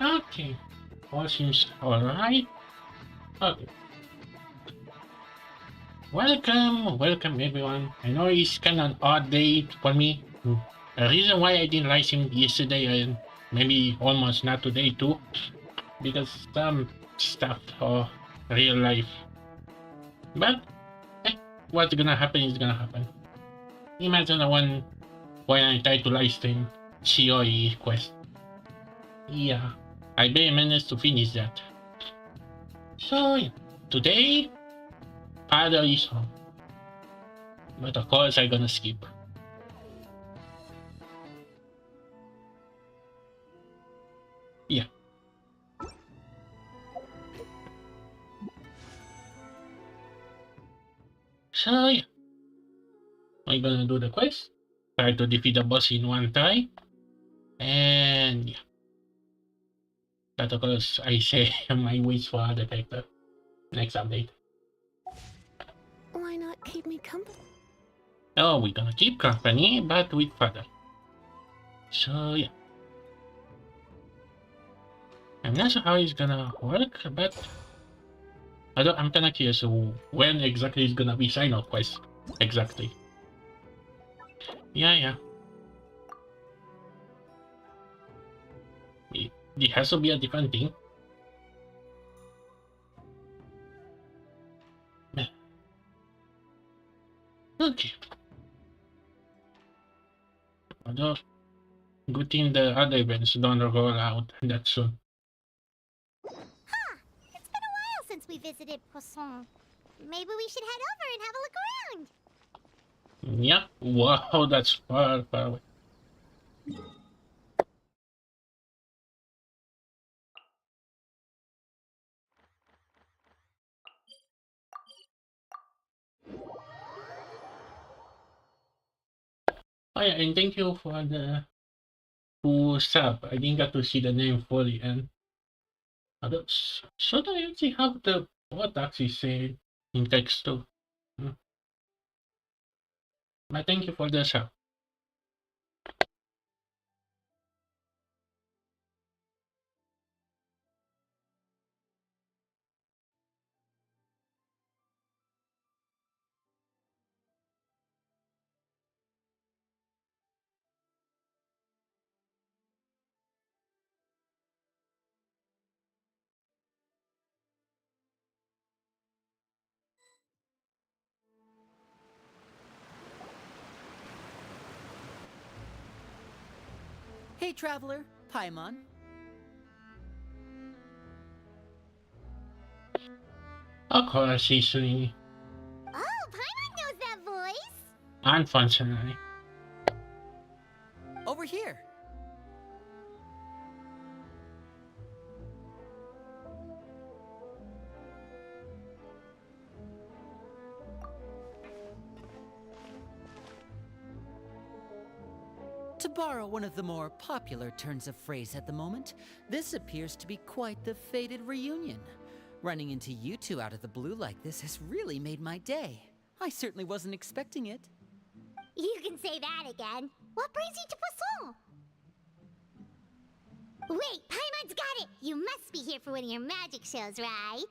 Okay. All seems alright. Okay. Welcome everyone. I know it's kind of an odd day for me. The reason why I didn't like him yesterday and maybe almost not today too, because some stuff or real life. But what's gonna happen is gonna happen. Imagine the one when I tried to live stream COE quest. Yeah, I barely managed to finish that. So yeah, today father is home, but of course I'm gonna skip. Yeah. So yeah, I'm gonna do the quest. Try to defeat the boss in one try. And yeah, that of course I say my wish for the character. Next update. Why not keep me company? Oh, we're gonna keep company, but with father. So yeah. I'm not sure how it's gonna work, but I'm kinda curious when exactly is gonna be sign off quest. Exactly. Yeah. It has to be a different thing. Okay. Although, good thing the other events don't roll out that soon. Huh! It's been a while since we visited Poisson. Maybe we should head over and have a look around. Yeah. Wow, that's far away. Oh yeah, and thank you for the who sub. I didn't get to see the name fully, and others. So do you see how the what actually say in text too? Hmm. But thank you for the sub. Hey, traveler, Paimon. Of course, she's doing Oh, Paimon knows that voice! unfortunately. Over here. To borrow one of the more popular turns of phrase at the moment, this appears to be quite the fated reunion. Running into you two out of the blue like this has really made my day. I certainly wasn't expecting it. You can say that again. What brings you to Poisson? Wait, Paimon's got it! You must be here for one of your magic shows, right?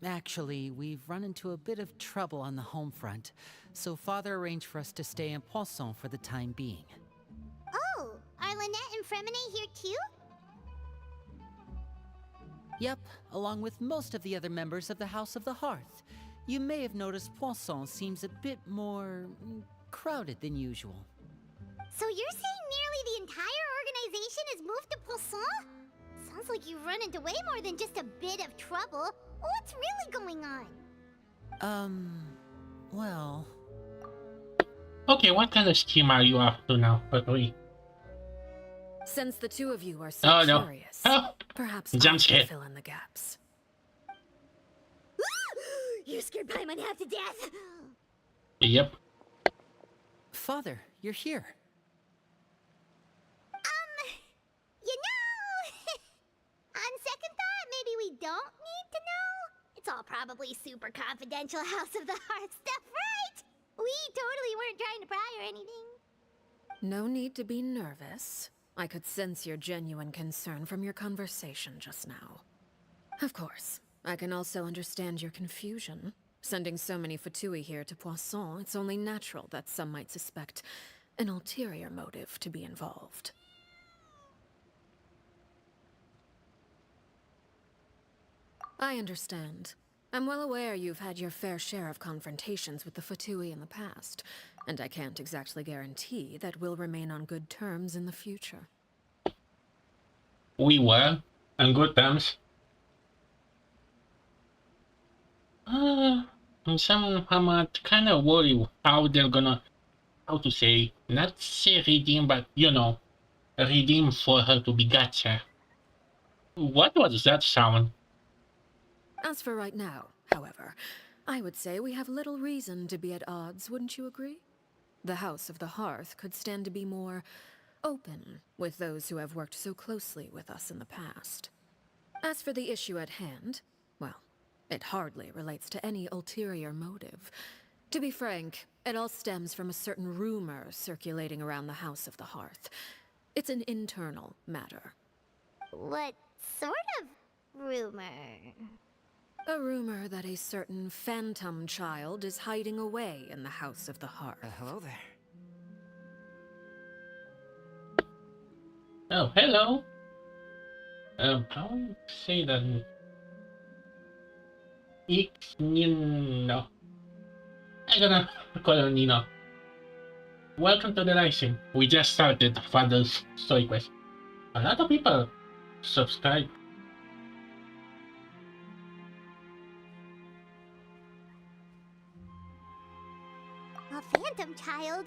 Actually, we've run into a bit of trouble on the home front, so Father arranged for us to stay in Poisson for the time being. Oh, are Lynette and Fremine here too? Yep, along with most of the other members of the House of the Hearth. You may have noticed Poisson seems a bit more crowded than usual. So you're saying nearly the entire organization has moved to Poisson? Sounds like you've run into way more than just a bit of trouble. What's really going on? Well... Okay, what kind of scheme are you up to now, Patui? Since the two of you are so Oh no. curious, Oh, perhaps jump I scare. can fill in the gaps. You scared Paimon half to death! Yep. Father, you're here. You know, on second thought, maybe we don't need to know. It's all probably super confidential House of the Heart stuff, right? We totally weren't trying to pry or anything. No need to be nervous. I could sense your genuine concern from your conversation just now. Of course, I can also understand your confusion. Sending so many Fatui here to Poisson, it's only natural that some might suspect an ulterior motive to be involved. I understand. I'm well aware you've had your fair share of confrontations with the Fatui in the past, and I can't exactly guarantee that we'll remain on good terms in the future. We were on good terms. I'm kind of worried how they're gonna, how to say, not say redeem, but redeem for her to be gotcha. What was that sound? As for right now, however, I would say we have little reason to be at odds, wouldn't you agree? The House of the Hearth could stand to be more open with those who have worked so closely with us in the past. As for the issue at hand, well, it hardly relates to any ulterior motive. To be frank, it all stems from a certain rumor circulating around the House of the Hearth. It's an internal matter. What sort of rumor? A rumor that a certain phantom child is hiding away in the House of the Hearth. Hello there. Oh, hello. How do you say that? Nino. I don't know. Call her Nino. Welcome to the Rising. We just started Father's Story Quest. A lot of people subscribe. A phantom child?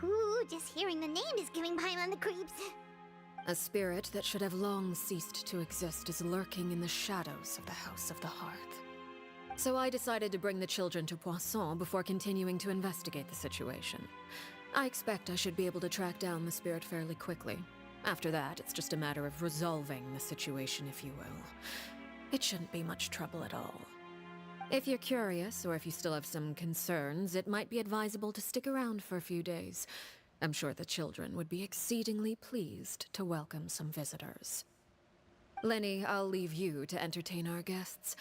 Ooh, just hearing the name is giving Paimon the creeps. A spirit that should have long ceased to exist is lurking in the shadows of the House of the Hearth. So I decided to bring the children to Poisson before continuing to investigate the situation. I expect I should be able to track down the spirit fairly quickly. After that, it's just a matter of resolving the situation, if you will. It shouldn't be much trouble at all. If you're curious, or if you still have some concerns, it might be advisable to stick around for a few days. I'm sure the children would be exceedingly pleased to welcome some visitors. Lenny, I'll leave you to entertain our guests.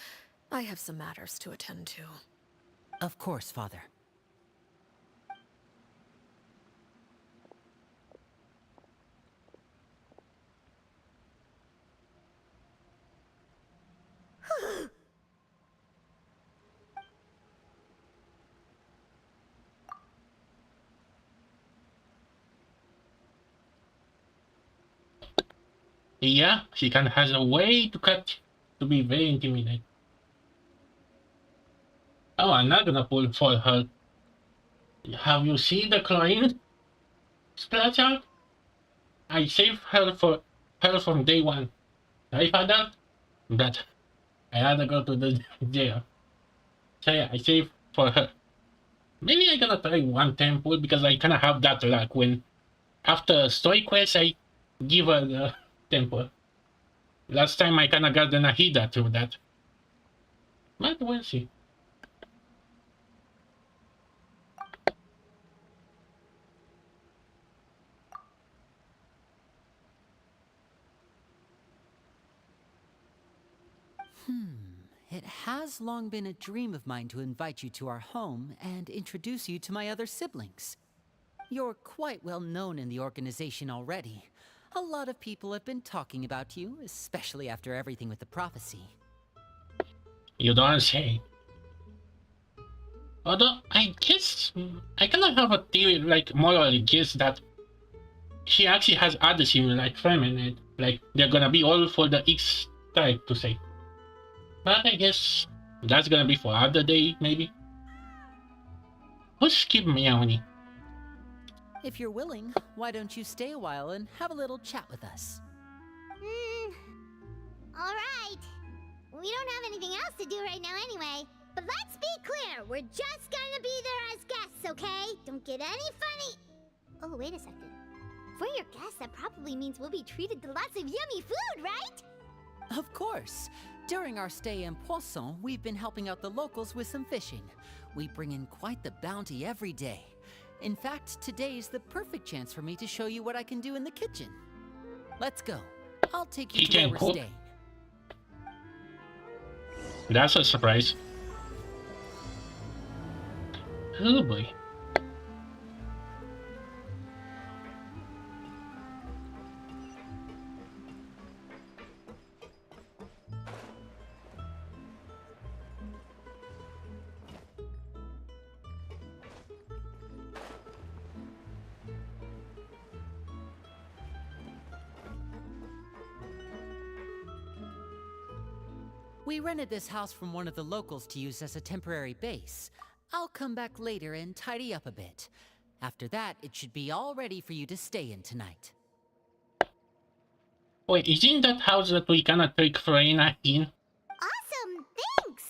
I have some matters to attend to. Of course, Father. Yeah, she has a way to be very intimidating. Oh, I'm not gonna pull for her. Have you seen the chlorine splash out? I saved her from day one. I found out that I had to go to the jail. So yeah, I saved for her. Maybe I'm gonna try one temple because I kinda have that luck when after story quest I give her the temple. Last time I kinda got the Nahida through that. But we'll see. It has long been a dream of mine to invite you to our home and introduce you to my other siblings. You're quite well known in the organization already. A lot of people have been talking about you, especially after everything with the prophecy. You don't say. Although I guess I kinda have a theory, like moral guess that she actually has other similar like feminine, like they're gonna be all for the X type to say. But I guess that's gonna be for other day, maybe. Who's keep meowing? If you're willing, why don't you stay a while and have a little chat with us? Alright. We don't have anything else to do right now anyway. But let's be clear, we're just gonna be there as guests, okay? Don't get any funny... Oh, wait a second. For your guests, that probably means we'll be treated to lots of yummy food, right? Of course. During our stay in Poisson, we've been helping out the locals with some fishing. We bring in quite the bounty every day. In fact, today's the perfect chance for me to show you what I can do in the kitchen. Let's go. I'll take you to where we're staying. That's a surprise. Oh boy. We rented this house from one of the locals to use as a temporary base. I'll come back later and tidy up a bit. After that, it should be all ready for you to stay in tonight. Wait, isn't that house that we cannot take Freyna in? Awesome, thanks!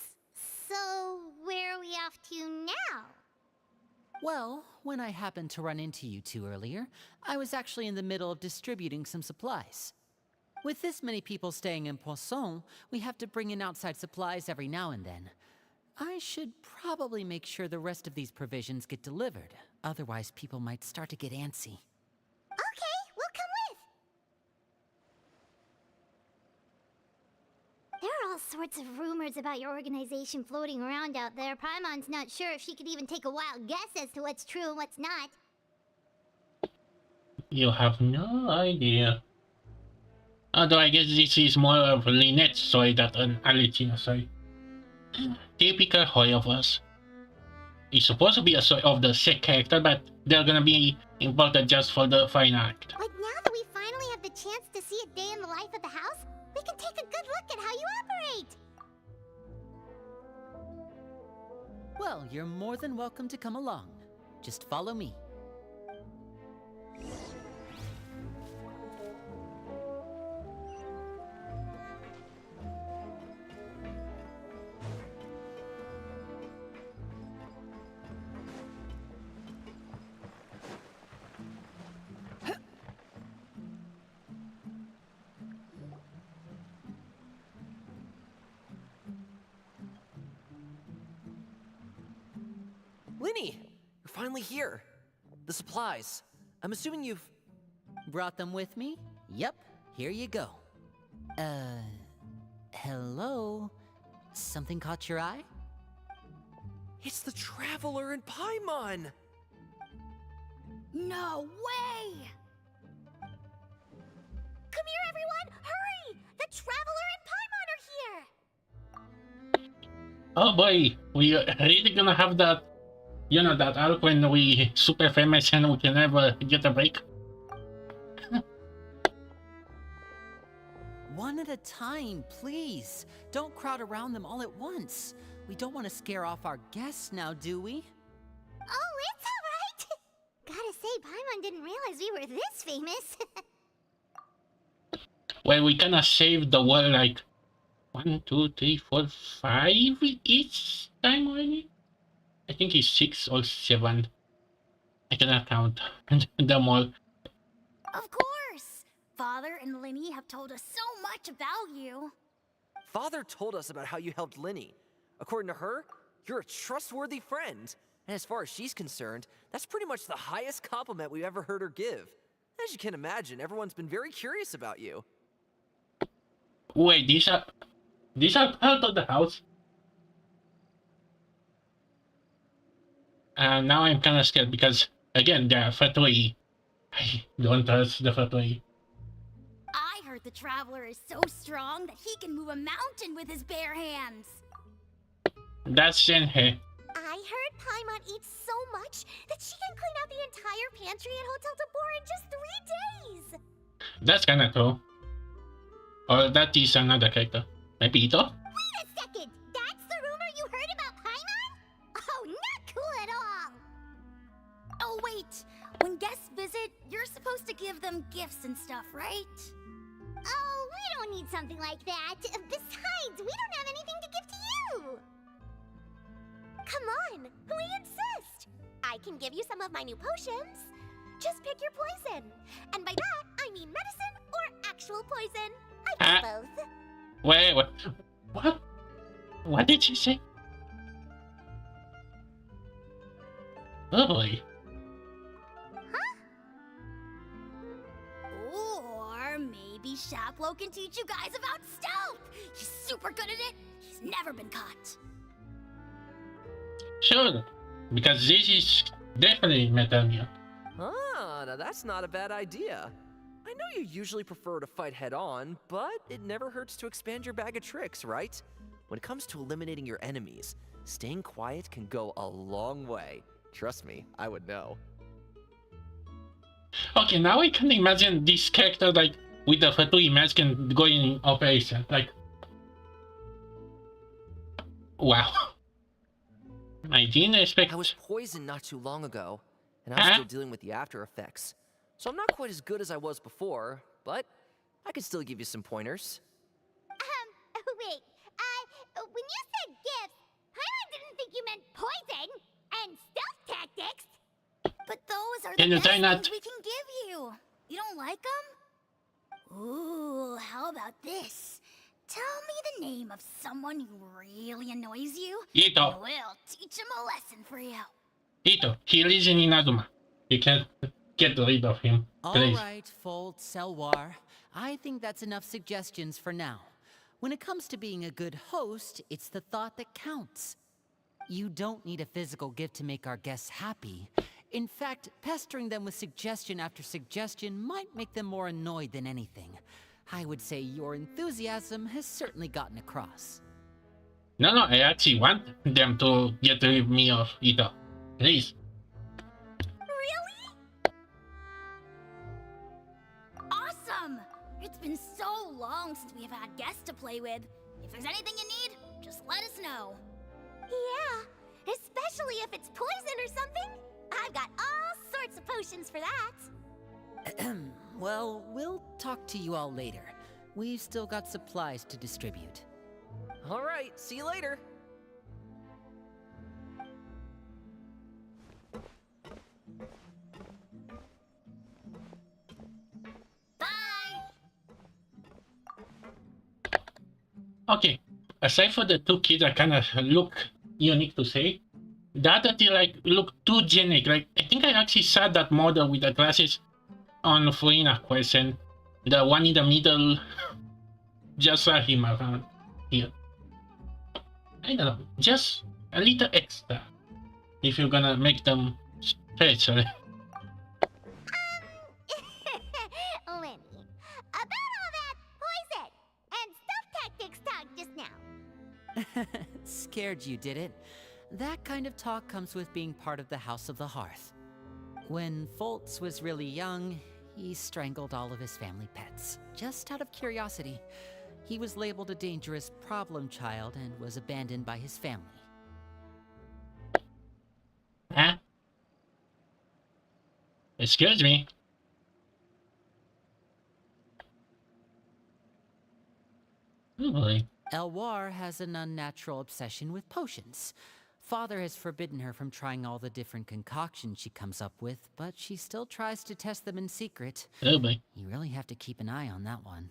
So, where are we off to now? Well, when I happened to run into you two earlier, I was actually in the middle of distributing some supplies. With this many people staying in Poisson, we have to bring in outside supplies every now and then. I should probably make sure the rest of these provisions get delivered. Otherwise, people might start to get antsy. Okay, we'll come with! There are all sorts of rumors about your organization floating around out there. Paimon's not sure if she could even take a wild guess as to what's true and what's not. You have no idea. Although I guess this is more of Lynette's story than an Alicina's story. Typical Hoy of us. It's supposed to be a story of the sick character, but they're gonna be important just for the final act. But now that we finally have the chance to see a day in the life of the house, we can take a good look at how you operate! Well, you're more than welcome to come along. Just follow me. Linny, you're finally here. The supplies. I'm assuming you've... Brought them with me? Yep, here you go. Hello? Something caught your eye? It's the Traveler in Paimon! No way! Come here, everyone! Hurry! The Traveler and Paimon are here! Oh boy, we are really gonna have that, you know, that arc when we super famous and we can never get a break. One at a time, please. Don't crowd around them all at once. We don't want to scare off our guests now, do we? Oh, it's alright! Gotta say, Paimon didn't realize we were this famous. Well, we kinda saved the world like 1, 2, 3, 4, 5 each time already. I think it's 6 or 7. I cannot count them all. Of course! Father and Linny have told us so much about you. Father told us about how you helped Linny. According to her, you're a trustworthy friend. And as far as she's concerned, that's pretty much the highest compliment we've ever heard her give. As you can imagine, everyone's been very curious about you. Wait, these are part of the house? And now I'm kinda scared because, again, they're Fatui. I don't trust the Fatui. I heard the Traveler is so strong that he can move a mountain with his bare hands. That's Shenhe. I heard Paimon eats so much that she can clean out the entire pantry at Hotel Tabor in just 3 days. That's kinda cool. Or that is another character. Maybe Ito? Wait a second! That's the rumor you heard about Paimon? Oh, not cool at all! Oh, wait! When guests visit, you're supposed to give them gifts and stuff, right? Oh, we don't need something like that. Besides, we don't have anything to give to you! Come on, we insist! I can give you some of my new potions. Just pick your poison. And by that, I mean medicine or actual poison. I do both. Wait, what? What did she say? Oh boy. CLaw can teach you guys about stealth! He's super good at it! He's never been caught! Sure, because this is definitely Metal Gear. Ah, now that's not a bad idea. I know you usually prefer to fight head-on, but it never hurts to expand your bag of tricks, right? When it comes to eliminating your enemies, staying quiet can go a long way. Trust me, I would know. Okay, now I can imagine this character like with the Fatui mask and going in operation. Like, wow. I didn't expect. I was poisoned not too long ago, and I'm still dealing with the after effects. So I'm not quite as good as I was before, but I can still give you some pointers. Wait, when you said gifts, Paimon didn't think you meant poison and stealth tactics. But those are Can the you best try not- things we can give you. You don't like them? Ooh, how about this? Tell me the name of someone who really annoys you, Ito. and we'll teach him a lesson for you. Ito, he lives in Inazuma. You can't get rid of him, please. Alright, Fold Selwar. I think that's enough suggestions for now. When it comes to being a good host, it's the thought that counts. You don't need a physical gift to make our guests happy. In fact, pestering them with suggestion after suggestion might make them more annoyed than anything. I would say your enthusiasm has certainly gotten across. No, I actually want them to get rid me of Ito. Please. Really? Awesome! It's been so long since we've had guests to play with. If there's anything you need, just let us know. Yeah, especially if it's poison or something. I've got all sorts of potions for that. Well, we'll talk to you all later. We've still got supplies to distribute. All right, see you later. Bye! Okay, aside for the two kids that kind of look unique to say, the other two like look too generic. Like, I think I actually saw that model with the glasses on Furina Quest, and the one in the middle just saw him around here. I don't know, just a little extra if you're gonna make them special. Lenny, about all that poison and stealth tactics talk just now. Scared you, did it? That kind of talk comes with being part of the House of the Hearth. When Foltz was really young, he strangled all of his family pets, just out of curiosity. He was labeled a dangerous problem child and was abandoned by his family. Huh? Excuse me. Oh boy. Elwar has an unnatural obsession with potions. Father has forbidden her from trying all the different concoctions she comes up with, but she still tries to test them in secret. Oh boy. You really have to keep an eye on that one.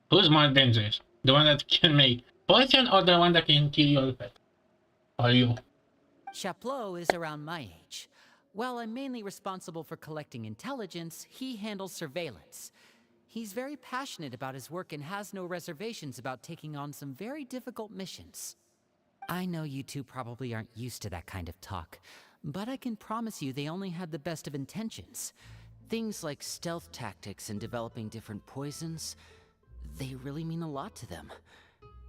Who's more dangerous? The one that can make poison or the one that can kill your pet? Or you? CLaw is around my age. While I'm mainly responsible for collecting intelligence, he handles surveillance. He's very passionate about his work and has no reservations about taking on some very difficult missions. I know you two probably aren't used to that kind of talk, but I can promise you they only had the best of intentions. Things like stealth tactics and developing different poisons, they really mean a lot to them.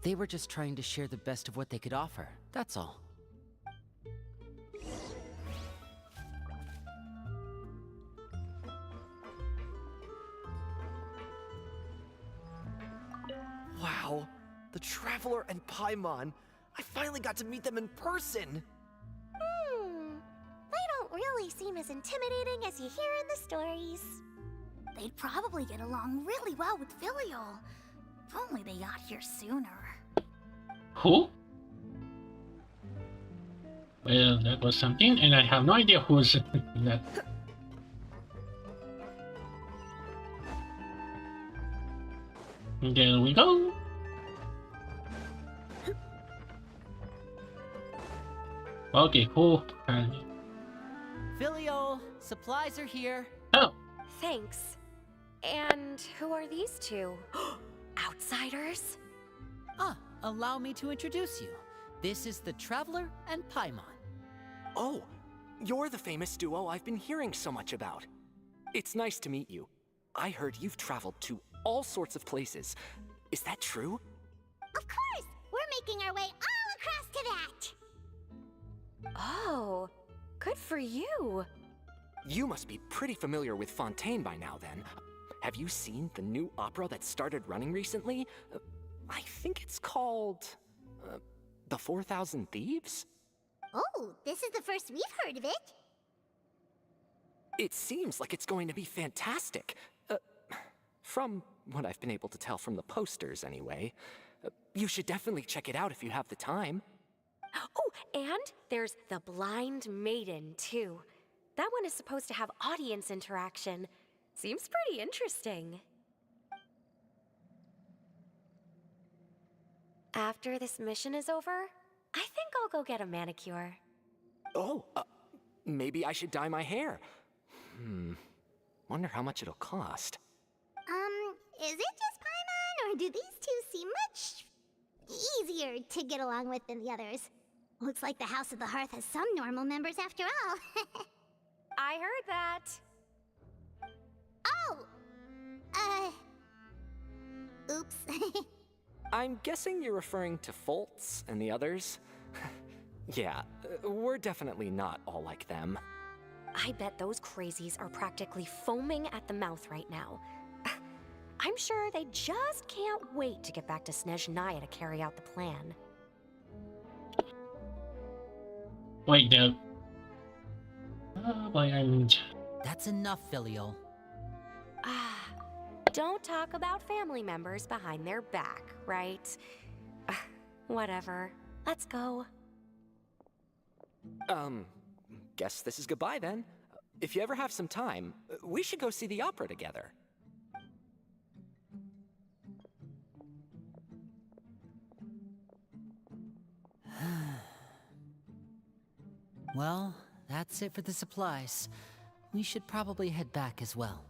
They were just trying to share the best of what they could offer, that's all. Wow, the Traveler and Paimon. I finally got to meet them in person. They don't really seem as intimidating as you hear in the stories. They'd probably get along really well with Filial. If only they got here sooner. Who? Well, that was something, and I have no idea who's that. There we go. Okay, who? Filial, supplies are here. Oh, Thanks. And who are these two? Outsiders? Allow me to introduce you. This is the Traveler and Paimon. Oh, you're the famous duo I've been hearing so much about. It's nice to meet you. I heard you've traveled to all sorts of places. Is that true? Of course! We're making our way all across to that! Oh, good for you. You must be pretty familiar with Fontaine by now, then. Have you seen the new opera that started running recently? I think it's called... The 4,000 Thieves? Oh, this is the first we've heard of it. It seems like it's going to be fantastic. From what I've been able to tell from the posters, anyway. You should definitely check it out if you have the time. Oh, and there's the Blind Maiden, too. That one is supposed to have audience interaction. Seems pretty interesting. After this mission is over, I think I'll go get a manicure. Oh, maybe I should dye my hair. Wonder how much it'll cost. Is it just Paimon, or do these two seem much easier to get along with than the others? Looks like the House of the Hearth has some normal members after all. I heard that. Oh! Oops. I'm guessing you're referring to Foltz and the others? Yeah, we're definitely not all like them. I bet those crazies are practically foaming at the mouth right now. I'm sure they just can't wait to get back to Snezhnaya to carry out the plan. Wait, the... boy, That's enough, Filial. Don't talk about family members behind their back, right? Whatever. Let's go. Guess this is goodbye then. If you ever have some time, we should go see the opera together. Well, that's it for the supplies. We should probably head back as well.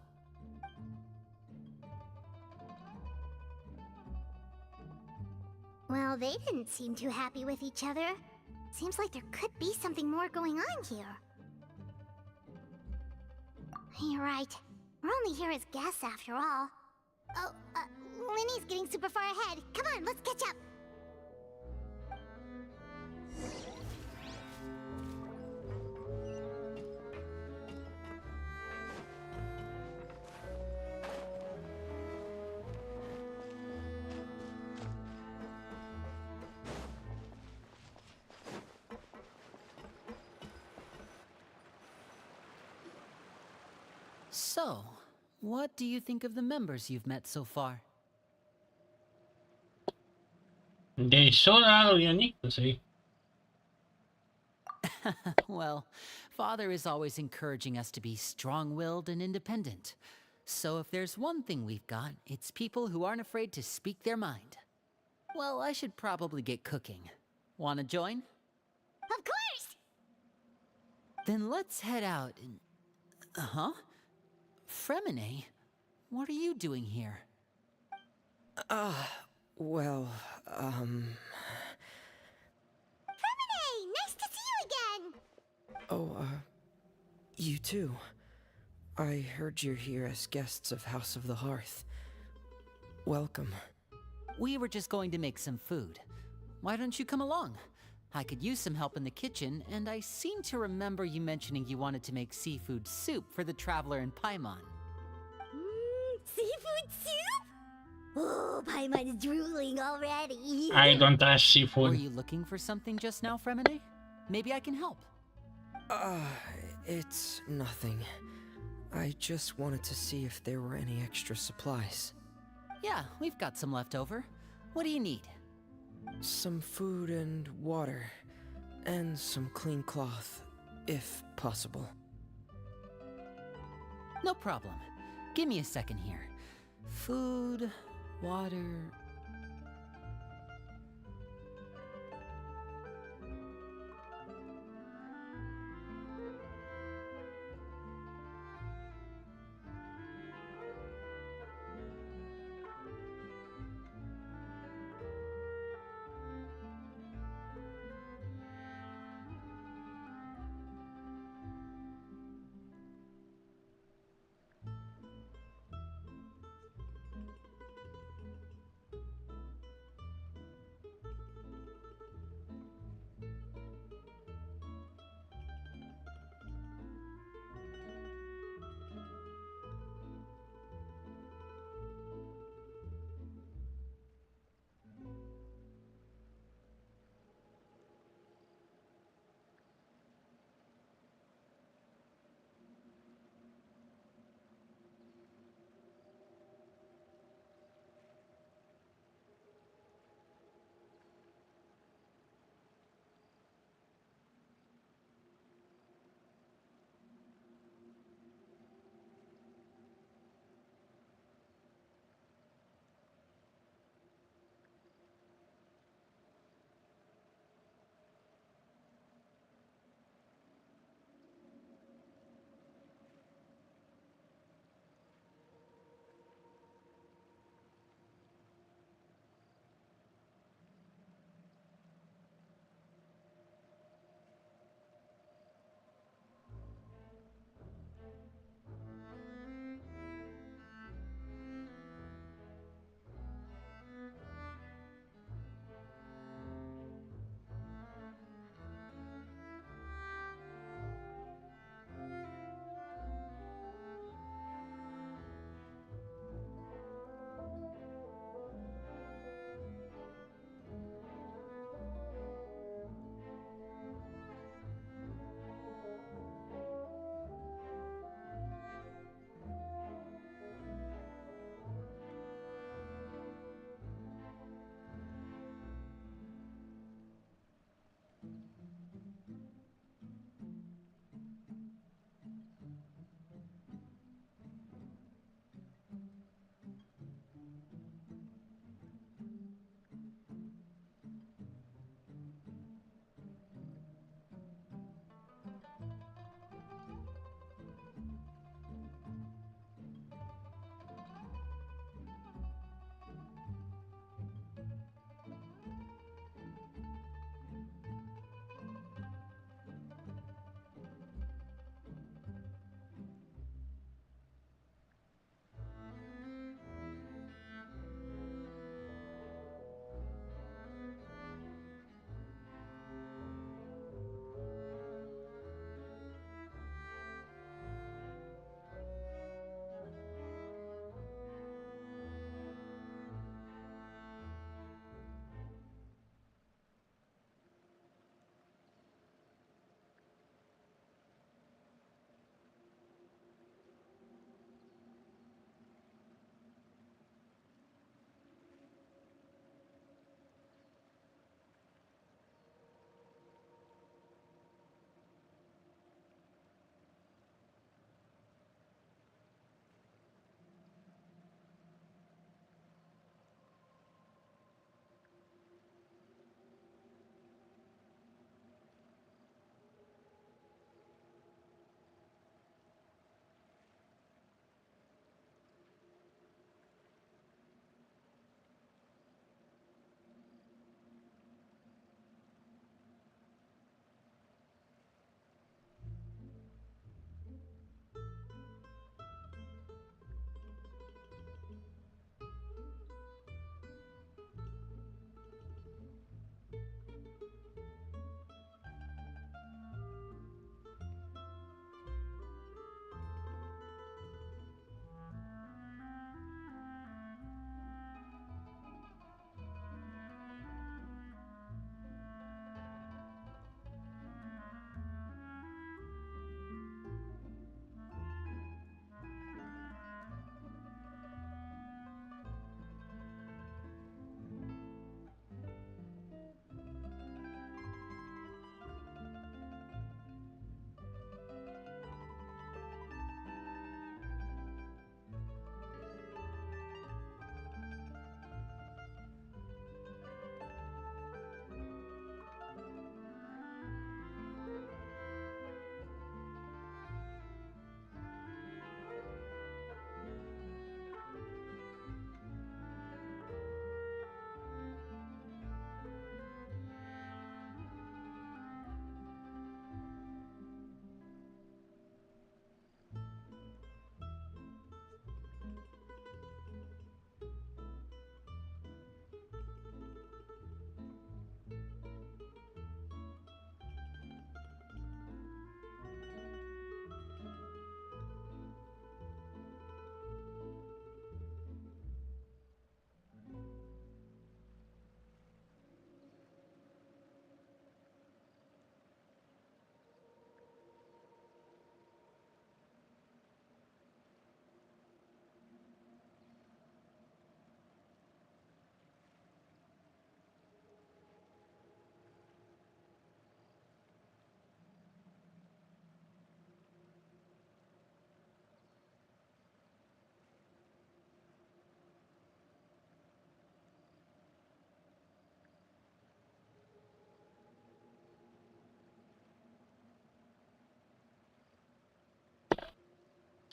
Well, they didn't seem too happy with each other. Seems like there could be something more going on here. You're right. We're only here as guests after all. Oh, Linny's getting super far ahead. Come on, let's catch up. So, what do you think of the members you've met so far? they sure are unique to say. Well, Father is always encouraging us to be strong-willed and independent. So if there's one thing we've got, it's people who aren't afraid to speak their mind. Well, I should probably get cooking. Wanna join? Of course! Then let's head out and... Huh? Fremine? What are you doing here? Well, Fremine! Nice to see you again! Oh, you too. I heard you're here as guests of House of the Hearth. Welcome. We were just going to make some food. Why don't you come along? I could use some help in the kitchen, and I seem to remember you mentioning you wanted to make seafood soup for the Traveler and Paimon. Seafood soup? Oh, Paimon's drooling already. I don't trust Were seafood. you looking for something just now, Fremine? Maybe I can help. It's nothing. I just wanted to see if there were any extra supplies. Yeah, we've got some left over. What do you need? Some food and water. And some clean cloth, if possible. No problem. Give me a second here. Food, water...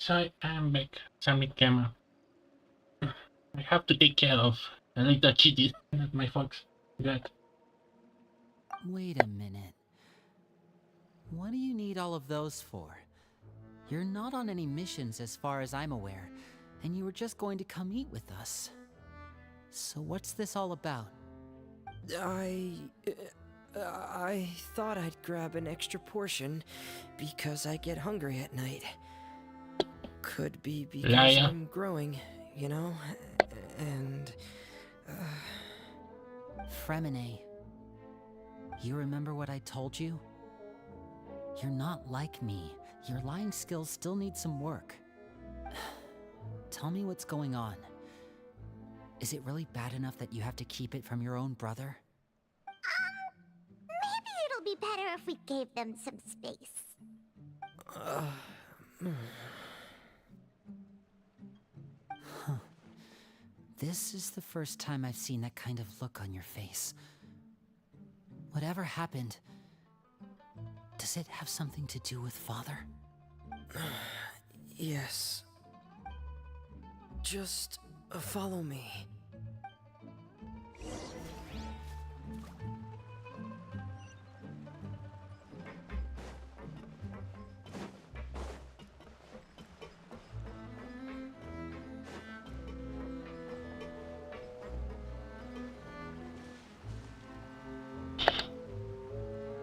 So I am back. Submit camera. I have to take care of a little kitty, not my fox. That. Wait a minute. What do you need all of those for? You're not on any missions as far as I'm aware, and you were just going to come eat with us. So what's this all about? I thought I'd grab an extra portion because I get hungry at night. Could be because Liar. I'm growing, you know? And... Fremine, you remember what I told you? You're not like me. Your lying skills still need some work. Tell me what's going on. Is it really bad enough that you have to keep it from your own brother? Maybe it'll be better if we gave them some space. This is the first time I've seen that kind of look on your face. Whatever happened, does it have something to do with Father? yes. Just follow me.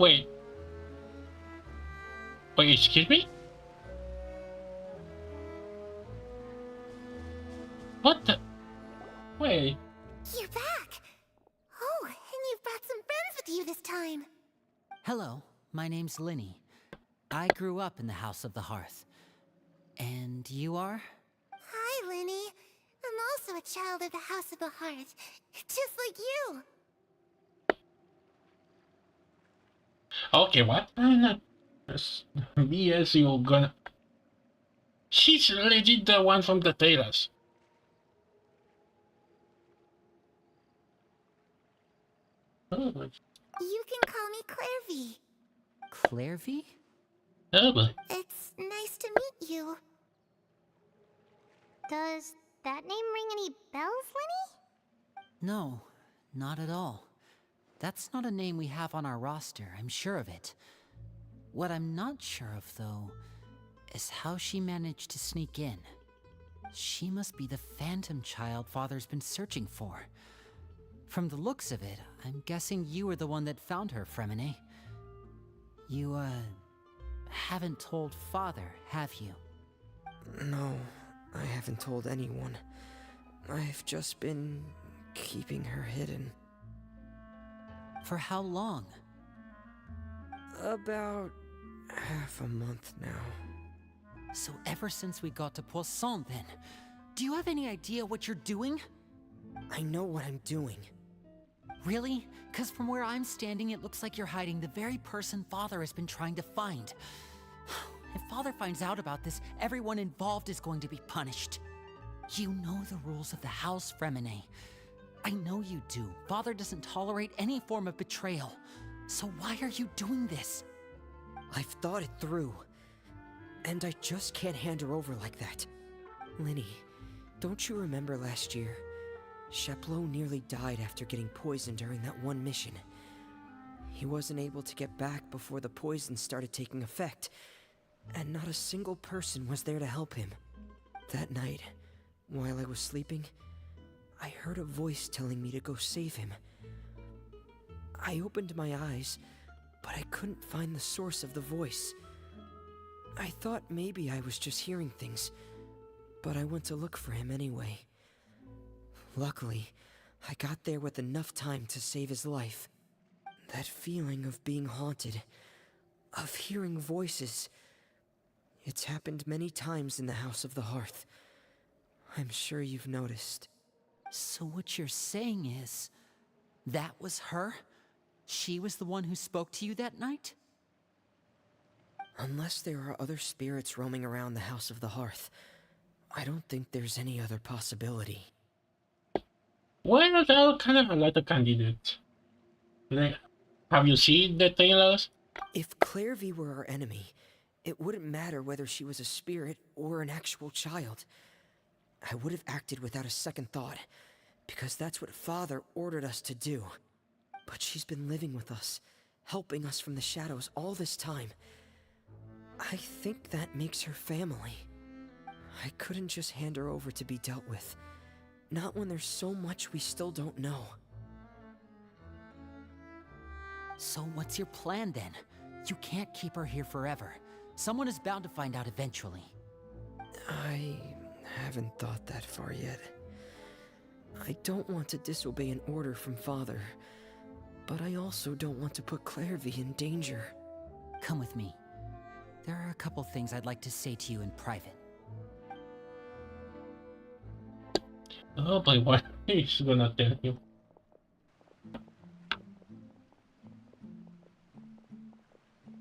Wait. Wait, excuse me? What the? Wait. You're back! Oh, and you've brought some friends with you this time. Hello, my name's Linny. I grew up in the House of the Hearth. And you are? Hi, Linny. I'm also a child of the House of the Hearth, just like you. Okay, what? I'm not. BS, you're gonna. She's legit the one from the trailers. Oh, You can call me Clairvy. Clairvy? oh boy. It's nice to meet you. Does that name ring any bells, Linny? No, not at all. That's not a name we have on our roster, I'm sure of it. What I'm not sure of, though, is how she managed to sneak in. She must be the phantom child Father's been searching for. From the looks of it, I'm guessing you were the one that found her, Fremine. You, haven't told Father, have you? No, I haven't told anyone. I've just been keeping her hidden. For how long? About half a month now. So ever since we got to Poisson, then? Do you have any idea what you're doing? I know what I'm doing. Really? Because from where I'm standing, it looks like you're hiding the very person Father has been trying to find. If Father finds out about this, everyone involved is going to be punished. You know the rules of the house, Fremine. I know you do. Father doesn't tolerate any form of betrayal. So why are you doing this? I've thought it through. And I just can't hand her over like that. Linny, don't you remember last year? CLaw nearly died after getting poisoned during that one mission. He wasn't able to get back before the poison started taking effect, and not a single person was there to help him. That night, while I was sleeping, I heard a voice telling me to go save him. I opened my eyes, but I couldn't find the source of the voice. I thought maybe I was just hearing things, but I went to look for him anyway. Luckily, I got there with enough time to save his life. That feeling of being haunted, of hearing voices, it's happened many times in the House of the Hearth. I'm sure you've noticed. So what you're saying is, that was her? She was the one who spoke to you that night? Unless there are other spirits roaming around the House of the Hearth, I don't think there's any other possibility. Well, there are kind of a lot of candidates. Like, have you seen the trailers? If Clairvy were our enemy, It wouldn't matter whether she was a spirit or an actual child. I would have acted without a second thought, because that's what Father ordered us to do. But she's been living with us, helping us from the shadows all this time. I think that makes her family. I couldn't just hand her over to be dealt with. Not when there's so much we still don't know. So what's your plan then? You can't keep her here forever. Someone is bound to find out eventually. I haven't thought that far yet. I don't want to disobey an order from Father, but I also don't want to put Clairvy in danger. Come with me. There are a couple things I'd like to say to you in private. Oh boy, what he's gonna tell you?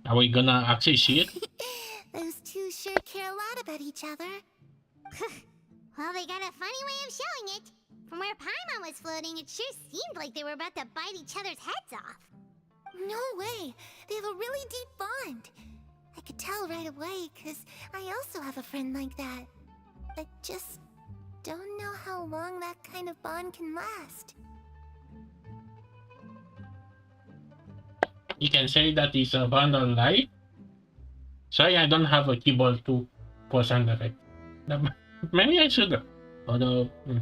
Are we gonna actually see it? Those two sure care a lot about each other. Well, they got a funny way of showing it. From where Paimon was floating, it sure seemed like they were about to bite each other's heads off. No way! They have a really deep bond. I could tell right away, because I also have a friend like that. I just don't know how long that kind of bond can last. You can say that it's a bundle life. Sorry, I don't have a keyboard to for sound effect. Maybe I should have. Although, The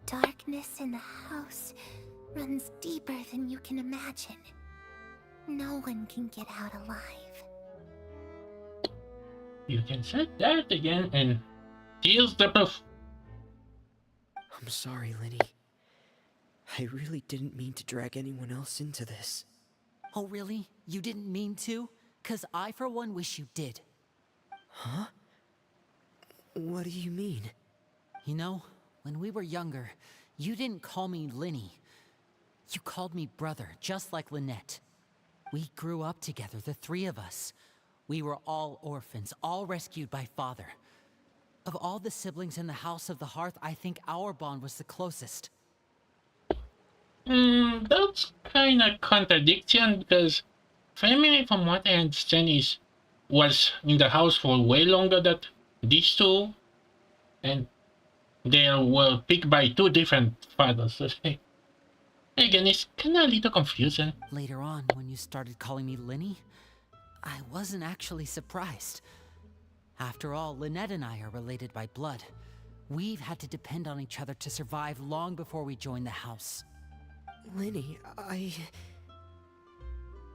darkness in the house runs deeper than you can imagine. No one can get out alive. you can say that again, and here's the proof. I'm sorry, Lenny. I really didn't mean to drag anyone else into this. Oh really? You didn't mean to? 'Cause I for one wish you did. Huh? What do you mean? You know, when we were younger, you didn't call me Linny. You called me brother, just like Lynette. We grew up together, the three of us. We were all orphans, all rescued by Father. Of all the siblings in the House of the Hearth, I think our bond was the closest. That's kind of contradiction because family, from what I understand, was in the house for way longer than these two, and they were picked by two different fathers. So again, it's kind of a little confusing. Later on, when you started calling me Linny, I wasn't actually surprised. After all, Lynette and I are related by blood. We've had to depend on each other to survive long before we joined the house. Lenny,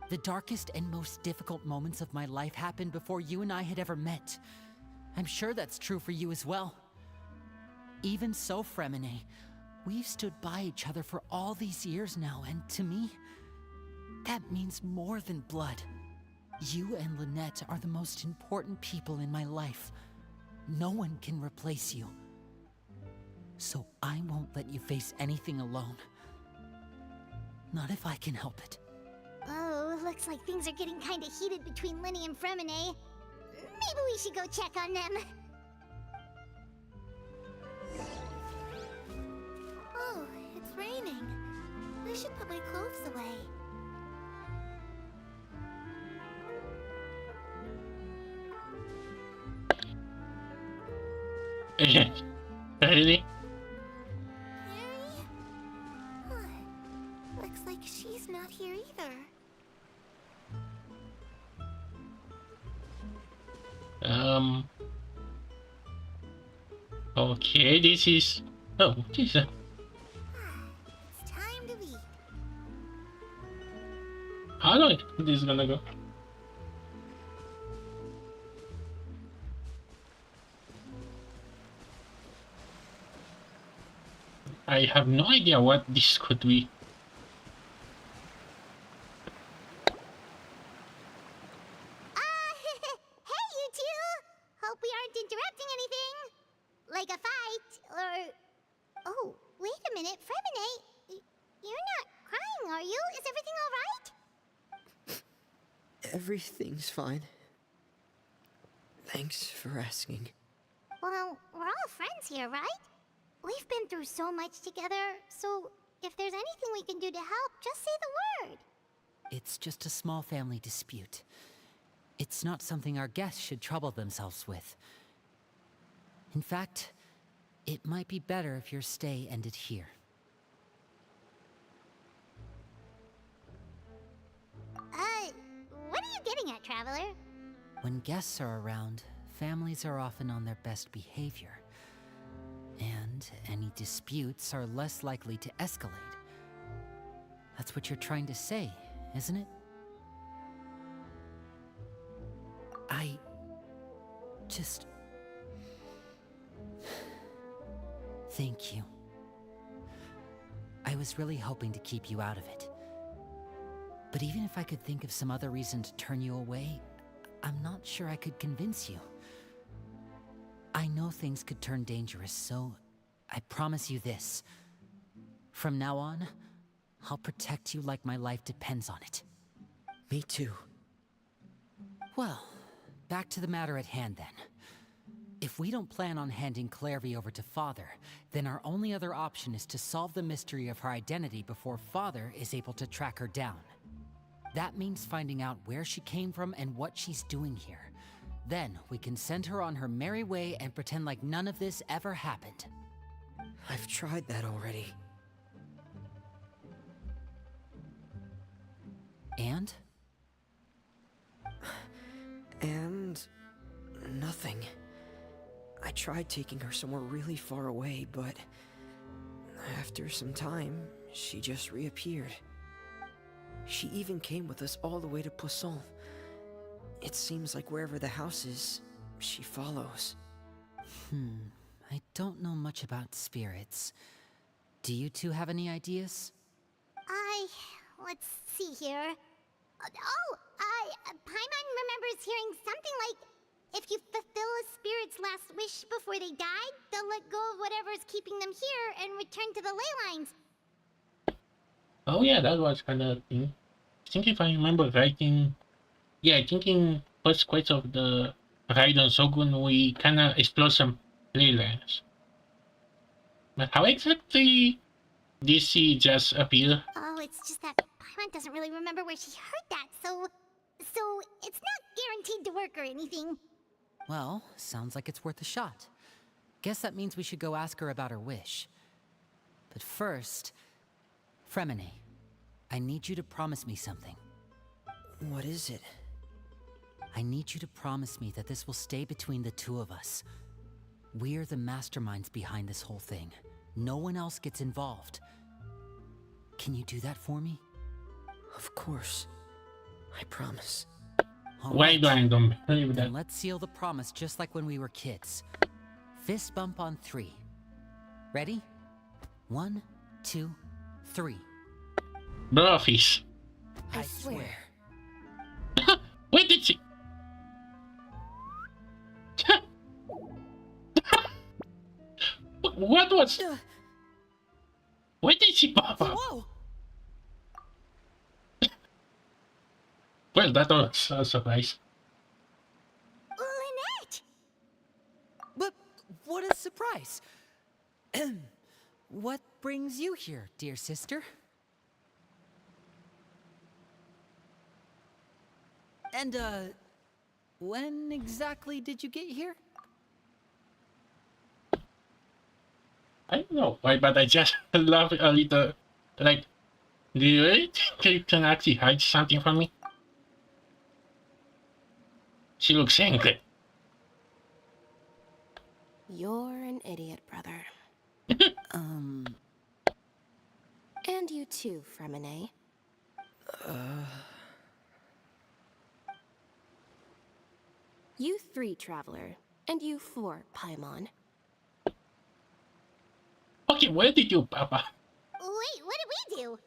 The darkest and most difficult moments of my life happened before you and I had ever met. I'm sure that's true for you as well. Even so, Fremine, we've stood by each other for all these years now, and to me, that means more than blood. You and Lynette are the most important people in my life. No one can replace you. So I won't let you face anything alone. Not if I can help it. Oh, looks like things are getting kind of heated between Linny and Fremine. Maybe we should go check on them. Oh, it's raining. I should put my clothes away. Really? Harry? Huh. Looks like she's not here either. Okay, this is... Oh, this is... It's time to eat. How long this is gonna go? I have no idea what this could be. Hey, you two! Hope we aren't interrupting anything. Like a fight, or... Oh, wait a minute, Fremine. You're not crying, are you? Is everything alright? Everything's fine. Thanks for asking. Well, we're all friends here, right? We've been through so much together, so if there's anything we can do to help, just say the word. It's just a small family dispute. It's not something our guests should trouble themselves with. In fact, it might be better if your stay ended here. What are you getting at, Traveler? When guests are around, families are often on their best behavior. And any disputes are less likely to escalate. That's what you're trying to say, isn't it? I just... Thank you. I was really hoping to keep you out of it. But even if I could think of some other reason to turn you away, I'm not sure I could convince you. I know things could turn dangerous, so I promise you this. From now on, I'll protect you like my life depends on it. Me too. Well, back to the matter at hand then. If we don't plan on handing Clairvy over to Father, then our only other option is to solve the mystery of her identity before Father is able to track her down. That means finding out where she came from and what she's doing here. Then we can send her on her merry way and pretend like none of this ever happened. I've tried that already. And? And... nothing. I tried taking her somewhere really far away, but... after some time, she just reappeared. She even came with us all the way to Poisson. It seems like wherever the house is, she follows. I don't know much about spirits. Do you two have any ideas? Let's see here. Paimon remembers hearing something like, if you fulfill a spirit's last wish before they die, they'll let go of whatever's keeping them here and return to the ley lines. Oh yeah, that was kind of thing. I think if I remember right I think in first quest of the Ride on Shogun, we kind of explore some playlands. But how exactly did she just appear? Oh, it's just that Paimon doesn't really remember where she heard that, so it's not guaranteed to work or anything. Well, sounds like it's worth a shot. Guess that means we should go ask her about her wish. But first, Fremine, I need you to promise me something. What is it? I need you to promise me that this will stay between the two of us. We're the masterminds behind this whole thing. No one else gets involved. Can you do that for me? Of course. I promise. All Why right. do I don't believe Then that? let's seal the promise just like when we were kids. Fist bump on 3. Ready? 1, 2, 3. Blowfish. I swear. Where did she? What was? Where did she pop up? Whoa! Well, that was a surprise. Lynette! But what a surprise! What brings you here, dear sister? And, when exactly did you get here? I don't know why, but I just love a little, like, do you really think you can actually hide something from me? She looks angry. You're an idiot, brother. And you too, Fremine. You 3, Traveler. And you 4, Paimon. Okay, where did you pop up? Wait, what did we do?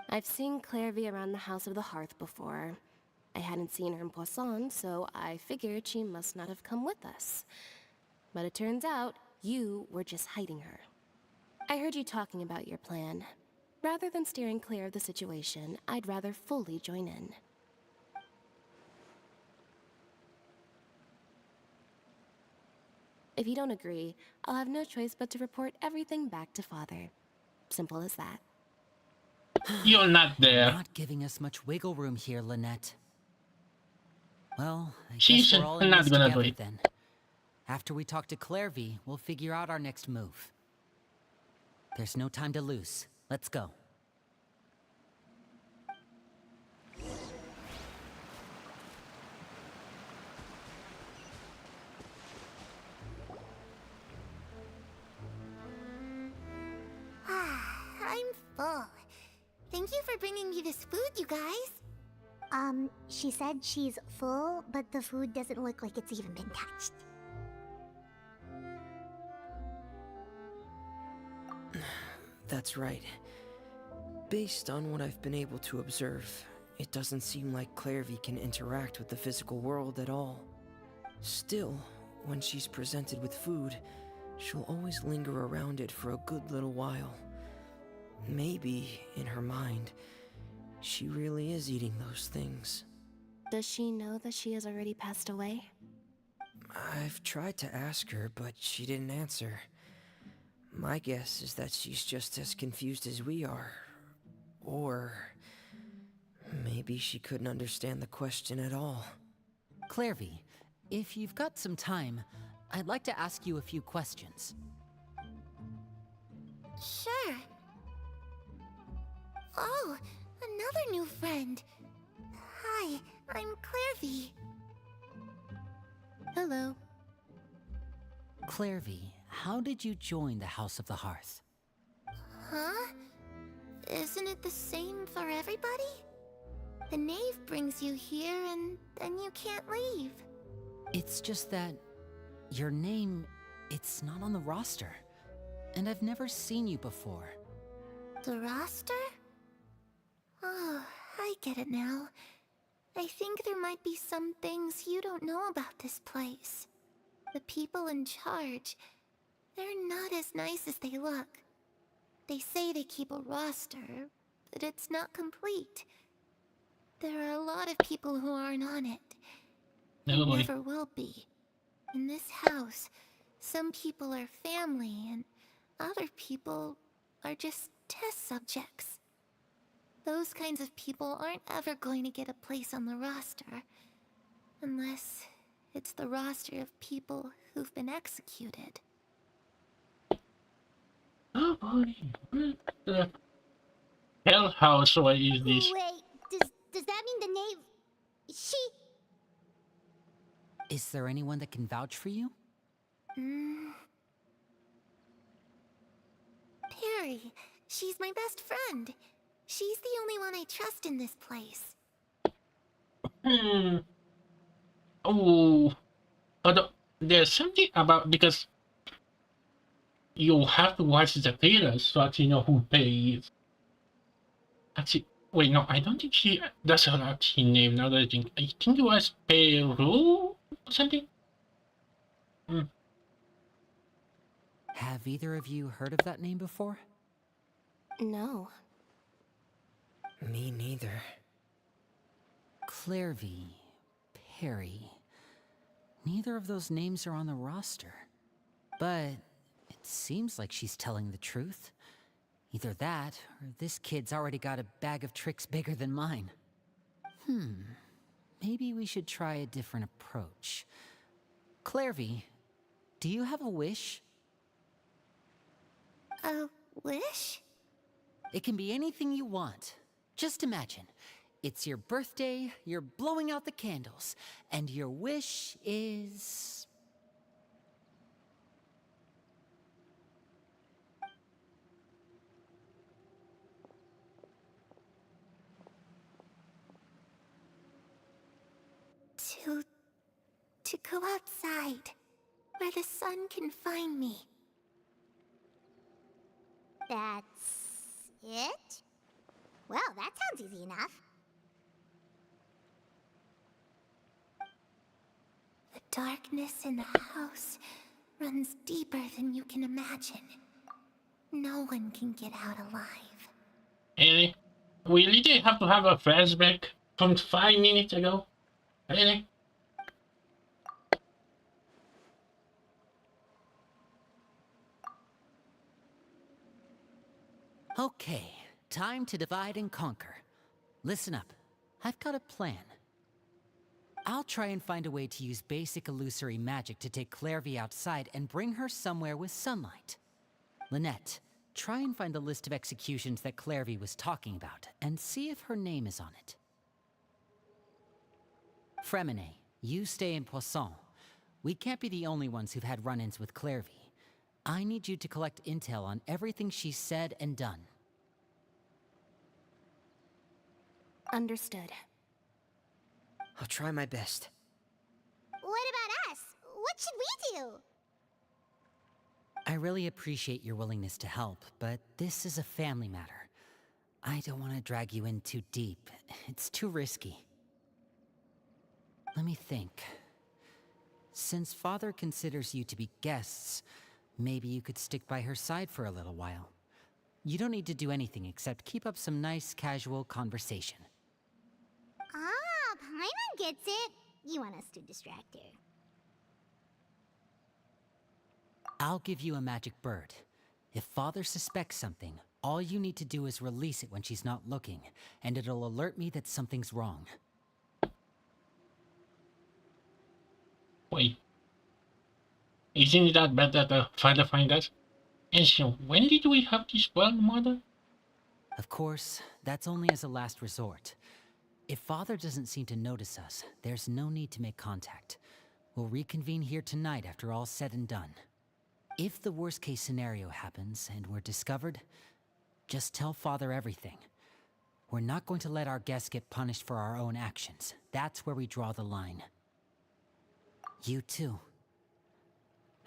I've seen Clairvy around the House of the Hearth before. I hadn't seen her in Poisson, so I figured she must not have come with us. But it turns out, you were just hiding her. I heard you talking about your plan. Rather than steering clear of the situation, I'd rather fully join in. If you don't agree, I'll have no choice but to report everything back to Father. Simple as that. You're not there. Not giving us much wiggle room here, Lynette. Well, I She's guess we're all in not this gonna do together it. then. After we talk to Clairvy, we'll figure out our next move. There's no time to lose. Let's go. I'm full. Thank you for bringing me this food, you guys. She said she's full, but the food doesn't look like it's even been touched. That's right. Based on what I've been able to observe, it doesn't seem like Clairvy can interact with the physical world at all. Still, when she's presented with food, she'll always linger around it for a good little while. Maybe, in her mind, she really is eating those things. Does she know that she has already passed away? I've tried to ask her, but she didn't answer. My guess is that she's just as confused as we are. Or maybe she couldn't understand the question at all. Clairvy, if you've got some time, I'd like to ask you a few questions. Sure. Oh, another new friend. Hi, I'm Clairvy. Hello. Clairvy, how did you join the House of the Hearth? Huh? Isn't it the same for everybody? The knave brings you here and then you can't leave. It's just that your name, it's not on the roster. And I've never seen you before. The roster? Oh, I get it now. I think there might be some things you don't know about this place. The people in charge, they're not as nice as they look. They say they keep a roster, but it's not complete. There are a lot of people who aren't on it. Oh And boy. never will be. In this house, some people are family and other people are just test subjects. Those kinds of people aren't ever going to get a place on the roster. Unless it's the roster of people who've been executed. Oh boy. What the hell house? What is this? Wait, does that mean the knave... She... Is there anyone that can vouch for you? Perry. She's my best friend. She's the only one I trust in this place. Hmm. Oh. But there's something about because you have to watch the trailers to actually know who Pei is. Actually, wait, no, I don't think that's her actual name. Now that I think it was Peru or something. Hmm. Have either of you heard of that name before? No. Me neither. Clairvy, Perry. Neither of those names are on the roster. But it seems like she's telling the truth. Either that, or this kid's already got a bag of tricks bigger than mine. Maybe we should try a different approach. Clairvy, do you have a wish? A wish? It can be anything you want. Just imagine. It's your birthday, you're blowing out the candles, and your wish is... To go outside, where the sun can find me. That's it? Well, that sounds easy enough. The darkness in the house runs deeper than you can imagine. No one can get out alive. Really? We literally have to have a flashback from 5 minutes ago? Really? Okay, time to divide and conquer. Listen up. I've got a plan. I'll try and find a way to use basic illusory magic to take Clairvy outside and bring her somewhere with sunlight. Lynette, try and find the list of executions that Clairvy was talking about, and see if her name is on it. Fremine, you stay in Poisson. We can't be the only ones who've had run-ins with Clairvy. I need you to collect intel on everything she's said and done. Understood. I'll try my best. What about us? What should we do? I really appreciate your willingness to help, but this is a family matter. I don't want to drag you in too deep. It's too risky. Let me think. Since Father considers you to be guests, maybe you could stick by her side for a little while. You don't need to do anything except keep up some nice, casual conversation. Ah, Paimon gets it. You want us to distract her. I'll give you a magic bird. If Father suspects something, all you need to do is release it when she's not looking, and it'll alert me that something's wrong. Wait. Isn't that bad that the father find us? And so, when did we have this problem, Mother? Of course, that's only as a last resort. If Father doesn't seem to notice us, there's no need to make contact. We'll reconvene here tonight after all's said and done. If the worst-case scenario happens and we're discovered, just tell Father everything. We're not going to let our guests get punished for our own actions. That's where we draw the line. You too.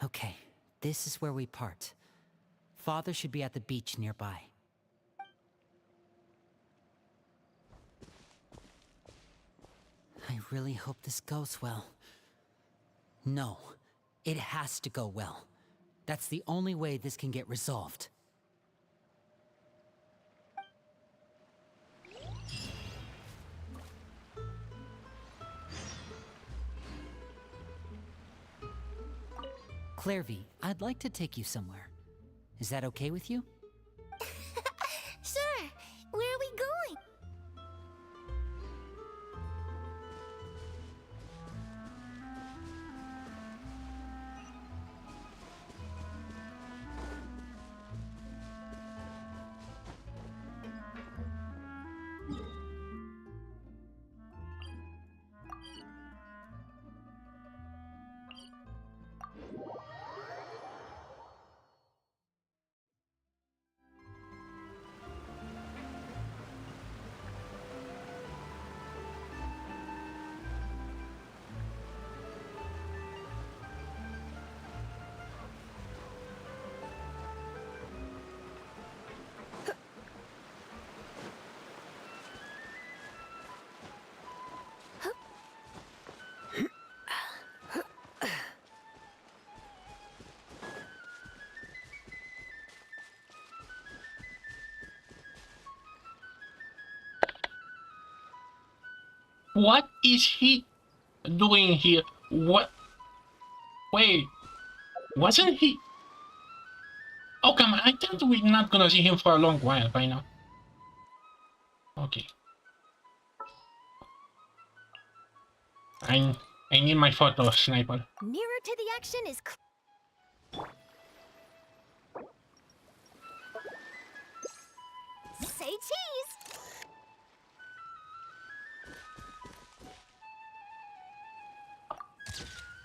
Okay, this is where we part. Father should be at the beach nearby. I really hope this goes well. No, it has to go well. That's the only way this can get resolved. Clairvy, I'd like to take you somewhere. Is that okay with you? Sure. Where are we going? What is he doing here? What? Wait, wasn't he? Oh, come on, I thought we're not gonna see him for a long while by now. Okay. I need my photo, Sniper. Nearer to the action is... Say cheese!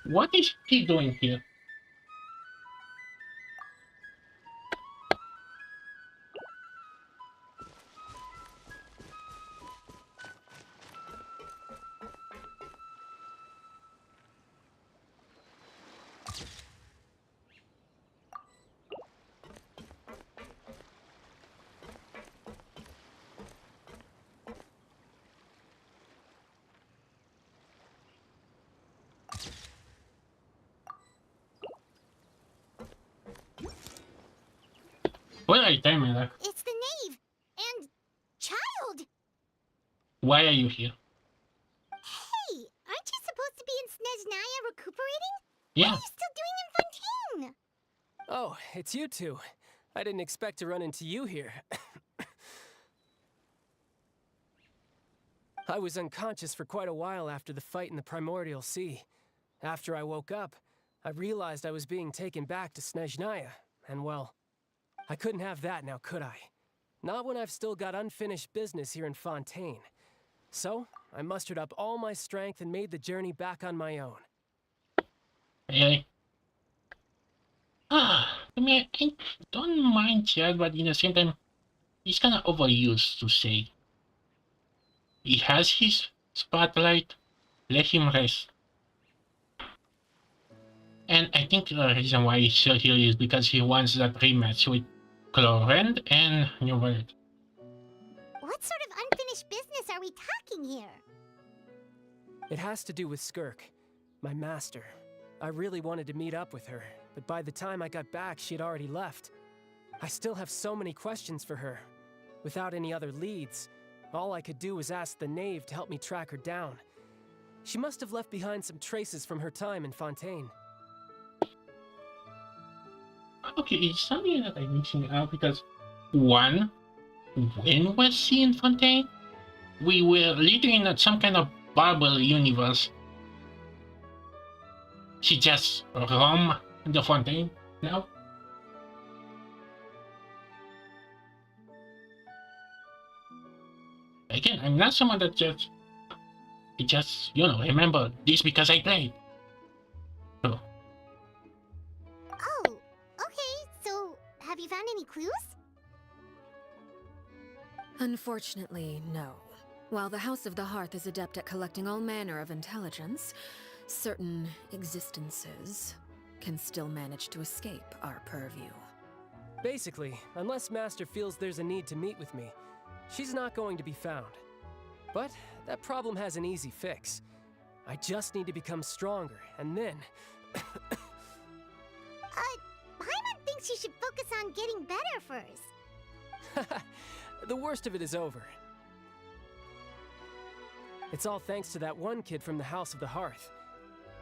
What is he doing here? What are you telling me that? It's the knave! And... child! Why are you here? Hey! Aren't you supposed to be in Snezhnaya recuperating? Yeah. What are you still doing in Fontaine? Oh, it's you two. I didn't expect to run into you here. I was unconscious for quite a while after the fight in the Primordial Sea. After I woke up, I realized I was being taken back to Snezhnaya, and well, I couldn't have that now, could I? Not when I've still got unfinished business here in Fontaine. So, I mustered up all my strength and made the journey back on my own. Really? I mean, I don't mind Chad, but in the same time, he's kind of overused to say. He has his spotlight, let him rest. And I think the reason why he's still here is because he wants that rematch with Clorend and New World. What sort of unfinished business are we talking here? It has to do with Skirk, my master. I really wanted to meet up with her, but by the time I got back, she had already left. I still have so many questions for her. Without any other leads, all I could do was ask the knave to help me track her down. She must have left behind some traces from her time in Fontaine. Okay, it's something that I'm mixing up because one, when was she in Fontaine? We were living in some kind of bubble universe. She just roam the Fontaine now? Again, I'm not someone that just remember this because I played. So, Oh, okay, so have you found any clues? Unfortunately, no. While the House of the Hearth is adept at collecting all manner of intelligence, certain existences can still manage to escape our purview. Basically, unless Master feels there's a need to meet with me, she's not going to be found. But that problem has an easy fix. I just need to become stronger, and then... Paimon thinks you should focus on getting better first. The worst of it is over. It's all thanks to that one kid from the House of the Hearth.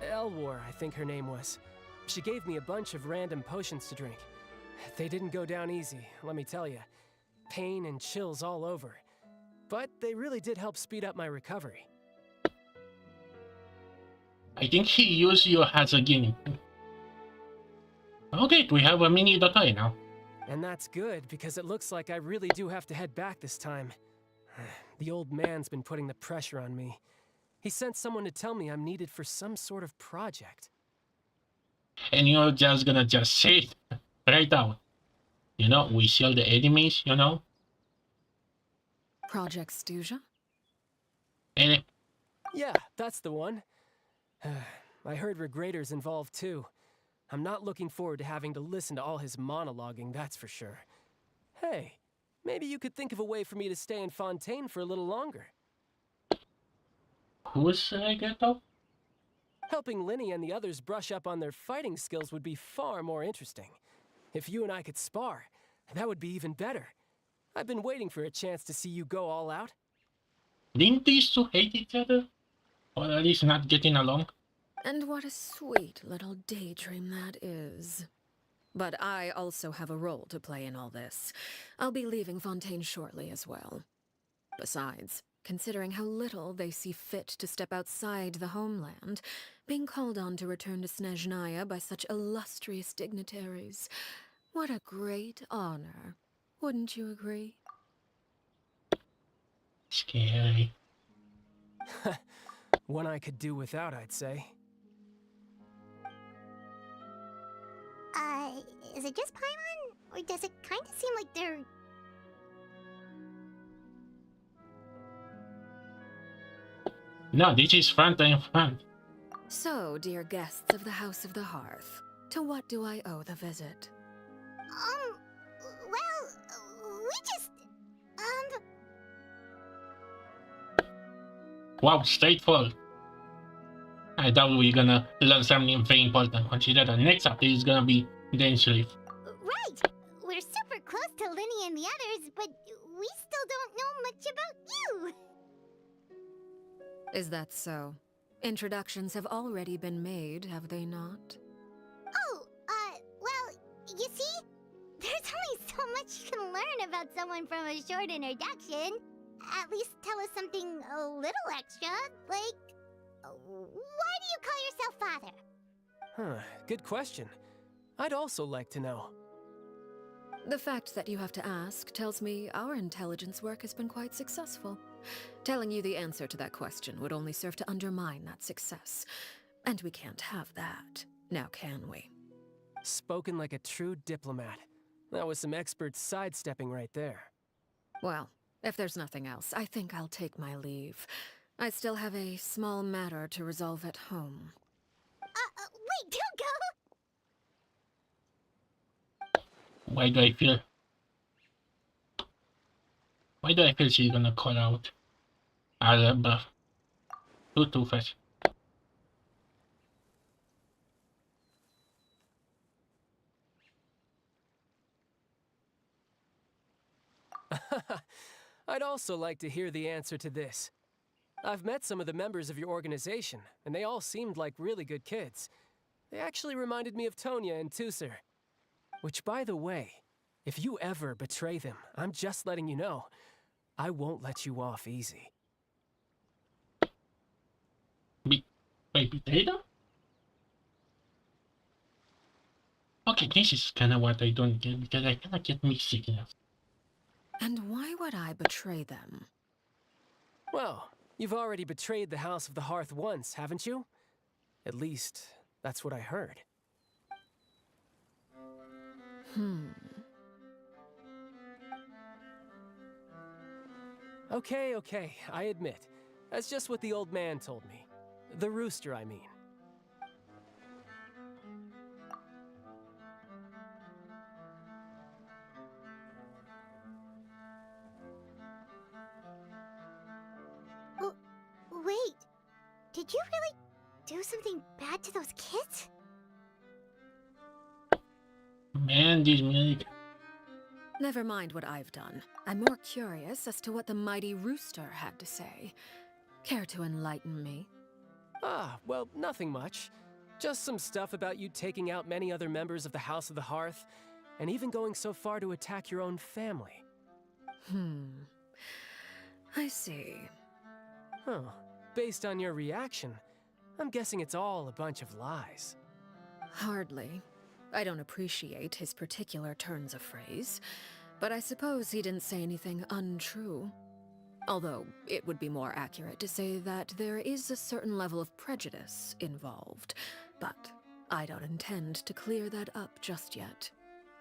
Elwar, I think her name was. She gave me a bunch of random potions to drink. They didn't go down easy, let me tell you. Pain and chills all over. But they really did help speed up my recovery. I think he used you as a guinea pig. Okay, we have a mini Dokai now. And that's good, because it looks like I really do have to head back this time. The old man's been putting the pressure on me. He sent someone to tell me I'm needed for some sort of project. And you're just gonna say it right out. You know, we seal the enemies, you know? Project Stuja? And Yeah, that's the one. I heard Regrator's involved too. I'm not looking forward to having to listen to all his monologuing, that's for sure. Hey, maybe you could think of a way for me to stay in Fontaine for a little longer. who's Regato? Helping Linny and the others brush up on their fighting skills would be far more interesting. If you and I could spar, that would be even better. I've been waiting for a chance to see you go all out. Didn't these two hate each other? Or at least not getting along? And what a sweet little daydream that is. But I also have a role to play in all this. I'll be leaving Fontaine shortly as well. Besides, considering how little they see fit to step outside the homeland, being called on to return to Snezhnaya by such illustrious dignitaries, what a great honor. Wouldn't you agree? Scary. One I could do without, I'd say. Is it just Paimon? Or does it kind of seem like they're... No, this is front and front. So, dear guests of the House of the Hearth, to what do I owe the visit? Well, we just... Wow, straightforward. I doubt we're gonna learn something very important. Consider the next update is gonna be Denshin Leaf. Right! We're super close to Linny and the others, but we still don't know much about you! Is that so? Introductions have already been made, have they not? Oh, well, you see? There's only so much you can learn about someone from a short introduction. at least tell us something a little extra, like, why do you call yourself father? Huh, good question. I'd also like to know. The fact that you have to ask tells me our intelligence work has been quite successful. Telling you the answer to that question would only serve to undermine that success. And we can't have that, now can we? Spoken like a true diplomat. That was some expert sidestepping right there. Well, if there's nothing else, I think I'll take my leave. I still have a small matter to resolve at home. Wait, don't go! Why do I feel she's gonna call out Alba? Too fast. I'd also like to hear the answer to this. I've met some of the members of your organization, and they all seemed like really good kids. They actually reminded me of Tonya and Tusser. Which, by the way, if you ever betray them, I'm just letting you know, I won't let you off easy. Wait, potato? Okay, this is kinda what I don't get, because I cannot get mixed signals. And why would I betray them? Well, you've already betrayed the House of the Hearth once, haven't you? At least, that's what I heard. Okay, I admit. That's just what the old man told me. The rooster, I mean. Wait, did you really do something bad to those kids? Man, this music. Never mind what I've done. I'm more curious as to what the mighty rooster had to say. Care to enlighten me? Ah, well, nothing much. Just some stuff about you taking out many other members of the House of the Hearth, and even going so far to attack your own family. I see. Huh. Based on your reaction, I'm guessing it's all a bunch of lies. Hardly. I don't appreciate his particular turns of phrase, but I suppose he didn't say anything untrue. Although, it would be more accurate to say that there is a certain level of prejudice involved, but I don't intend to clear that up just yet.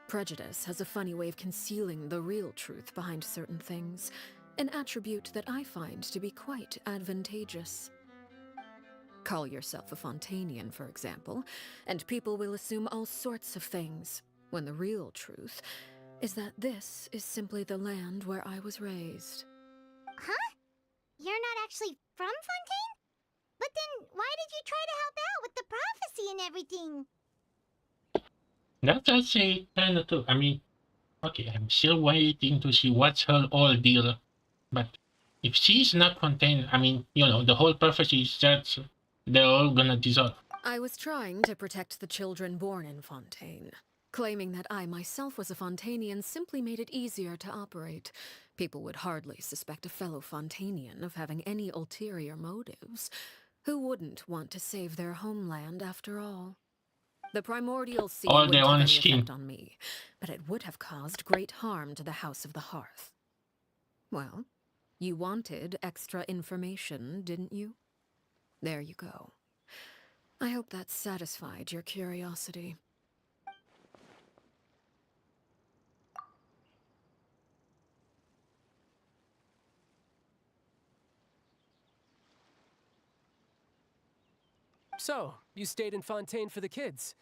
Prejudice has a funny way of concealing the real truth behind certain things, an attribute that I find to be quite advantageous. Call yourself a Fontainian, for example, and people will assume all sorts of things, when the real truth is that this is simply the land where I was raised. Huh? You're not actually from Fontaine? But then why did you try to help out with the prophecy and everything? That's actually kinda true. I mean, okay, I'm still waiting to see what's her ordeal. But if she's not contained, I mean, you know, the whole prophecy is that they're all gonna dissolve. I was trying to protect the children born in Fontaine. Claiming that I myself was a Fontainian simply made it easier to operate. People would hardly suspect a fellow Fontainian of having any ulterior motives. Who wouldn't want to save their homeland after all? The primordial sea All wouldn't their have own any skin. effect on me, but it would have caused great harm to the House of the Hearth. Well, you wanted extra information, didn't you? There you go. I hope that satisfied your curiosity. So, you stayed in Fontaine for the kids.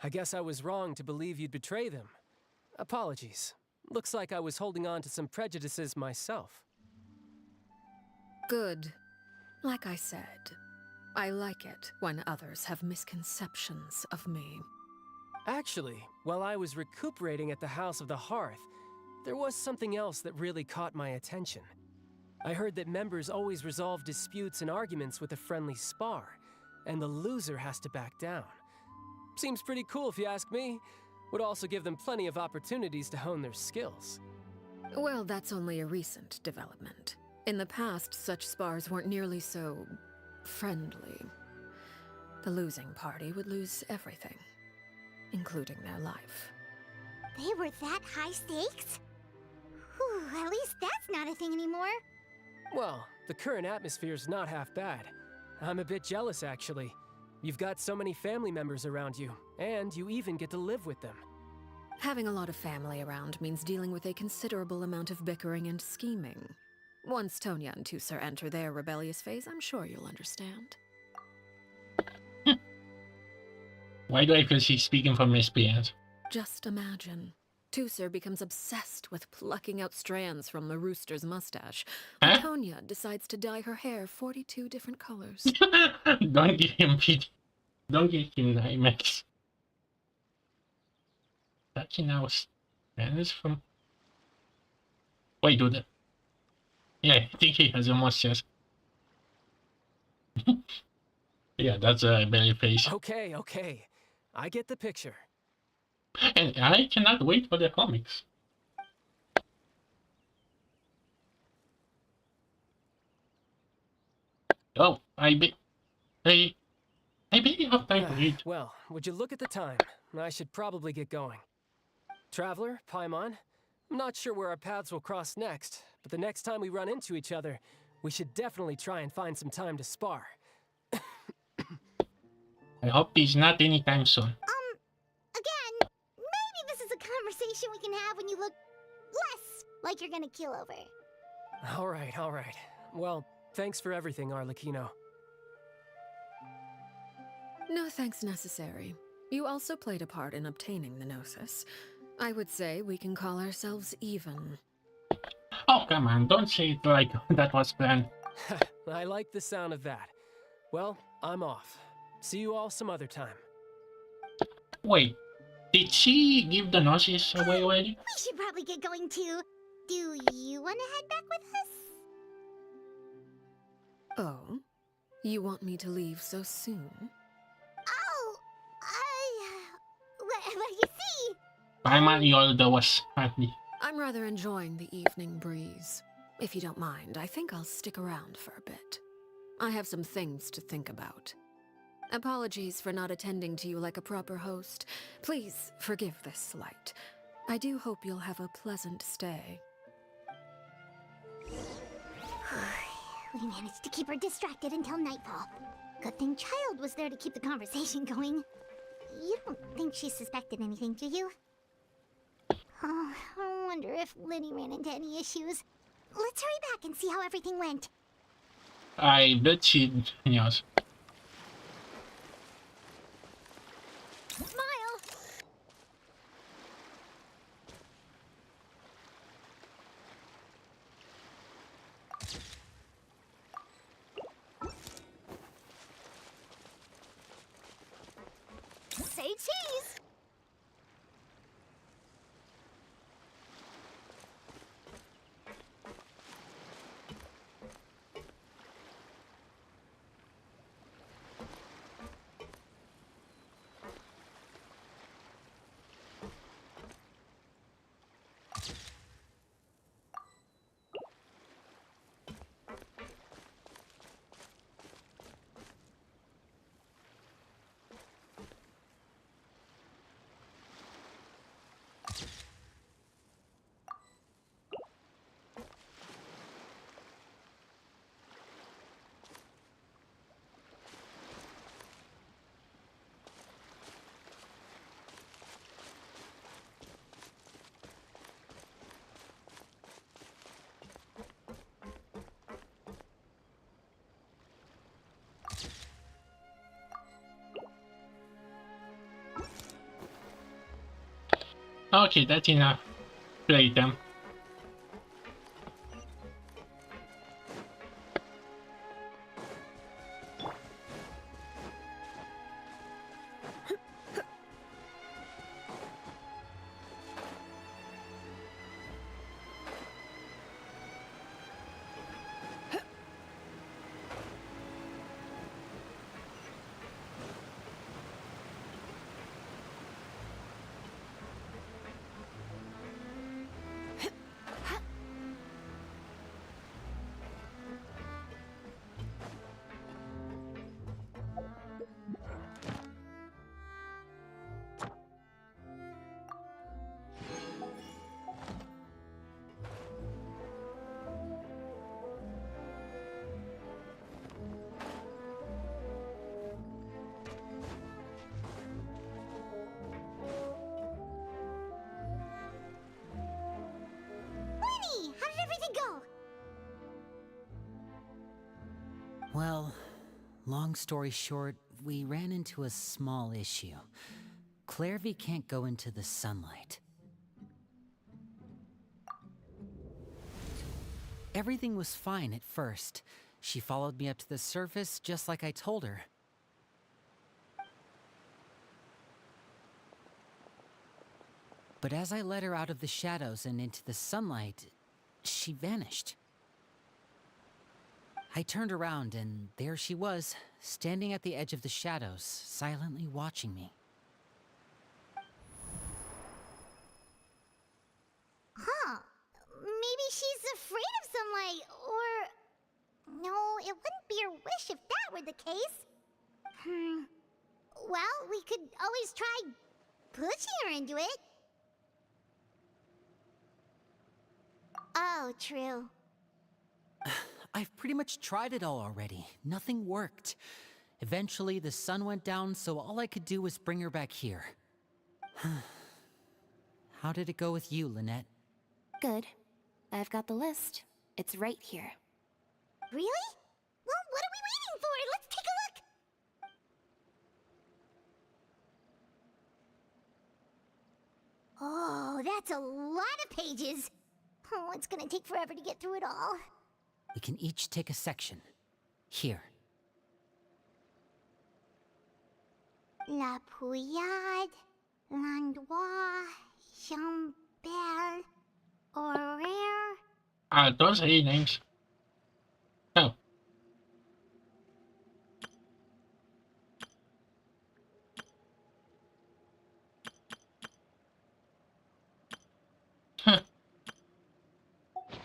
I guess I was wrong to believe you'd betray them. Apologies. Looks like I was holding on to some prejudices myself. Good. Like I said, I like it when others have misconceptions of me. Actually, while I was recuperating at the House of the Hearth, there was something else that really caught my attention. I heard that members always resolve disputes and arguments with a friendly spar, and the loser has to back down. Seems pretty cool if you ask me. Would also give them plenty of opportunities to hone their skills. Well, that's only a recent development. In the past, such spars weren't nearly so friendly. The losing party would lose everything, including their life. They were that high stakes? Whew, at least that's not a thing anymore. Well, the current atmosphere's not half bad. I'm a bit jealous, actually. You've got so many family members around you, and you even get to live with them. Having a lot of family around means dealing with a considerable amount of bickering and scheming. Once Tonya and Tusser enter their rebellious phase, I'm sure you'll understand. Why do I feel she's speaking from experience? Just imagine. Tusser becomes obsessed with plucking out strands from the rooster's mustache, while Huh? Tonya decides to dye her hair 42 different colors. Don't give him pity. Don't give him nightmares. Touching our strands from... Wait, do that. Yeah, I think he has a mustache. Yeah, that's a belly face. Okay. I get the picture. And I cannot wait for the comics. Oh, I bet you have time to read. Well, would you look at the time? I should probably get going. Traveler, Paimon, I'm not sure where our paths will cross next, but the next time we run into each other, we should definitely try and find some time to spar. I hope it's not anytime soon. Again, maybe this is a conversation we can have when you look less like you're gonna keel over. All right. Well, thanks for everything, Arlecchino. No thanks necessary. You also played a part in obtaining the Gnosis. I would say we can call ourselves even. Oh, come on, don't say it like that was planned. I like the sound of that. Well, I'm off. See you all some other time. Wait, did she give the Gnosis away already? We should probably get going too. Do you want to head back with us? Oh? You want me to leave so soon? Oh, well, you see... Paimon Iolda was happy. I'm rather enjoying the evening breeze. If you don't mind, I think I'll stick around for a bit. I have some things to think about. Apologies for not attending to you like a proper host. Please forgive this slight. I do hope you'll have a pleasant stay. We managed to keep her distracted until nightfall. Good thing Child was there to keep the conversation going. You don't think she suspected anything, do you? Oh, I wonder if Liddy ran into any issues. Let's hurry back and see how everything went. I bet she knows. Smile! Say cheese! Okay, that's enough. Play them. Well, long story short, we ran into a small issue. Clairvy can't go into the sunlight. Everything was fine at first. She followed me up to the surface just like I told her. But as I led her out of the shadows and into the sunlight, she vanished. I turned around and there she was, standing at the edge of the shadows, silently watching me. Huh. Maybe she's afraid of sunlight, or... No, it wouldn't be her wish if that were the case. Well, we could always try pushing her into it. Oh, true. I've pretty much tried it all already. Nothing worked. Eventually, the sun went down, so all I could do was bring her back here. How did it go with you, Lynette? Good. I've got the list. It's right here. Really? Well, what are we waiting for? Let's take a look. Oh, that's a lot of pages. Oh, it's gonna take forever to get through it all. We can each take a section. Here. La Pouillade, Landois, Chambel, Horaire. Those are names. Oh. Huh.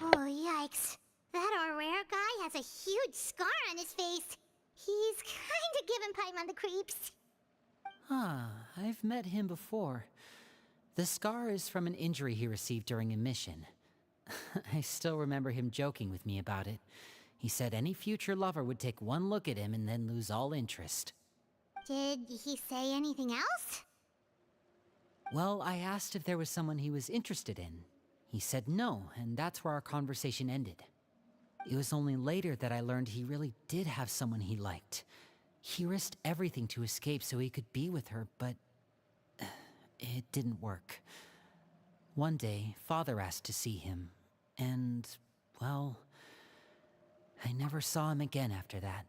Oh, yikes. That Horaire guy has a huge scar on his face. He's kinda giving Paimon the creeps. I've met him before. The scar is from an injury he received during a mission. I still remember him joking with me about it. He said any future lover would take one look at him and then lose all interest. Did he say anything else? Well, I asked if there was someone he was interested in. He said no, and that's where our conversation ended. It was only later that I learned he really did have someone he liked. He risked everything to escape so he could be with her, but it didn't work. One day, Father asked to see him, and, well, I never saw him again after that.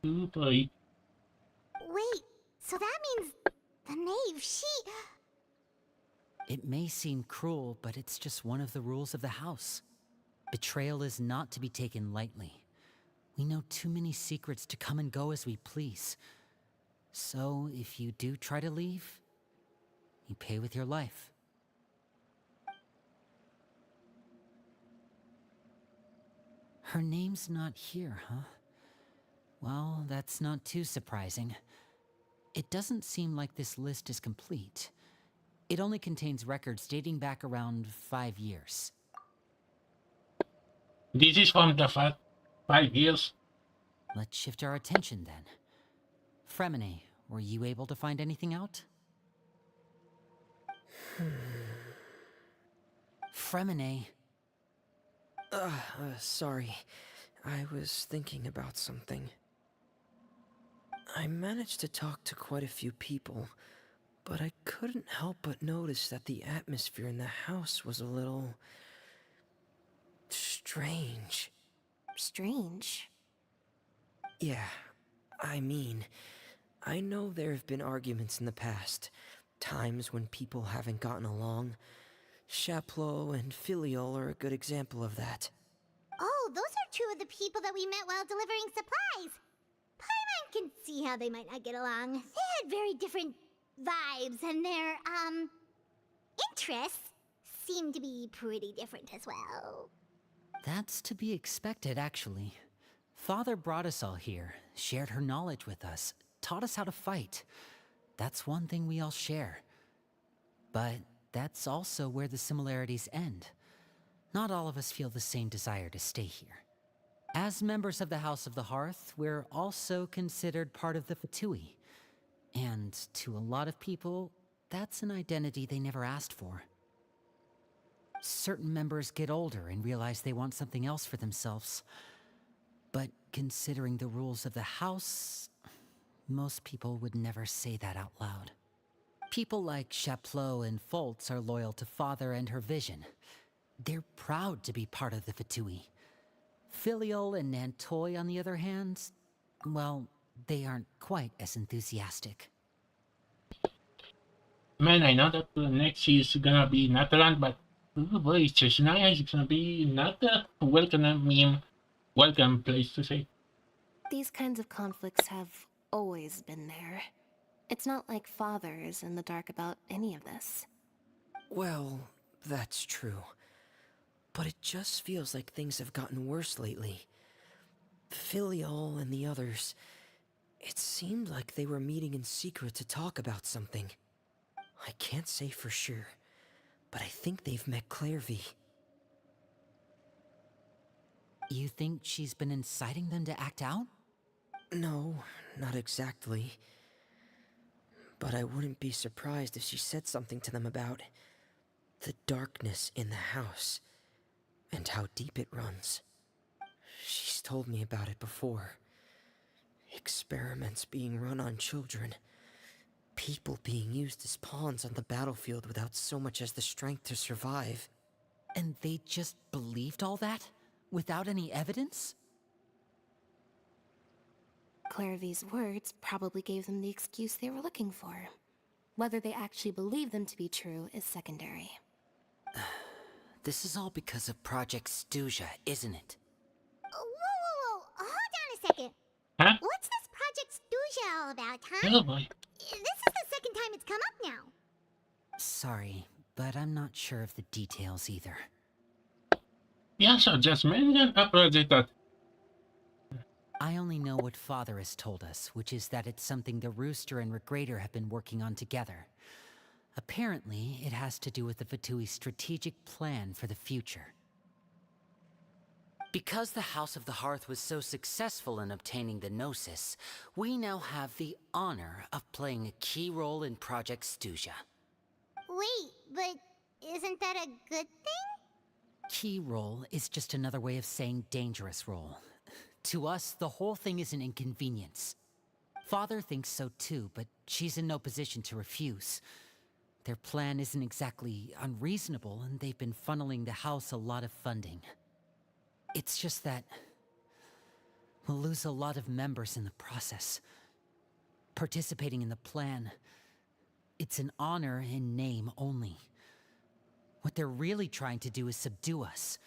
Oh boy. Wait, so that means the knave, she... It may seem cruel, but it's just one of the rules of the house. Betrayal is not to be taken lightly. We know too many secrets to come and go as we please. So, if you do try to leave, you pay with your life. Her name's not here, huh? Well, that's not too surprising. It doesn't seem like this list is complete. It only contains records dating back around 5 years. This is from the 5 years. Let's shift our attention then. Fremine, were you able to find anything out? Fremine. Sorry. I was thinking about something. I managed to talk to quite a few people, but I couldn't help but notice that the atmosphere in the house was a little... strange. Strange. Yeah, I mean, I know there have been arguments in the past, times when people haven't gotten along. CLaw and Filial are a good example of that. Oh, those are two of the people that we met while delivering supplies. Paimon can see how they might not get along. They had very different vibes, and their, interests seem to be pretty different as well. That's to be expected, actually. Father brought us all here, shared her knowledge with us, taught us how to fight. That's one thing we all share. But that's also where the similarities end. Not all of us feel the same desire to stay here. As members of the House of the Hearth, we're also considered part of the Fatui. And to a lot of people, that's an identity they never asked for. Certain members get older and realize they want something else for themselves. But considering the rules of the house, most people would never say that out loud. People like Chapleau and Foltz are loyal to Father and her vision. They're proud to be part of the Fatui. Filial and Nantoy, on the other hand, well, they aren't quite as enthusiastic. Man, I know that next is gonna be not around, but oh boy, Chesnaya is gonna be not a welcome place to say. These kinds of conflicts have always been there. It's not like Father is in the dark about any of this. Well, that's true. But it just feels like things have gotten worse lately. Filial and the others, it seemed like they were meeting in secret to talk about something. I can't say for sure, but I think they've met Clairvy. You think she's been inciting them to act out? No, not exactly. But I wouldn't be surprised if she said something to them about the darkness in the house and how deep it runs. She's told me about it before. Experiments being run on children. People being used as pawns on the battlefield without so much as the strength to survive. And they just believed all that? Without any evidence? Clairvy's words probably gave them the excuse they were looking for. Whether they actually believe them to be true is secondary. This is all because of Project Stuja, isn't it? Whoa. Hold on a second. Huh? What's this Project Stuja all about, huh? Oh boy. This is the second time it's come up now. Sorry, but I'm not sure of the details either. Yeah, so just mention a project that. I only know what Father has told us, which is that it's something the Rooster and Regrader have been working on together. Apparently, it has to do with the Fatui's strategic plan for the future. Because the House of the Hearth was so successful in obtaining the Gnosis, we now have the honor of playing a key role in Project Stuja. Wait, but isn't that a good thing? Key role is just another way of saying dangerous role. To us, the whole thing is an inconvenience. Father thinks so too, but she's in no position to refuse. Their plan isn't exactly unreasonable, and they've been funneling the house a lot of funding. It's just that we'll lose a lot of members in the process. Participating in the plan, it's an honor in name only. What they're really trying to do is subdue us.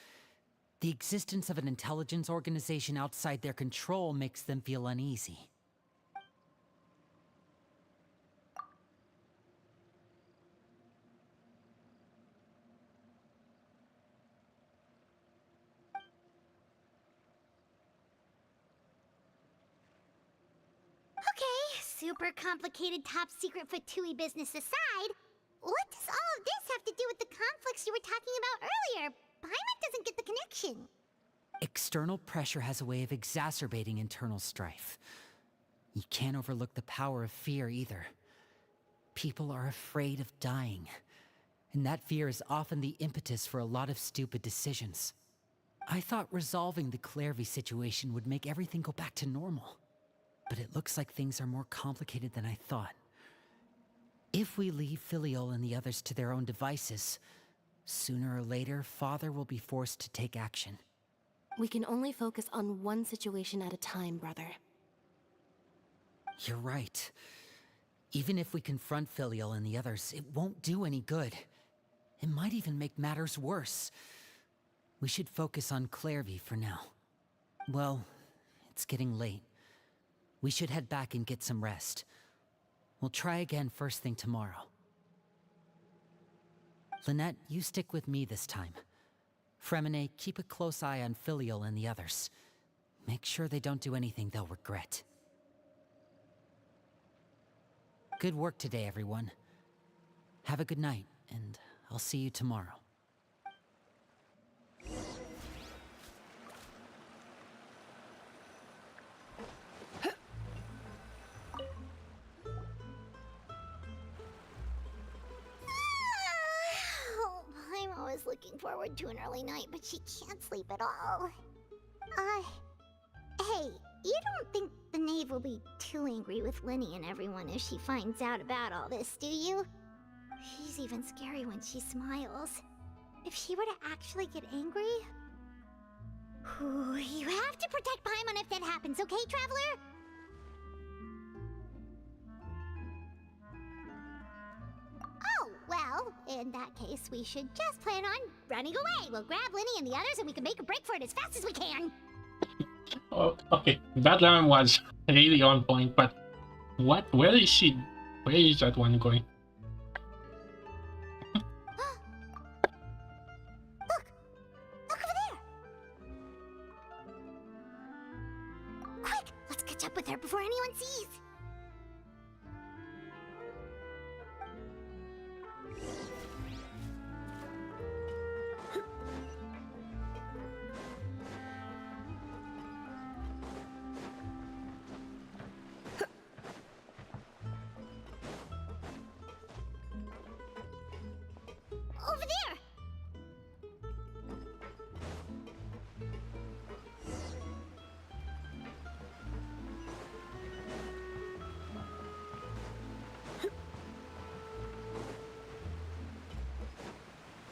The existence of an intelligence organization outside their control makes them feel uneasy. Okay, super complicated top secret Fatui business aside, what does all of this have to do with the conflicts you were talking about earlier? Paimon doesn't get the connection. External pressure has a way of exacerbating internal strife. You can't overlook the power of fear either. People are afraid of dying, and that fear is often the impetus for a lot of stupid decisions. I thought resolving the Clairvy situation would make everything go back to normal, but it looks like things are more complicated than I thought. If we leave Filial and the others to their own devices, sooner or later, Father will be forced to take action. We can only focus on one situation at a time, brother. You're right. Even if we confront Filial and the others, it won't do any good. It might even make matters worse. We should focus on Clairvy for now. Well, it's getting late. We should head back and get some rest. We'll try again first thing tomorrow. Lynette, you stick with me this time. Fremine, keep a close eye on Filial and the others. Make sure they don't do anything they'll regret. Good work today, everyone. Have a good night, and I'll see you tomorrow. Oh, I'm always looking forward to an early night, but she can't sleep at all. Hey, Nave will be too angry with Linny and everyone if she finds out about all this, do you? She's even scary when she smiles. If she were to actually get angry... Ooh, you have to protect Paimon if that happens, okay, Traveler? Oh, well, in that case, we should just plan on running away. We'll grab Linny and the others and we can make a break for it as fast as we can. Oh, okay, that line was really on point, but what? Where is she? Where is that one going? Look over there! Quick, let's catch up with her before anyone sees. Over there!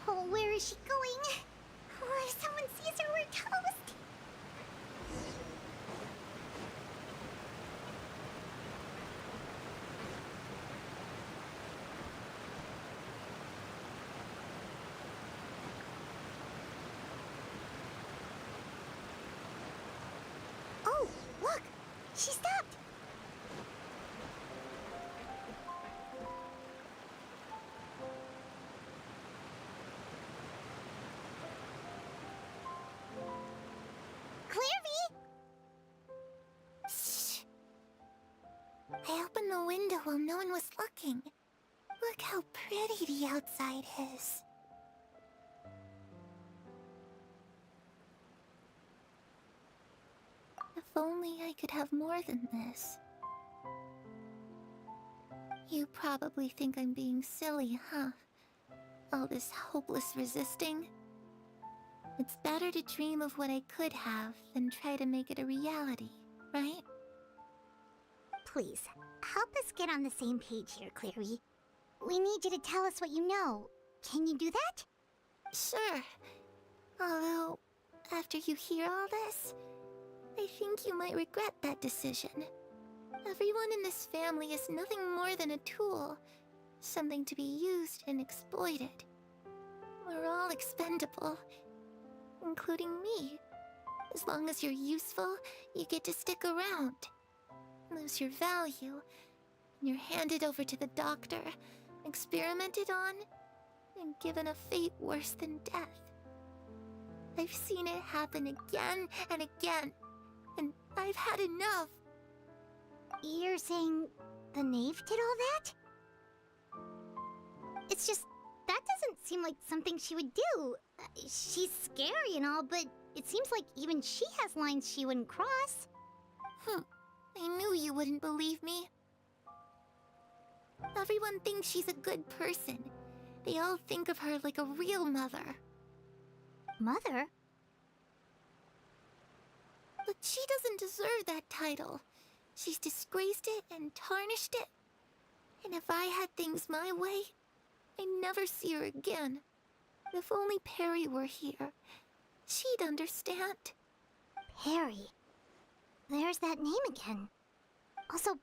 Oh, where is she going? Oh, if someone sees her, we're toast! Oh, look! She stopped! Clairvy! Shh! I opened the window while no one was looking. Look how pretty the outside is. If only I could have more than this. You probably think I'm being silly, huh? All this hopeless resisting? It's better to dream of what I could have than try to make it a reality, right? Please, help us get on the same page here, Clary. We need you to tell us what you know. Can you do that? Sure. Although, after you hear all this, I think you might regret that decision. Everyone in this family is nothing more than a tool. Something to be used and exploited. We're all expendable. Including me. As long as you're useful, you get to stick around. Lose your value, and you're handed over to the doctor, experimented on, and given a fate worse than death. I've seen it happen again and again, and I've had enough. You're saying the Knave did all that? It's just, that doesn't seem like something she would do. She's scary and all, but it seems like even she has lines she wouldn't cross. I knew you wouldn't believe me. Everyone thinks she's a good person. They all think of her like a real mother. Mother? But she doesn't deserve that title. She's disgraced it and tarnished it. And if I had things my way, I'd never see her again. If only Perry were here, she'd understand. Perry? There's that name again. Also,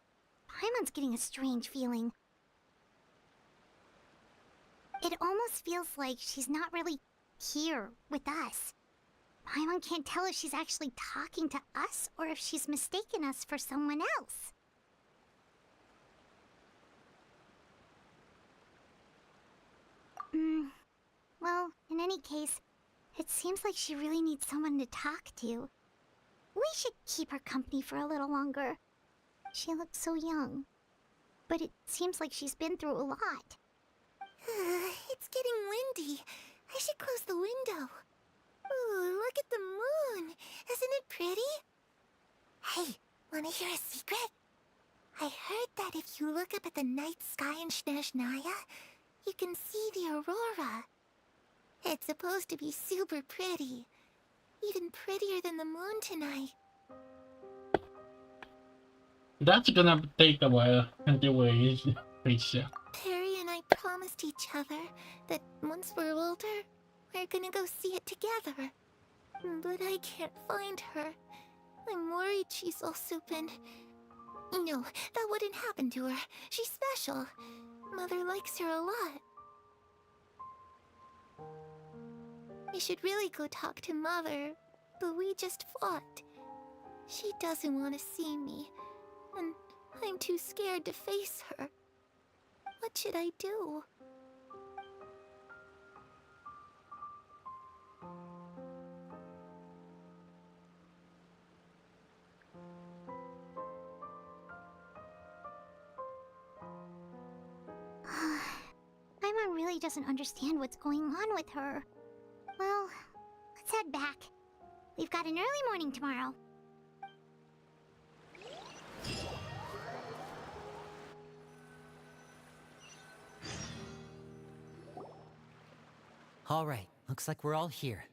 Paimon's getting a strange feeling. It almost feels like she's not really here with us. Paimon can't tell if she's actually talking to us or if she's mistaken us for someone else. Well, in any case, it seems like she really needs someone to talk to. We should keep her company for a little longer. She looks so young. But it seems like she's been through a lot. It's getting windy. I should close the window. Ooh, look at the moon. Isn't it pretty? Hey, wanna hear a secret? I heard that if you look up at the night sky in Snezhnaya, you can see the aurora. It's supposed to be super pretty. Even prettier than the moon tonight. That's gonna take a while until we reach there. Perry and I promised each other that once we're older, we're gonna go see it together. But I can't find her. I'm worried she's also been... No, that wouldn't happen to her. She's special. Mother likes her a lot. We should really go talk to Mother, but we just fought. She doesn't want to see me, and I'm too scared to face her. What should I do? Paimon really doesn't understand what's going on with her. Well, let's head back. We've got an early morning tomorrow. All right, looks like we're all here.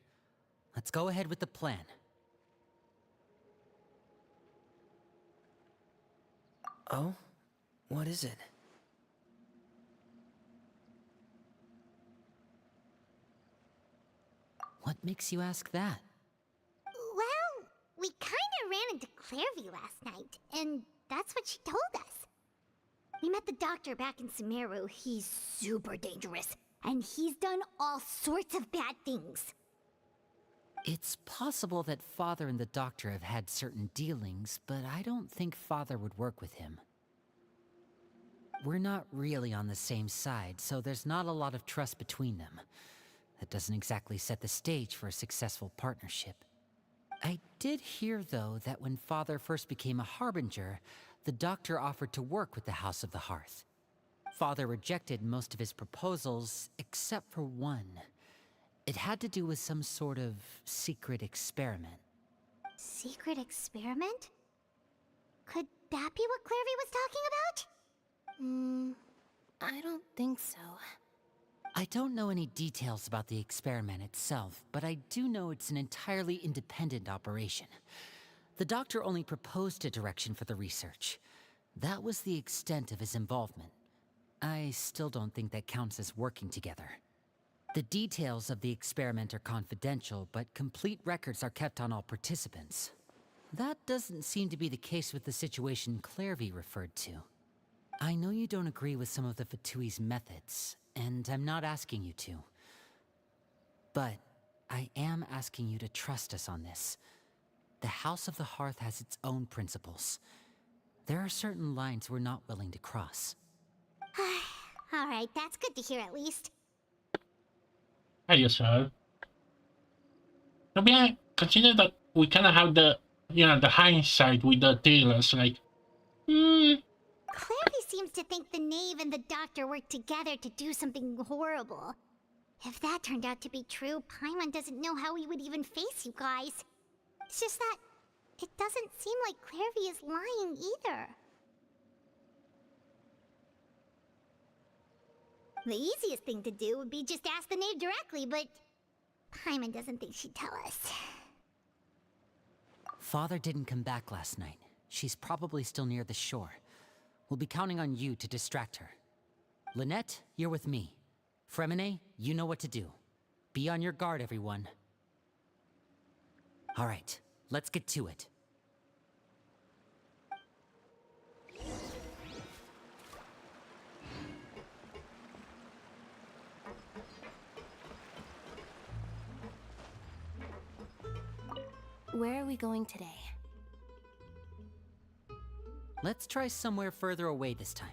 Let's go ahead with the plan. Oh? What is it? What makes you ask that? Well, we kinda ran into Clairvy last night, and that's what she told us. We met the doctor back in Sumeru. He's super dangerous, and he's done all sorts of bad things. It's possible that Father and the Doctor have had certain dealings, but I don't think Father would work with him. We're not really on the same side, so there's not a lot of trust between them. That doesn't exactly set the stage for a successful partnership. I did hear, though, that when Father first became a Harbinger, the Doctor offered to work with the House of the Hearth. Father rejected most of his proposals, except for one. It had to do with some sort of secret experiment. Secret experiment? Could that be what Clairvy was talking about? I don't think so. I don't know any details about the experiment itself, but I do know it's an entirely independent operation. The Doctor only proposed a direction for the research. That was the extent of his involvement. I still don't think that counts as working together. The details of the experiment are confidential, but complete records are kept on all participants. That doesn't seem to be the case with the situation Clairvy referred to. I know you don't agree with some of the Fatui's methods, and I'm not asking you to. But I am asking you to trust us on this. The House of the Hearth has its own principles. There are certain lines we're not willing to cross. Alright, that's good to hear at least. I guess so. To be honest, consider that we kind of have the, the hindsight with the tailors, like, Clairvy seems to think the Knave and the Doctor worked together to do something horrible. If that turned out to be true, Paimon doesn't know how he would even face you guys. It's just that it doesn't seem like Clairvy is lying either. The easiest thing to do would be just ask the Knave directly, but Paimon doesn't think she'd tell us. Father didn't come back last night. She's probably still near the shore. We'll be counting on you to distract her. Lynette, you're with me. Fremine, you know what to do. Be on your guard, everyone. All right, let's get to it. Where are we going today? Let's try somewhere further away this time.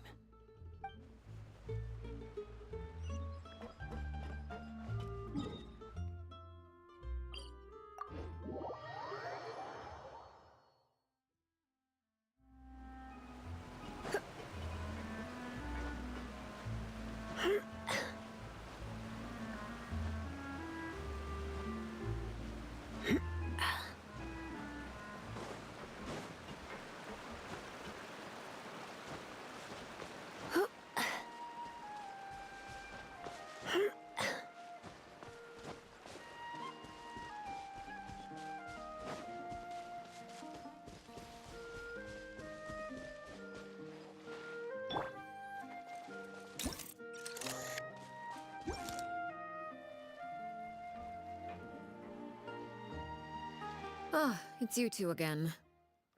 it's you two again.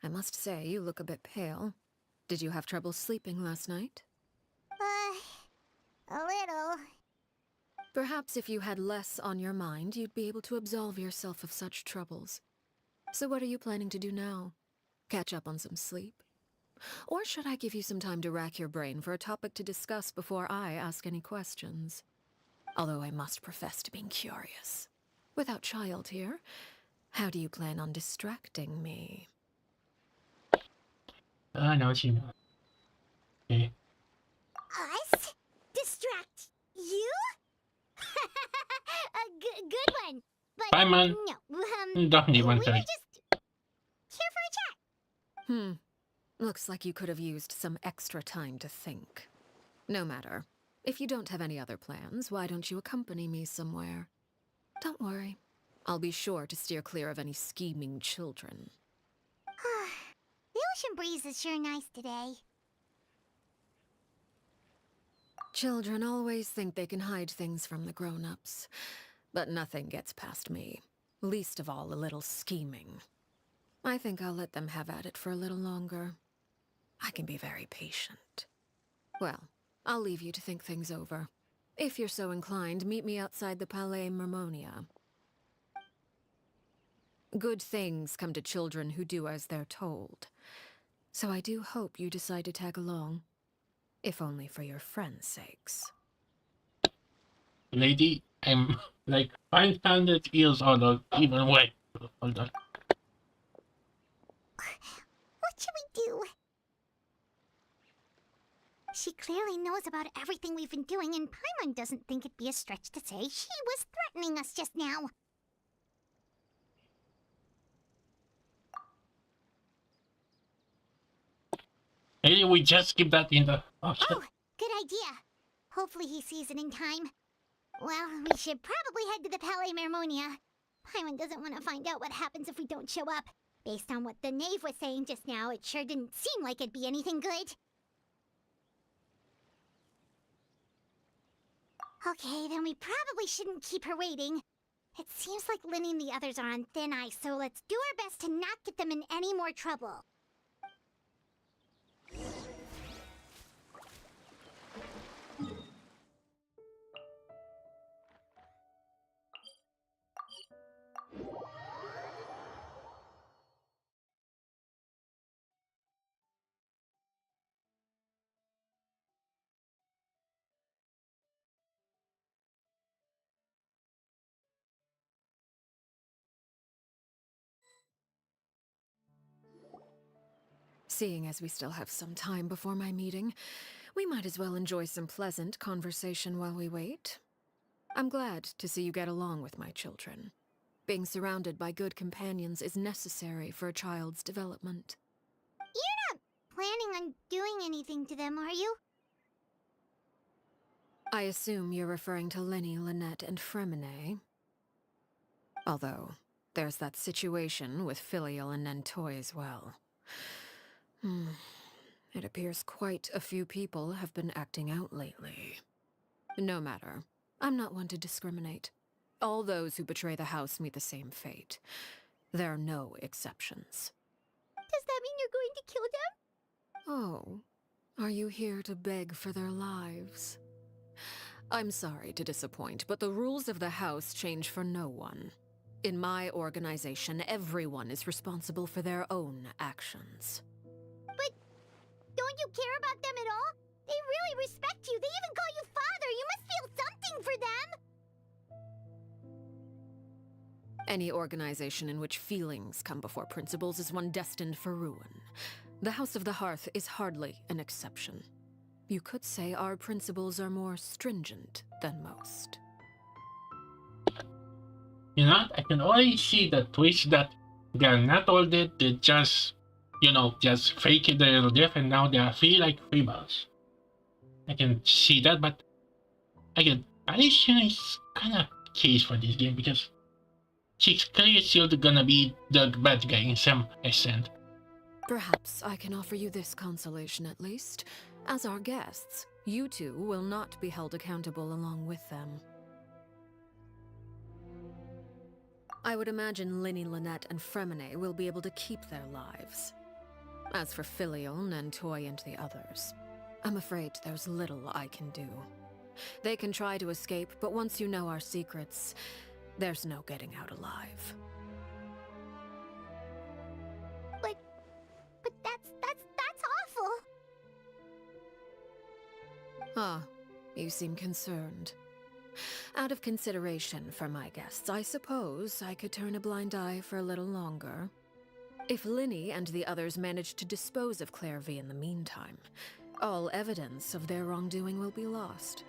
I must say, you look a bit pale. Did you have trouble sleeping last night? A little. Perhaps if you had less on your mind, you'd be able to absolve yourself of such troubles. So what are you planning to do now? Catch up on some sleep? Or should I give you some time to rack your brain for a topic to discuss before I ask any questions? Although I must profess to being curious. Without child here, how do you plan on distracting me? No, she knows. Okay. Us? Distract you? A good one. But Bye, man. no, Don't even we were try. just here for a chat. Looks like you could have used some extra time to think. No matter. If you don't have any other plans, why don't you accompany me somewhere? Don't worry. I'll be sure to steer clear of any scheming children. The ocean breeze is sure nice today. Children always think they can hide things from the grown-ups. But nothing gets past me. Least of all a little scheming. I think I'll let them have at it for a little longer. I can be very patient. Well, I'll leave you to think things over. If you're so inclined, meet me outside the Palais Mermonia. Good things come to children who do as they're told. So I do hope you decide to tag along. If only for your friends' sakes. Lady, I'm like 500 years old, even wet. Hold on. What should we do? She clearly knows about everything we've been doing, and Paimon doesn't think it'd be a stretch to say she was threatening us just now. Maybe we just keep that in the... Oh, good idea. Hopefully he sees it in time. Well, we should probably head to the Palais Mermonia. Paimon doesn't want to find out what happens if we don't show up. Based on what the knave was saying just now, it sure didn't seem like it'd be anything good. Okay, then we probably shouldn't keep her waiting. It seems like Linny and the others are on thin ice, so let's do our best to not get them in any more trouble. Seeing as we still have some time before my meeting, we might as well enjoy some pleasant conversation while we wait. I'm glad to see you get along with my children. Being surrounded by good companions is necessary for a child's development. You're not planning on doing anything to them, are you? I assume you're referring to Linny, Lynette, and Fremine. Although, there's that situation with Filial and Nentoy as well. It appears quite a few people have been acting out lately. No matter. I'm not one to discriminate. All those who betray the house meet the same fate. There are no exceptions. Does that mean you're going to kill them? Oh, are you here to beg for their lives? I'm sorry to disappoint, but the rules of the house change for no one. In my organization, everyone is responsible for their own actions. But don't you care about them at all? They really respect you. They even call you father. You must feel something for them. Any organization in which feelings come before principles is one destined for ruin. The House of the Hearth is hardly an exception. You could say our principles are more stringent than most. You know, I can already see the twist that they're not all dead, they just, just fake it their death and now they feel like freeballs. I can see that, but again, Alicia is kind of case for this game because she's clearly still gonna be the bad guy in some extent. Perhaps I can offer you this consolation at least. As our guests, you two will not be held accountable along with them. I would imagine Linny, Lynette, and Fremine will be able to keep their lives. As for Filion and Toy and the others, I'm afraid there's little I can do. They can try to escape, but once you know our secrets, there's no getting out alive. But that's awful. Ah, you seem concerned. Out of consideration for my guests, I suppose I could turn a blind eye for a little longer. If Linny and the others manage to dispose of Claire V in the meantime, all evidence of their wrongdoing will be lost.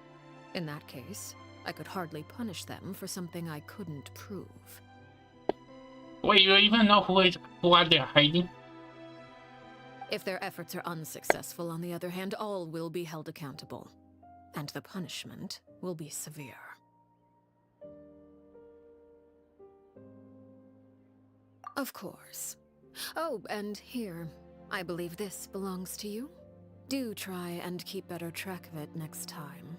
In that case, I could hardly punish them for something I couldn't prove. Wait, you even know who are they hiding? If their efforts are unsuccessful, on the other hand, all will be held accountable. And the punishment will be severe. Of course. Oh, and here, I believe this belongs to you. Do try and keep better track of it next time.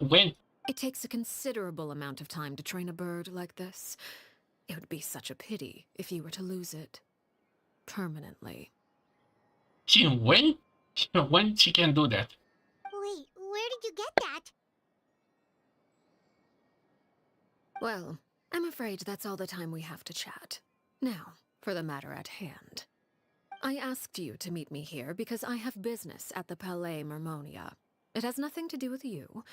When? It takes a considerable amount of time to train a bird like this. It would be such a pity if you were to lose it. Permanently. When she can do that? Wait, where did you get that? Well, I'm afraid that's all the time we have to chat. Now, for the matter at hand. I asked you to meet me here because I have business at the Palais Mermonia. It has nothing to do with you,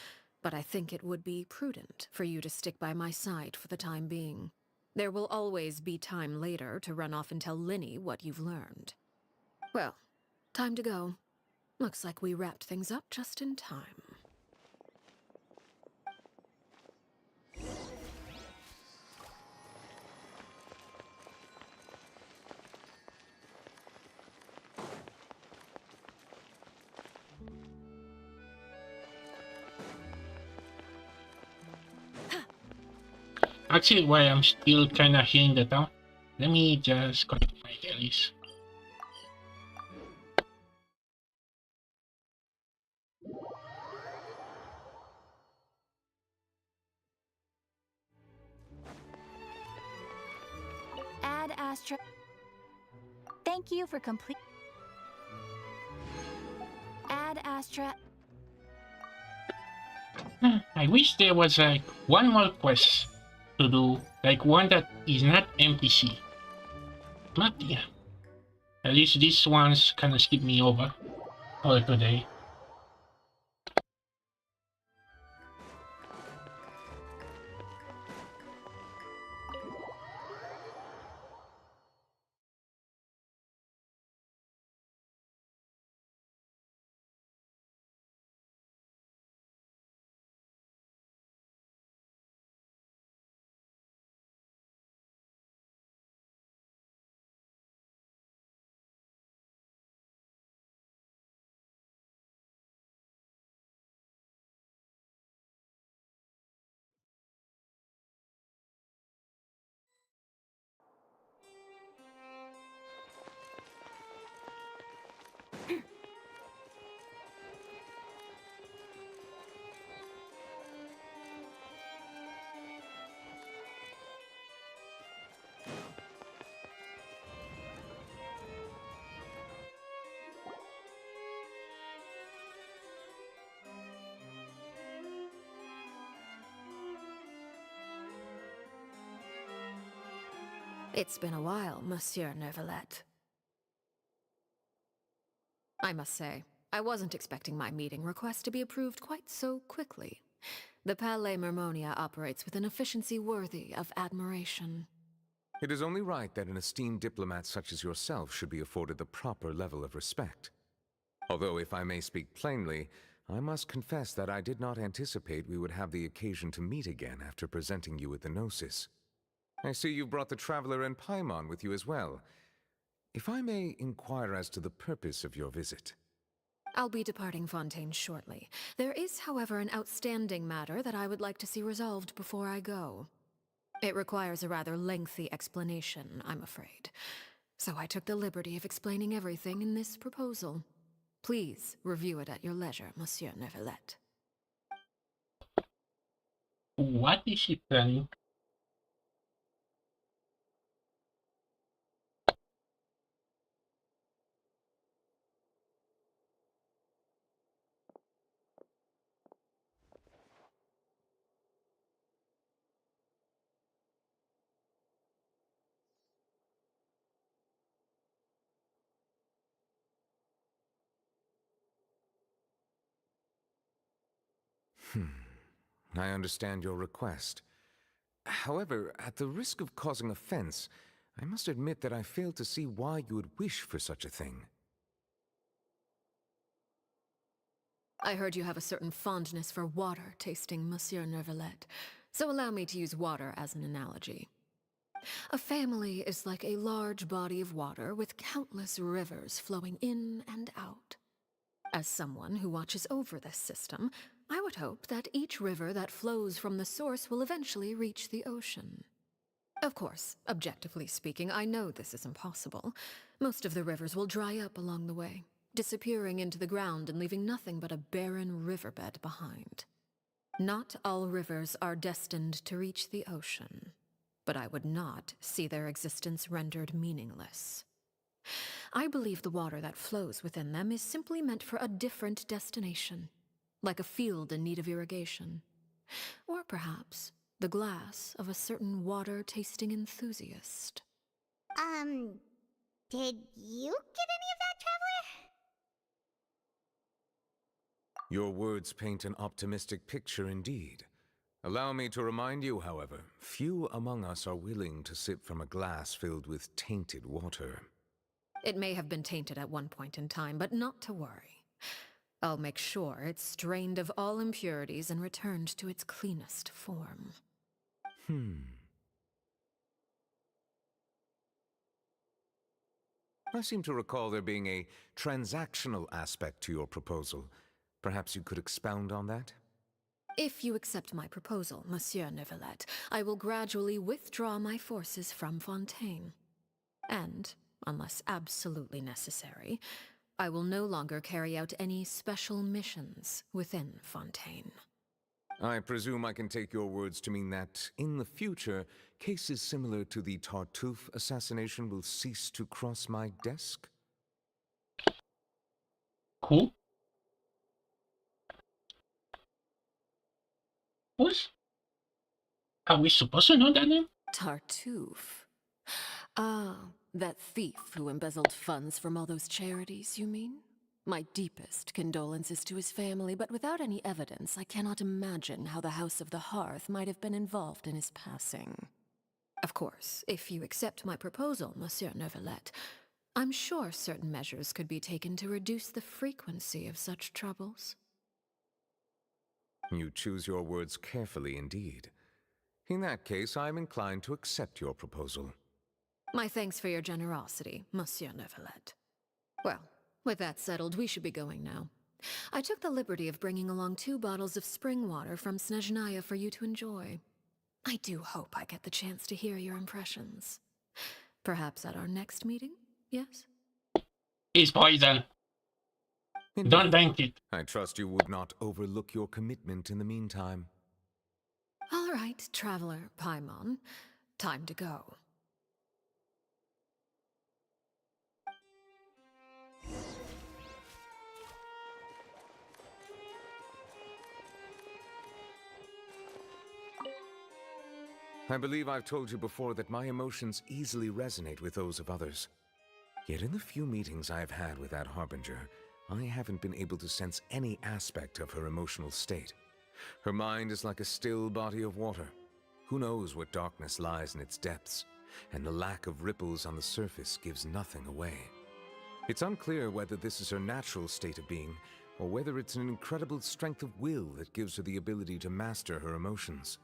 but I think it would be prudent for you to stick by my side for the time being. There will always be time later to run off and tell Linny what you've learned. Well, time to go. Looks like we wrapped things up just in time. Actually, while I'm still kind of hearing the town, let me just connect my Ellis. Ad Astra. Thank you for complete. Ad Astra. I wish there was like one more quest to do, like one that is not NPC. But yeah, at least these ones kind of skip me over for today. It's been a while, Monsieur Neuvillette. I must say, I wasn't expecting my meeting request to be approved quite so quickly. The Palais Mermonia operates with an efficiency worthy of admiration. It is only right that an esteemed diplomat such as yourself should be afforded the proper level of respect. Although, if I may speak plainly, I must confess that I did not anticipate we would have the occasion to meet again after presenting you with the Gnosis. I see you brought the Traveler and Paimon with you as well. If I may inquire as to the purpose of your visit. I'll be departing Fontaine shortly. There is, however, an outstanding matter that I would like to see resolved before I go. It requires a rather lengthy explanation, I'm afraid. So I took the liberty of explaining everything in this proposal. Please review it at your leisure, Monsieur Neuvillette. What is she planning? I understand your request. However, at the risk of causing offense, I must admit that I fail to see why you would wish for such a thing. I heard you have a certain fondness for water tasting, Monsieur Neuvillette, so allow me to use water as an analogy. A family is like a large body of water with countless rivers flowing in and out. As someone who watches over this system, I would hope that each river that flows from the source will eventually reach the ocean. Of course, objectively speaking, I know this is impossible. Most of the rivers will dry up along the way, disappearing into the ground and leaving nothing but a barren riverbed behind. Not all rivers are destined to reach the ocean, but I would not see their existence rendered meaningless. I believe the water that flows within them is simply meant for a different destination, like a field in need of irrigation. Or perhaps the glass of a certain water-tasting enthusiast. Did you get any of that, Traveler? Your words paint an optimistic picture indeed. Allow me to remind you, however, few among us are willing to sip from a glass filled with tainted water. It may have been tainted at one point in time, but not to worry. I'll make sure it's strained of all impurities and returned to its cleanest form. I seem to recall there being a transactional aspect to your proposal. Perhaps you could expound on that? If you accept my proposal, Monsieur Neuvillette, I will gradually withdraw my forces from Fontaine. And, unless absolutely necessary, I will no longer carry out any special missions within Fontaine. I presume I can take your words to mean that, in the future, cases similar to the Tartuffe assassination will cease to cross my desk? Who? Who's? Are we supposed to know that name? Tartuffe. Ah, that thief who embezzled funds from all those charities, you mean? My deepest condolences to his family, but without any evidence, I cannot imagine how the House of the Hearth might have been involved in his passing. Of course, if you accept my proposal, Monsieur Neuvillette, I'm sure certain measures could be taken to reduce the frequency of such troubles. You choose your words carefully indeed. In that case, I am inclined to accept your proposal. My thanks for your generosity, Monsieur Neuvillette. Well, with that settled, we should be going now. I took the liberty of bringing along 2 bottles of spring water from Snezhnaya for you to enjoy. I do hope I get the chance to hear your impressions. Perhaps at our next meeting, yes? It's poison. Indeed. Don't drink it. I trust you would not overlook your commitment in the meantime. All right, Traveler Paimon. Time to go. I believe I've told you before that my emotions easily resonate with those of others. Yet in the few meetings I have had with that Harbinger, I haven't been able to sense any aspect of her emotional state. Her mind is like a still body of water. Who knows what darkness lies in its depths, and the lack of ripples on the surface gives nothing away. It's unclear whether this is her natural state of being, or whether it's an incredible strength of will that gives her the ability to master her emotions.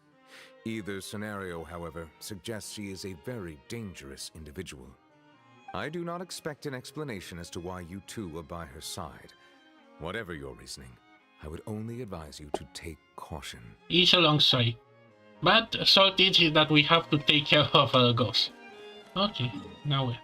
Either scenario, however, suggests she is a very dangerous individual. I do not expect an explanation as to why you two are by her side. Whatever your reasoning, I would only advise you to take caution. It's a long story. But so it is that we have to take care of our ghost. Okay, now we.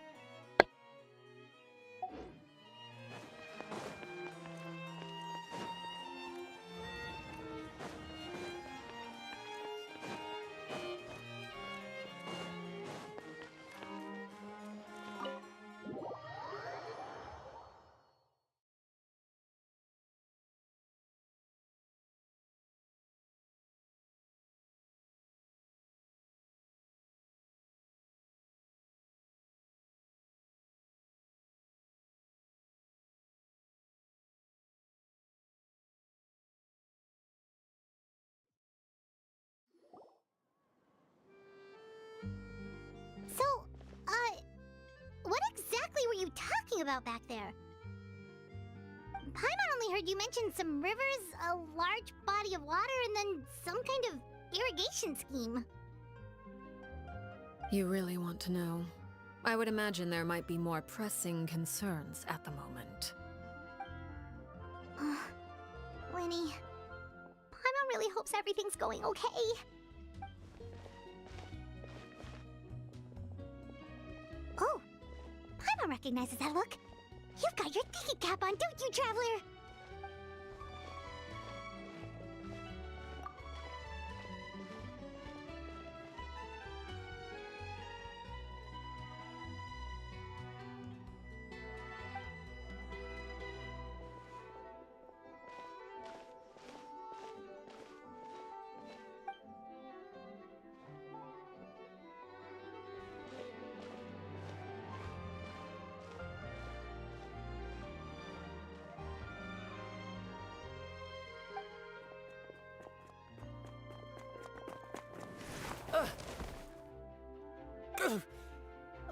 about back there? Paimon only heard you mention some rivers, a large body of water, and then some kind of irrigation scheme. You really want to know? I would imagine there might be more pressing concerns at the moment. Lenny, Paimon really hopes everything's going okay. Oh, Paimon recognizes that look. You've got your thinking cap on, don't you, Traveler?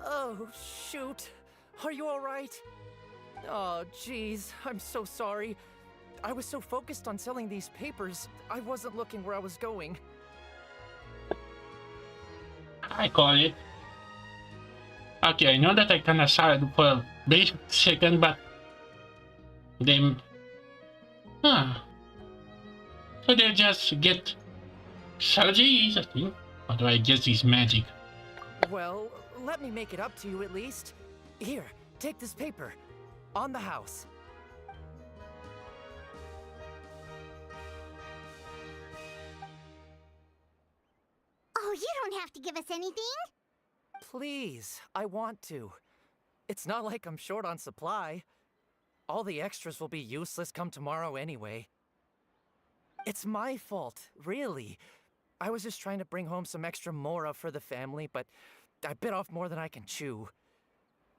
Oh, shoot. Are you alright? Oh, jeez. I'm so sorry. I was so focused on selling these papers, I wasn't looking where I was going. I call it. Okay, I know that I kinda started for a brief second, but they... So they just get surgery is a thing? Or do I guess it's magic? Well, let me make it up to you at least. Here, take this paper. On the house. Oh, you don't have to give us anything. Please, I want to. It's not like I'm short on supply. All the extras will be useless come tomorrow anyway. It's my fault, really. I was just trying to bring home some extra mora for the family, but I bit off more than I can chew.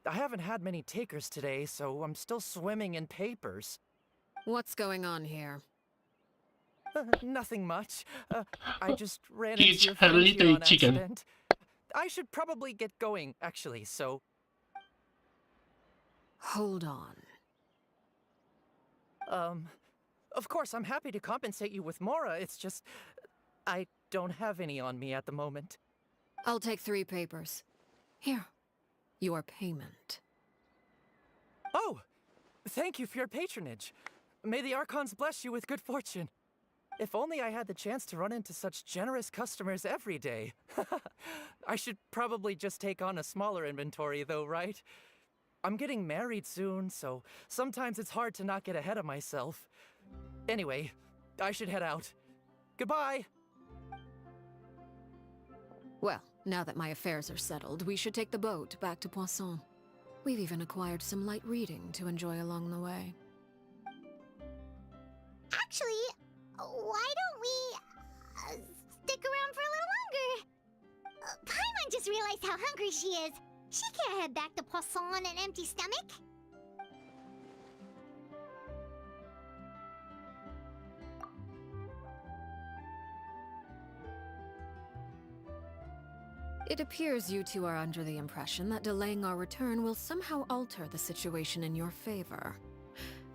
I haven't had many takers today, so I'm still swimming in papers. What's going on here? Nothing much. I just ran It's into your a friend here little on chicken. accident. I should probably get going, actually, so... Hold on. Of course, I'm happy to compensate you with mora, it's just... I don't have any on me at the moment. I'll take 3 papers. Here. Your payment. Oh! Thank you for your patronage. May the Archons bless you with good fortune. If only I had the chance to run into such generous customers every day. I should probably just take on a smaller inventory though, right? I'm getting married soon, so sometimes it's hard to not get ahead of myself. Anyway, I should head out. Goodbye! Well, now that my affairs are settled, we should take the boat back to Poisson. We've even acquired some light reading to enjoy along the way. Actually, why don't we stick around for a little longer? Paimon just realized how hungry she is. She can't head back to Poisson on an empty stomach. It appears you two are under the impression that delaying our return will somehow alter the situation in your favor.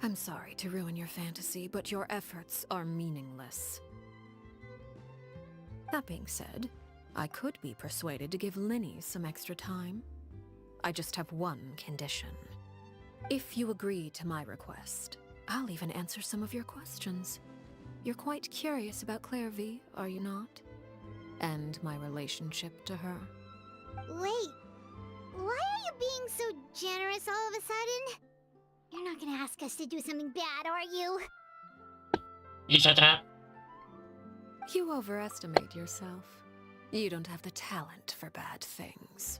I'm sorry to ruin your fantasy, but your efforts are meaningless. That being said, I could be persuaded to give Linny some extra time. I just have one condition. If you agree to my request, I'll even answer some of your questions. You're quite curious about Claire V, are you not? And my relationship to her. Wait, why are you being so generous all of a sudden? You're not gonna ask us to do something bad, are you? It's a trap. You overestimate yourself. You don't have the talent for bad things.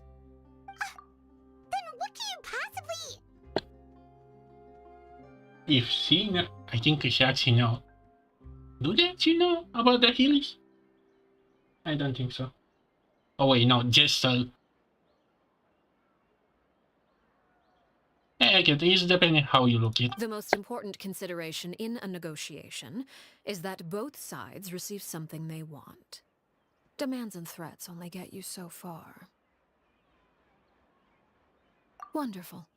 Then what can you possibly... If she know, I think she actually know. Do they actually know about the Heelys? I don't think so. Oh wait, no, just I get it's depending how you look at it. The most important consideration in a negotiation is that both sides receive something they want. Demands and threats only get you so far. Wonderful.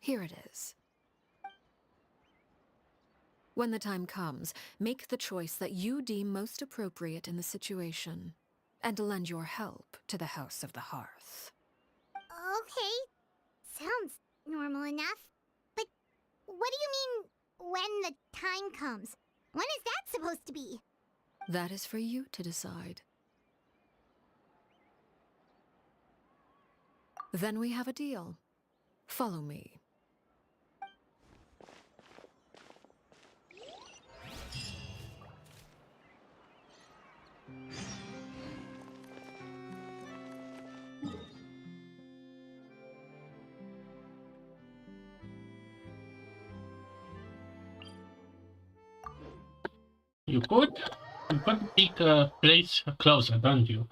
Here it is. When the time comes, make the choice that you deem most appropriate in the situation, and lend your help to the House of the Hearth. Okay. Sounds normal enough. But what do you mean, when the time comes? When is that supposed to be? That is for you to decide. Then we have a deal. Follow me. You could pick a place closer, don't you?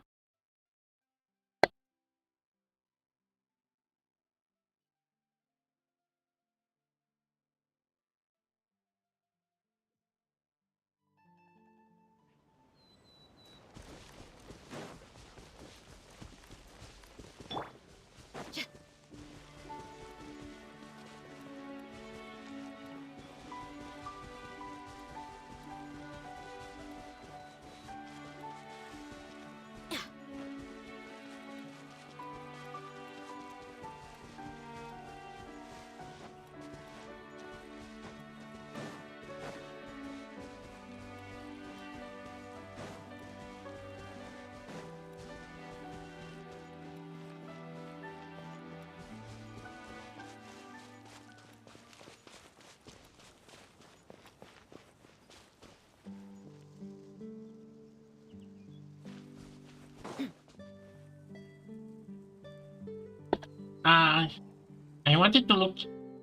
I wanted to look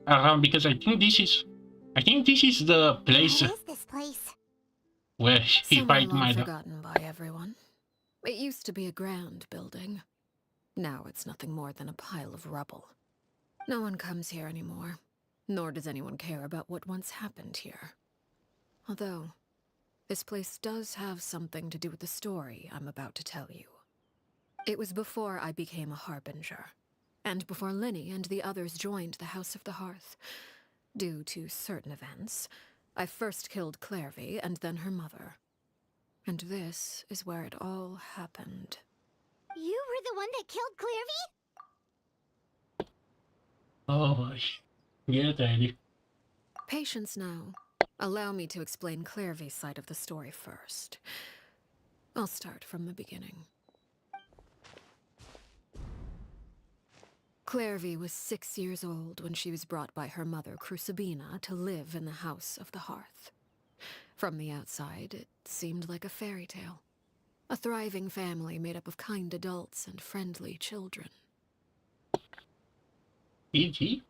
around because I think this is the place What is this place? where he Somewhere fight long my forgotten by everyone. It used to be a grand building. Now it's nothing more than a pile of rubble. No one comes here anymore, nor does anyone care about what once happened here. Although, this place does have something to do with the story I'm about to tell you. It was before I became a Harbinger, and before Linny and the others joined the House of the Hearth. Due to certain events, I first killed Clairvy and then her mother. And this is where it all happened. You were the one that killed Clairvy? Oh, get ready. Patience now. Allow me to explain Clairvy's side of the story first. I'll start from the beginning. Clairvy was 6 years old when she was brought by her mother, Crucibina, to live in the House of the Hearth. From the outside, it seemed like a fairy tale. A thriving family made up of kind adults and friendly children. E.G.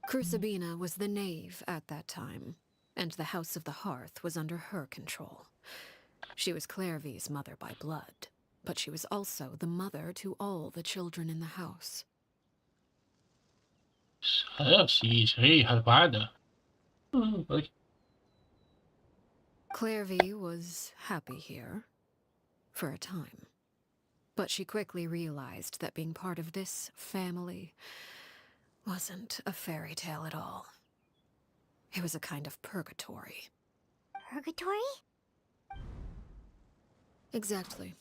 Crucibina was the knave at that time, and the House of the Hearth was under her control. She was Clairvy's mother by blood, but she was also the mother to all the children in the house. So she is really her father. Clairvy was happy here, for a time. But she quickly realized that being part of this family wasn't a fairy tale at all. It was a kind of purgatory. Purgatory? Exactly.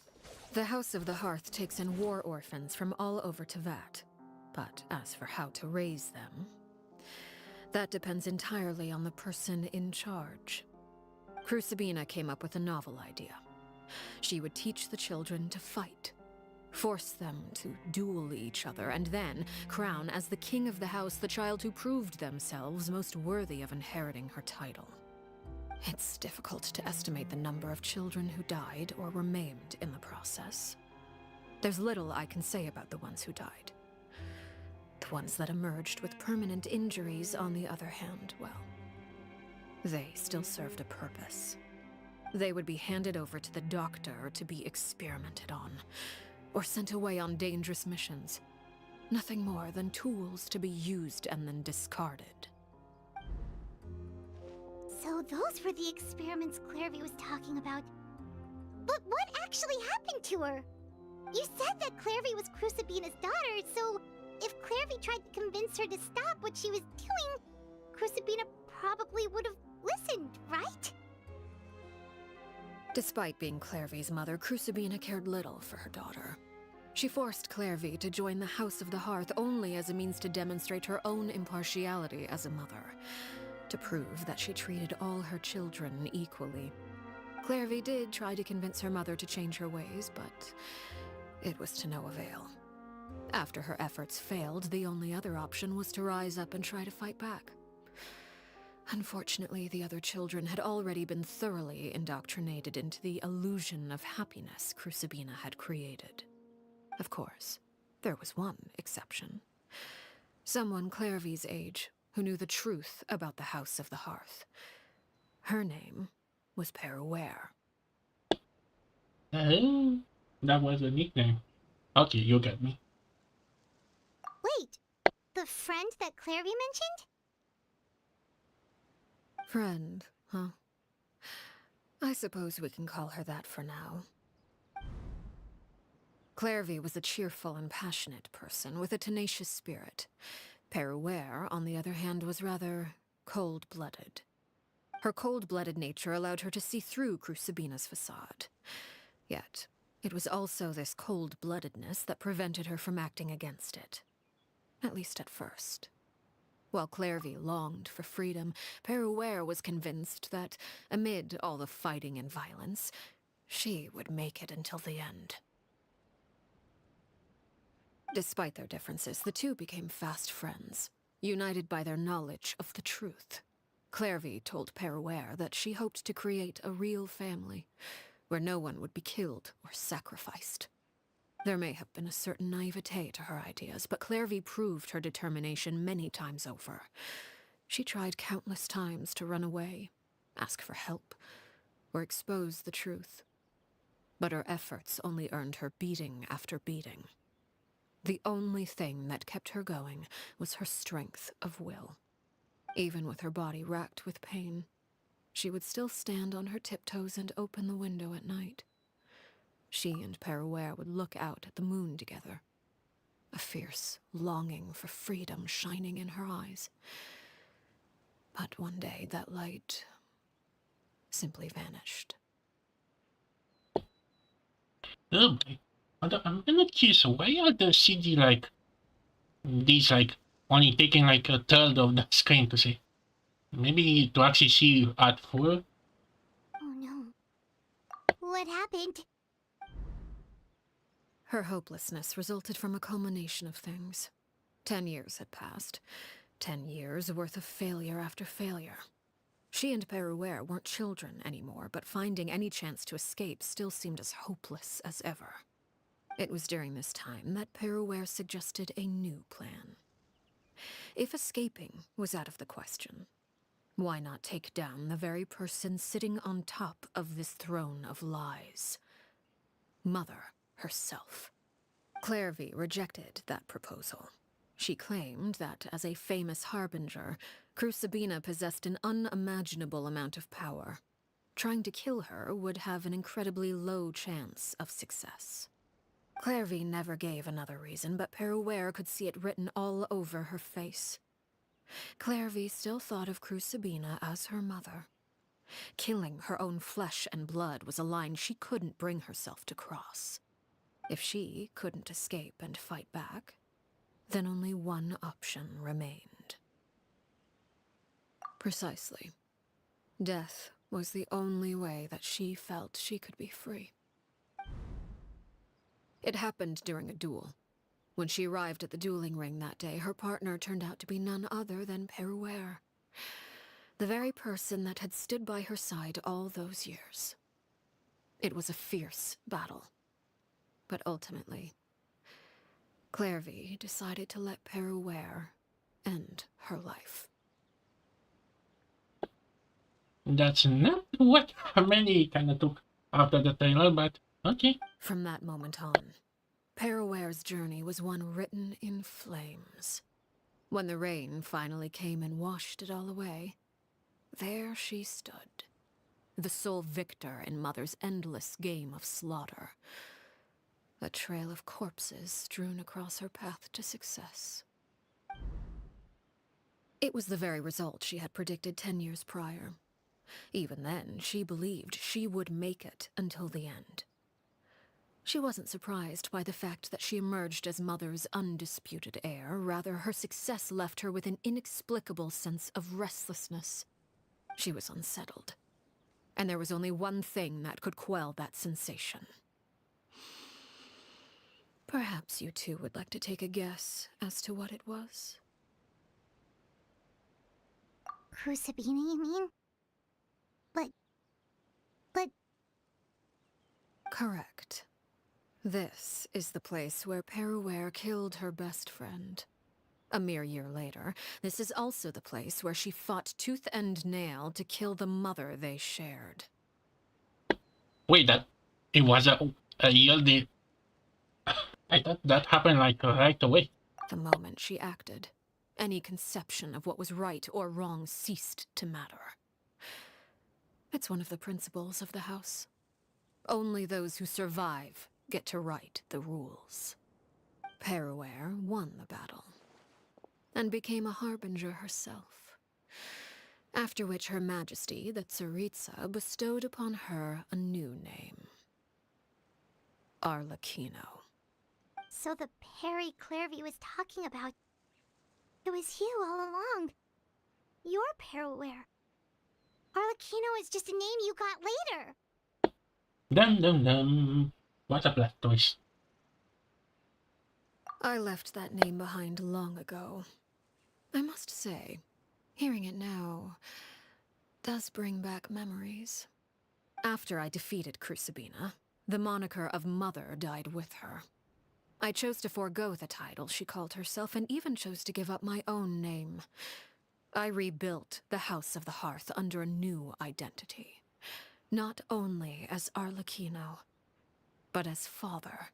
The House of the Hearth takes in war orphans from all over Teyvat. But as for how to raise them, that depends entirely on the person in charge. Crucibina came up with a novel idea. She would teach the children to fight, force them to duel each other, and then crown as the king of the house the child who proved themselves most worthy of inheriting her title. It's difficult to estimate the number of children who died or were maimed in the process. There's little I can say about the ones who died. The ones that emerged with permanent injuries, on the other hand, well, they still served a purpose. They would be handed over to the doctor to be experimented on, or sent away on dangerous missions. Nothing more than tools to be used and then discarded. So those were the experiments Clairvy was talking about. But what actually happened to her? You said that Clairvy was Crucibina's daughter, so if Clairvy tried to convince her to stop what she was doing, Crucibina probably would have listened, right? Despite being Clairvy's mother, Crucibina cared little for her daughter. She forced Clairvy to join the House of the Hearth only as a means to demonstrate her own impartiality as a mother, to prove that she treated all her children equally. Clairvy did try to convince her mother to change her ways, but it was to no avail. After her efforts failed, the only other option was to rise up and try to fight back. Unfortunately, the other children had already been thoroughly indoctrinated into the illusion of happiness Crucibina had created. Of course, there was one exception. Someone Clairvy's age who knew the truth about the House of the Hearth. Her name was Peruere. That was a nickname. Okay, you get me. Wait, the friend that Clairvy mentioned? Friend, huh? I suppose we can call her that for now. Clairvy was a cheerful and passionate person with a tenacious spirit. Peruere, on the other hand, was rather cold-blooded. Her cold-blooded nature allowed her to see through Crucibina's facade. Yet, it was also this cold-bloodedness that prevented her from acting against it. At least at first. While Clairvy longed for freedom, Peruere was convinced that, amid all the fighting and violence, she would make it until the end. Despite their differences, the two became fast friends, united by their knowledge of the truth. Clairvy told Peruere that she hoped to create a real family, where no one would be killed or sacrificed. There may have been a certain naivete to her ideas, but Clairvy proved her determination many times over. She tried countless times to run away, ask for help, or expose the truth. But her efforts only earned her beating after beating. The only thing that kept her going was her strength of will. Even with her body racked with pain, she would still stand on her tiptoes and open the window at night. She and Peruere would look out at the moon together, a fierce longing for freedom shining in her eyes. But one day that light simply vanished. Oh boy. I'm gonna curious, why are the CD like these like only taking like a third of the screen to see? Maybe to actually see at full? Oh no. What happened? Her hopelessness resulted from a culmination of things. 10 years had passed. 10 years worth of failure after failure. She and Peruere weren't children anymore, but finding any chance to escape still seemed as hopeless as ever. It was during this time that Peruere suggested a new plan. If escaping was out of the question, why not take down the very person sitting on top of this throne of lies? Mother herself. Clairvy rejected that proposal. She claimed that, as a famous harbinger, Crucibina possessed an unimaginable amount of power. Trying to kill her would have an incredibly low chance of success. Clairvy never gave another reason, but Peruere could see it written all over her face. Clairvy still thought of Crucibina as her mother. Killing her own flesh and blood was a line she couldn't bring herself to cross. If she couldn't escape and fight back, then only one option remained. Precisely. Death was the only way that she felt she could be free. It happened during a duel. When she arrived at the dueling ring that day, her partner turned out to be none other than Peruere, the very person that had stood by her side all those years. It was a fierce battle. But ultimately, Clairvy decided to let Peruere end her life. That's not what many kind of took after the trailer, but okay. From that moment on, Peruere's journey was one written in flames. When the rain finally came and washed it all away, there she stood, the sole victor in Mother's endless game of slaughter. A trail of corpses strewn across her path to success. It was the very result she had predicted 10 years prior. Even then, she believed she would make it until the end. She wasn't surprised by the fact that she emerged as Mother's undisputed heir. Rather, her success left her with an inexplicable sense of restlessness. She was unsettled. And there was only one thing that could quell that sensation. Perhaps you two would like to take a guess as to what it was? Crucibina, you mean? But... Correct. This is the place where Peruware killed her best friend. A mere year later, this is also the place where she fought tooth and nail to kill the mother they shared. Wait, that it was a yearly. I thought that happened like right away. The moment she acted, any conception of what was right or wrong ceased to matter. It's one of the principles of the house. Only those who survive get to write the rules. Peruware won the battle, and became a harbinger herself. After which Her Majesty, the Tsaritsa, bestowed upon her a new name. Arlecchino. So the Perry Clairvy was talking about... It was you all along. You're Peruware. Arlecchino is just a name you got later. Dum dum dum. What a plot twist. I left that name behind long ago. I must say, hearing it now does bring back memories. After I defeated Crucibina, the moniker of Mother died with her. I chose to forego the title she called herself, and even chose to give up my own name. I rebuilt the House of the Hearth under a new identity. Not only as Arlecchino, but as father.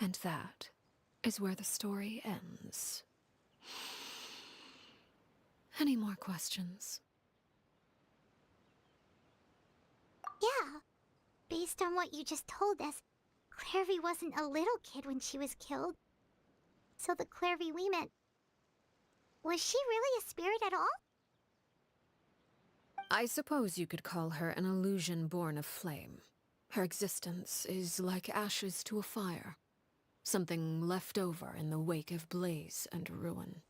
And that is where the story ends. Any more questions? Yeah. Based on what you just told us, Clairvy wasn't a little kid when she was killed. So the Clairvy we met... Was she really a spirit at all? I suppose you could call her an illusion born of flame. Her existence is like ashes to a fire. Something left over in the wake of blaze and ruin.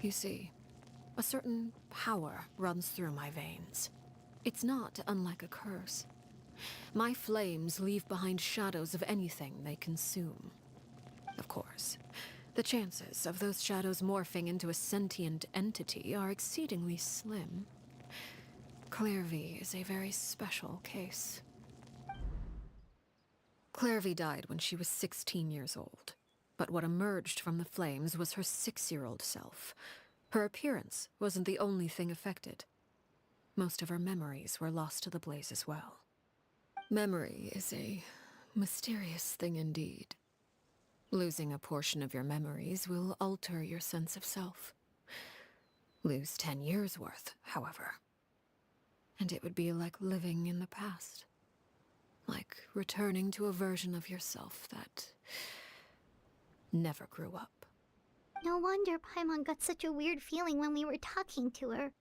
You see, a certain power runs through my veins. It's not unlike a curse. My flames leave behind shadows of anything they consume. Of course, the chances of those shadows morphing into a sentient entity are exceedingly slim. Clairvy is a very special case. Clairvy died when she was 16 years old, but what emerged from the flames was her 6-year-old self. Her appearance wasn't the only thing affected. Most of her memories were lost to the blaze as well. Memory is a mysterious thing indeed. Losing a portion of your memories will alter your sense of self. Lose 10 years' worth, however, and it would be like living in the past. Like returning to a version of yourself that never grew up. No wonder Paimon got such a weird feeling when we were talking to her.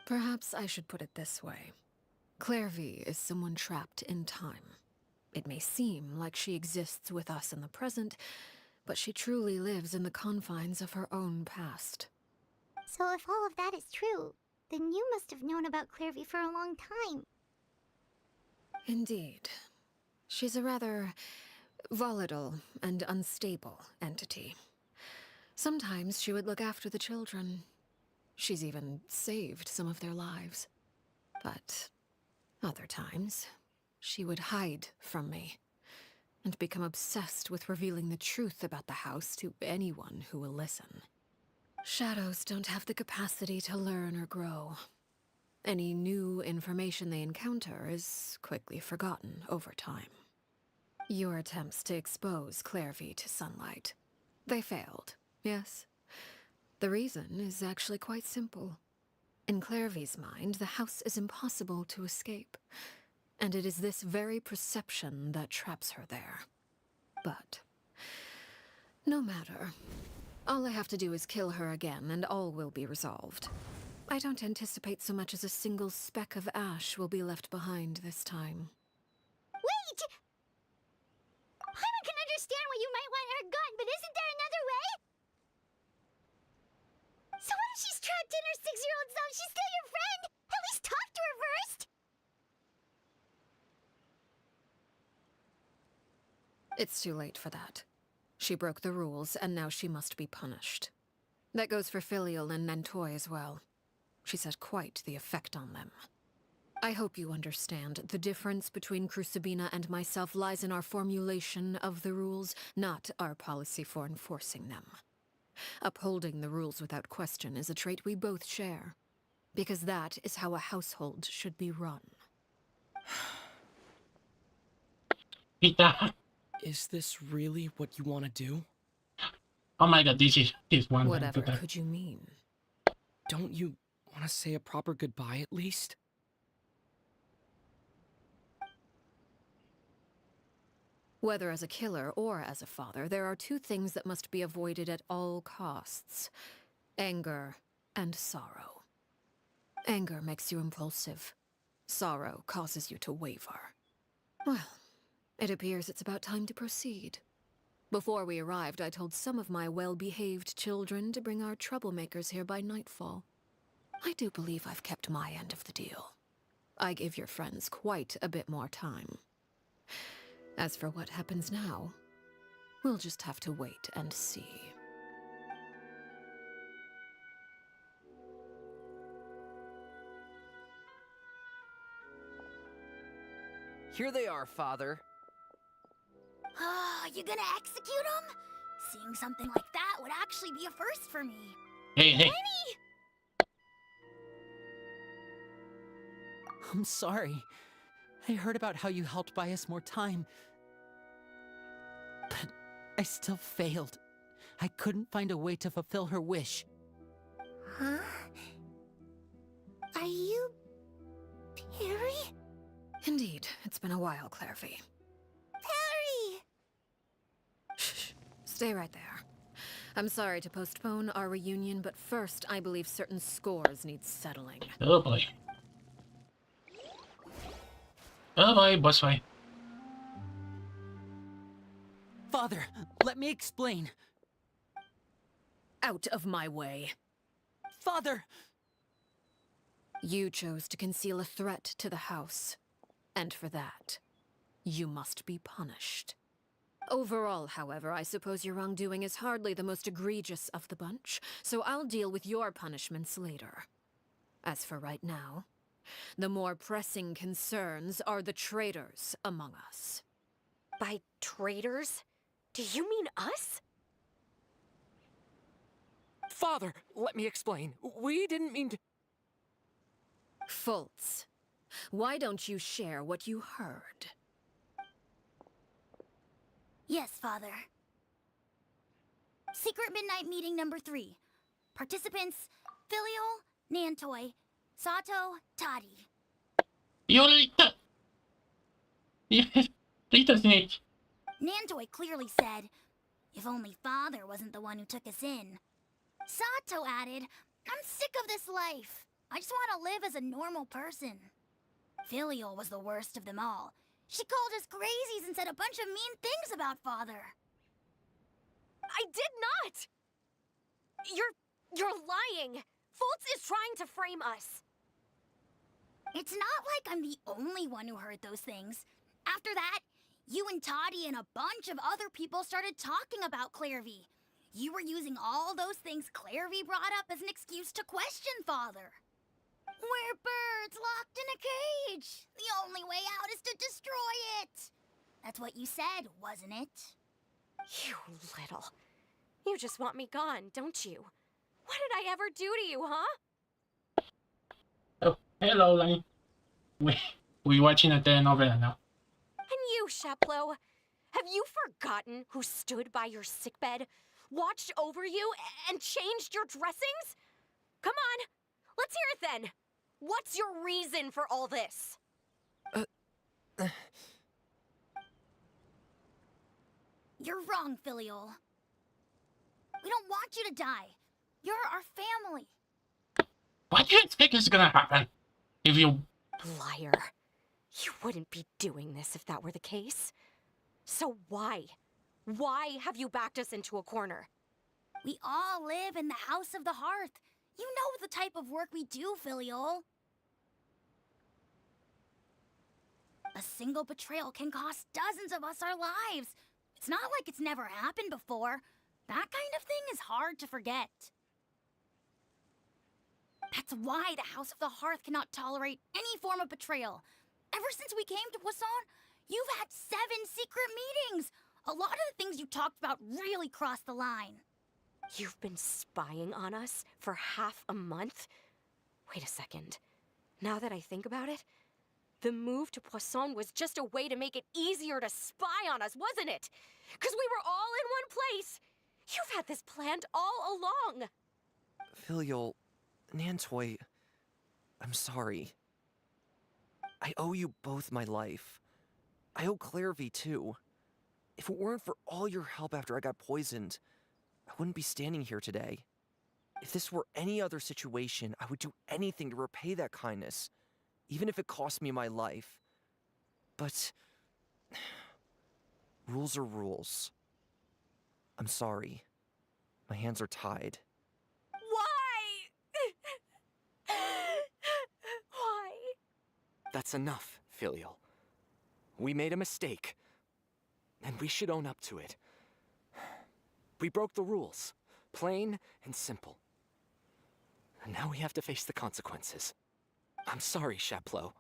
Perhaps I should put it this way. Clairvy is someone trapped in time. It may seem like she exists with us in the present, but she truly lives in the confines of her own past. So if all of that is true, then you must have known about Clairvy for a long time. Indeed. She's a rather volatile and unstable entity. Sometimes she would look after the children. She's even saved some of their lives. But other times, she would hide from me and become obsessed with revealing the truth about the house to anyone who will listen. Shadows don't have the capacity to learn or grow. Any new information they encounter is quickly forgotten over time. Your attempts to expose Clairvy to sunlight, they failed, yes? The reason is actually quite simple. In Clairvy's mind, the house is impossible to escape, and it is this very perception that traps her there. But No matter. All I have to do is kill her again, and all will be resolved. I don't anticipate so much as a single speck of ash will be left behind this time. Wait! Paimon can understand why you might want her gun, but isn't there another way? So what if she's trapped in her 6-year-old self? She's still your friend! At least talk to her first! It's too late for that. She broke the rules, and now she must be punished. That goes for Filial and Nantoy as well. She's had quite the effect on them. I hope you understand. The difference between Crucibina and myself lies in our formulation of the rules, not our policy for enforcing them. Upholding the rules without question is a trait we both share, because that is how a household should be run. Pita. Is this really what you want to do? Oh my god, this is one Whatever thing to could you mean? Don't you want to say a proper goodbye at least? Whether as a killer or as a father, there are two things that must be avoided at all costs: anger and sorrow. Anger makes you impulsive. Sorrow causes you to waver. Well, it appears it's about time to proceed. Before we arrived, I told some of my well-behaved children to bring our troublemakers here by nightfall. I do believe I've kept my end of the deal. I gave your friends quite a bit more time. As for what happens now, we'll just have to wait and see. Here they are, Father. You gonna execute him? Seeing something like that would actually be a first for me. Hey. I'm sorry. I heard about how you helped buy us more time. But I still failed. I couldn't find a way to fulfill her wish. Huh? Are you... Perry? Indeed, it's been a while, Clairvy. Perry! Shh. Stay right there. I'm sorry to postpone our reunion, but first, I believe certain scores need settling. Oh boy. Oh boy, boss fight. Father, let me explain. Out of my way. Father! You chose to conceal a threat to the house. And for that, you must be punished. Overall, however, I suppose your wrongdoing is hardly the most egregious of the bunch, so I'll deal with your punishments later. As for right now, the more pressing concerns are the traitors among us. By traitors? Do you mean us? Father, let me explain. We didn't mean to... Fultz, why don't you share what you heard? Yes, Father. Secret Midnight Meeting number 3. Participants, Filial, Nantoy, Sato, Toddy. Yolita! Rita Snake. Nantoy clearly said, if only Father wasn't the one who took us in. Sato added, I'm sick of this life. I just want to live as a normal person. Filial was the worst of them all. She called us crazies and said a bunch of mean things about Father. I did not! You're lying! Fultz is trying to frame us. It's not like I'm the only one who heard those things. After that, you and Toddy and a bunch of other people started talking about Clairvy. You were using all those things Clairvy brought up as an excuse to question Father. We're birds locked in a cage. The only way out is to destroy it. That's what you said, wasn't it? You little... You just want me gone, don't you? What did I ever do to you, huh? Oh, hello, Lani. We're watching a telenovela now. And you, CLaw, have you forgotten who stood by your sickbed, watched over you, and changed your dressings? Come on, let's hear it then. What's your reason for all this? You're wrong, Filial. We don't want you to die. You're our family. What do you think is gonna happen if you... Liar. You wouldn't be doing this if that were the case. So why? Why have you backed us into a corner? We all live in the House of the Hearth. You know the type of work we do, Filial. A single betrayal can cost dozens of us our lives. It's not like it's never happened before. That kind of thing is hard to forget. That's why the House of the Hearth cannot tolerate any form of betrayal. Ever since we came to Poisson, you've had 7 secret meetings. A lot of the things you talked about really crossed the line. You've been spying on us for half a month? Wait a second. Now that I think about it, the move to Poisson was just a way to make it easier to spy on us, wasn't it? Because we were all in one place. You've had this planned all along. Filial, Nantoy, I'm sorry. I owe you both my life. I owe Claire V too. If it weren't for all your help after I got poisoned, I wouldn't be standing here today. If this were any other situation, I would do anything to repay that kindness, even if it cost me my life. But rules are rules. I'm sorry. My hands are tied. Why? Why? That's enough, Filial. We made a mistake, and we should own up to it. We broke the rules, plain and simple. And now we have to face the consequences. I'm sorry, CHAPLOT.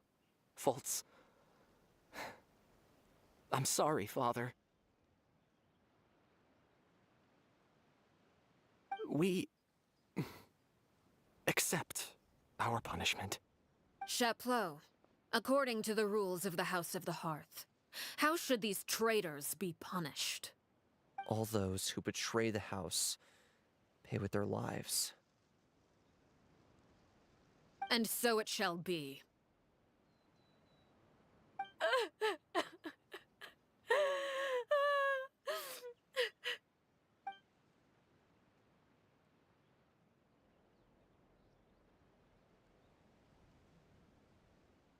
Faults. I'm sorry, Father. We accept our punishment. CHAPLOT, according to the rules of the House of the Hearth, how should these traitors be punished? All those who betray the house pay with their lives. And so it shall be.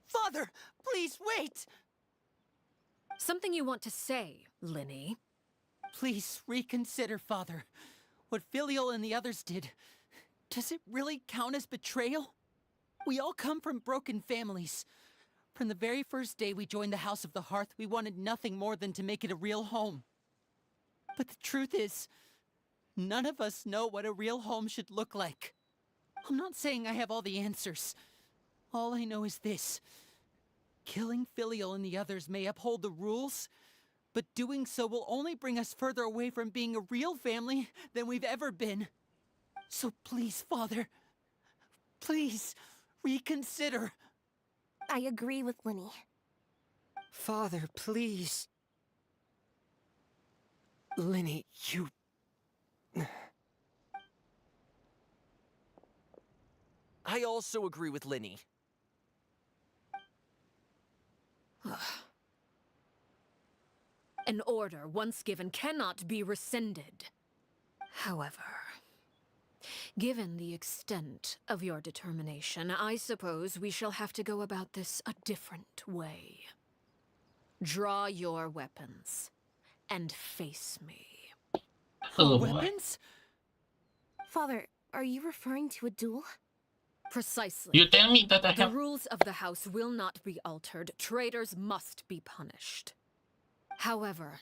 Father, please wait! Something you want to say, Linny? Please reconsider, Father. What Filial and the others did, does it really count as betrayal? We all come from broken families. From the very first day we joined the House of the Hearth, we wanted nothing more than to make it a real home. But the truth is, none of us know what a real home should look like. I'm not saying I have all the answers. All I know is this. Killing Filial and the others may uphold the rules, but doing so will only bring us further away from being a real family than we've ever been. So please, Father, please reconsider. I agree with Linny. Father, please. Linny, you... I also agree with Linny. An order once given cannot be rescinded. However, given the extent of your determination, I suppose we shall have to go about this a different way. Draw your weapons and face me. Oh boy. Weapons? Father, are you referring to a duel? Precisely. You tell me that I The have... rules of the house will not be altered. Traitors must be punished. However,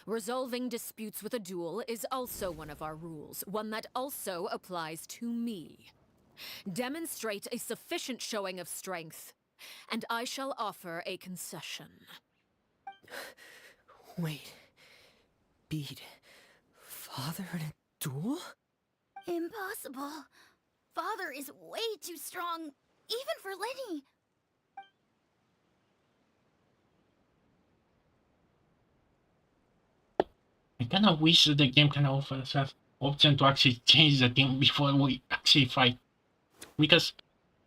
resolving disputes with a duel is also one of our rules, one that also applies to me. Demonstrate a sufficient showing of strength, and I shall offer a concession. Wait. Beat Father in a duel? Impossible. Father is way too strong, even for Linny. I kind of wish that the game can offer us an option to actually change the team before we actually fight. Because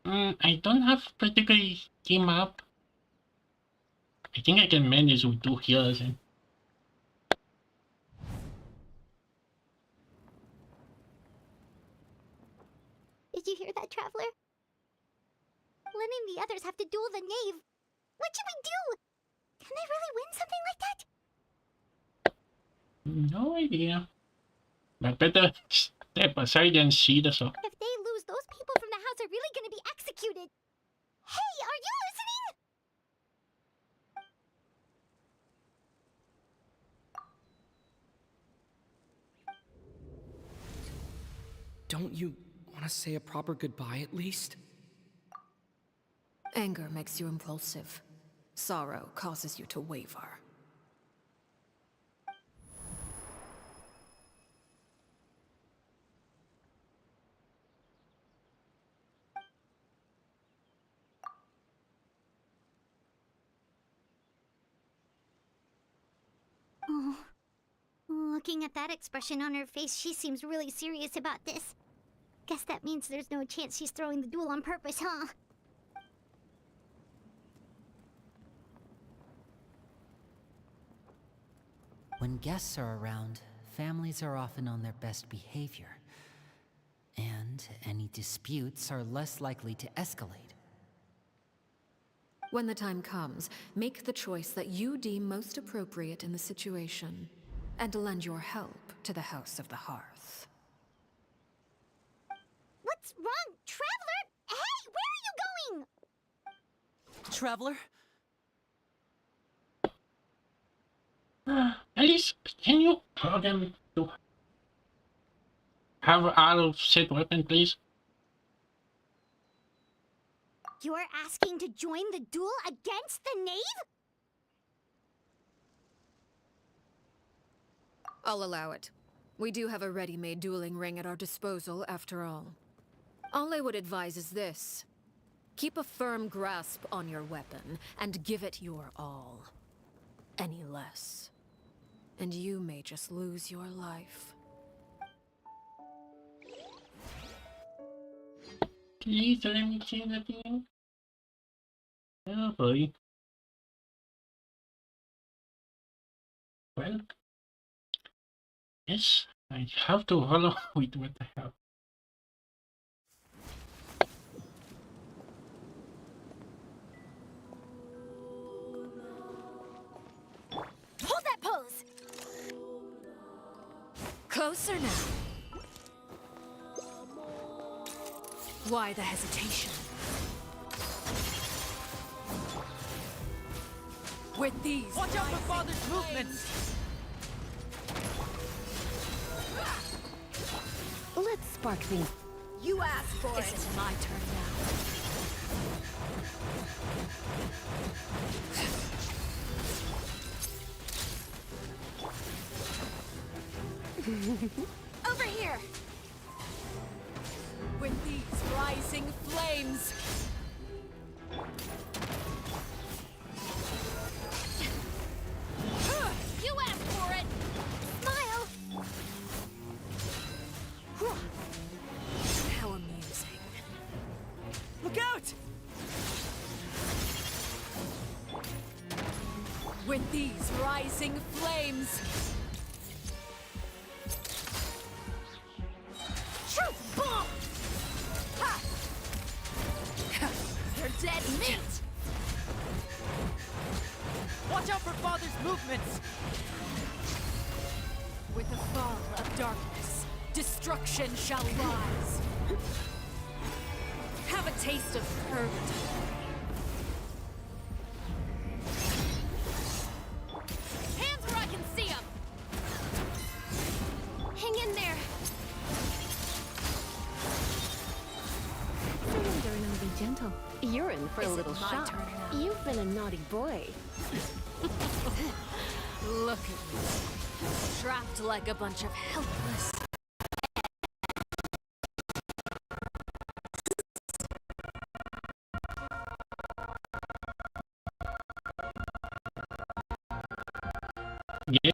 I don't have particularly team up. I think I can manage with 2 healers and... you hear that, Traveler? Lynn and the others have to duel the knave. What should we do? Can they really win something like that? No idea. But better step aside and see the song. If they lose, those people from the house are really gonna be executed. Hey, are you listening? Don't you want to say a proper goodbye at least? Anger makes you impulsive. Sorrow causes you to waver. Oh. Looking at that expression on her face, she seems really serious about this. Guess that means there's no chance she's throwing the duel on purpose, huh? When guests are around, families are often on their best behavior. And any disputes are less likely to escalate. When the time comes, make the choice that you deem most appropriate in the situation, and lend your help to the House of the Hearth. What's wrong, Traveler? Hey, where are you going? Traveler? At least, can you program to have out of set weapon, please? You're asking to join the duel against the knave? I'll allow it. We do have a ready-made dueling ring at our disposal, after all. All I would advise is this. Keep a firm grasp on your weapon, and give it your all. Any less, and you may just lose your life. Please let me see the thing. Oh boy. Well, yes, I have to follow with what I have. Hold that pose! Closer now. Why the hesitation? With these... Watch out for Father's movements! Let's spark things. You asked for it. It's my turn Over here! With these rising flames. You asked for it! Smile! How amusing. Look out! With these rising flames. Truth bomb! Ha! They're dead meat. Watch out for Father's movements! With the fall of darkness, destruction shall rise. Have a taste of purgatory. Hands where I can see them! Hang in there! Surrender and be gentle. You're in for a Is it little my shock. turn now? You've been a naughty boy. Look at me. Trapped like a bunch of helpless. Yeah.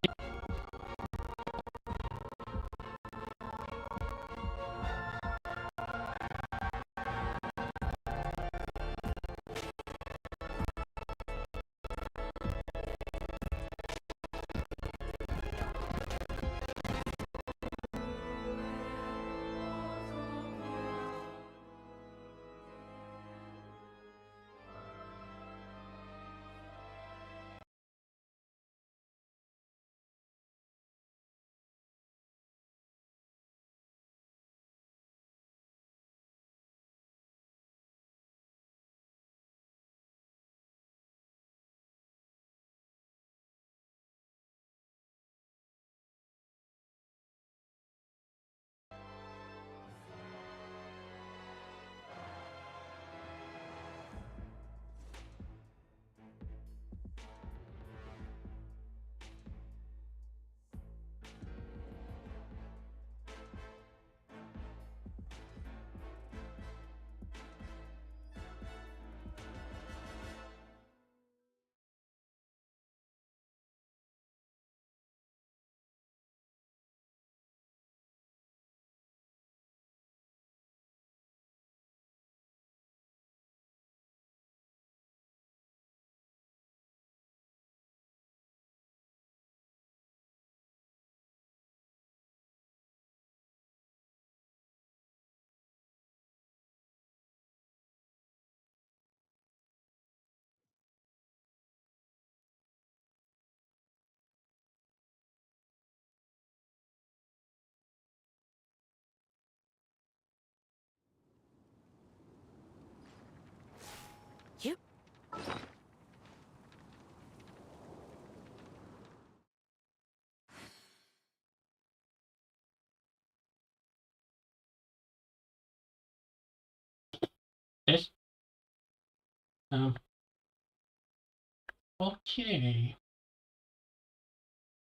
Okay.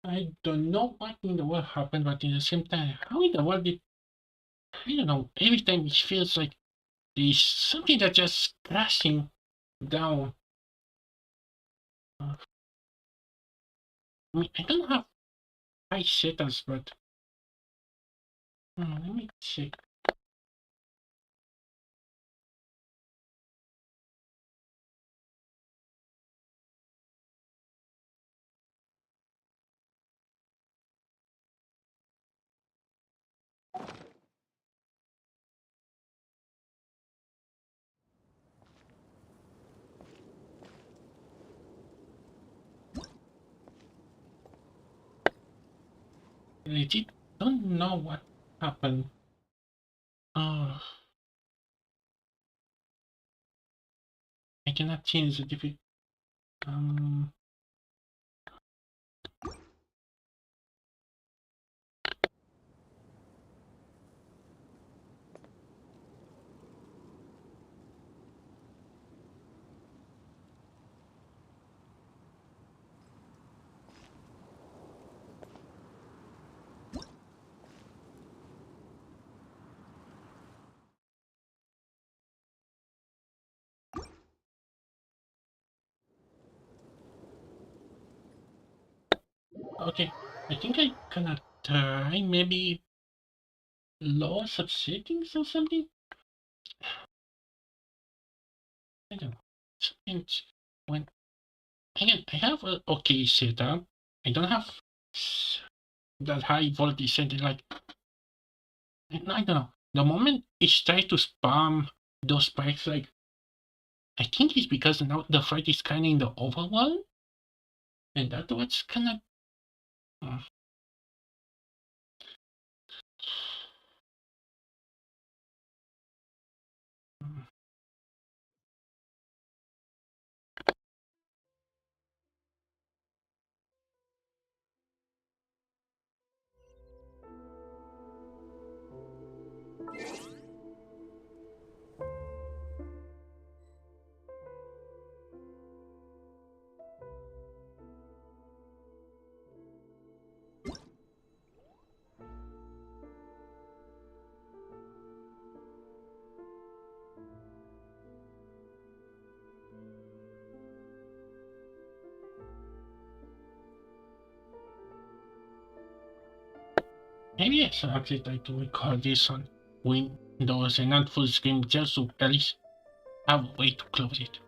I don't know what in the world happened, but in the same time, how in the world did I don't know, every time it feels like there's something that just crashing down. I mean, I don't have high settings, but let me check. I legit don't know what happened. Uh, I cannot change the difficulty. Okay, I think I cannot try maybe lower some settings or something. I don't know. Something when again I have a okay setup. I don't have that high voltage setting like I don't know. The moment it tries to spam those spikes, like I think it's because now the fight is kind of in the overworld, and that's what's kind of. Maybe it's actually try to record this on Windows and not full screen just to at least have a way to close it.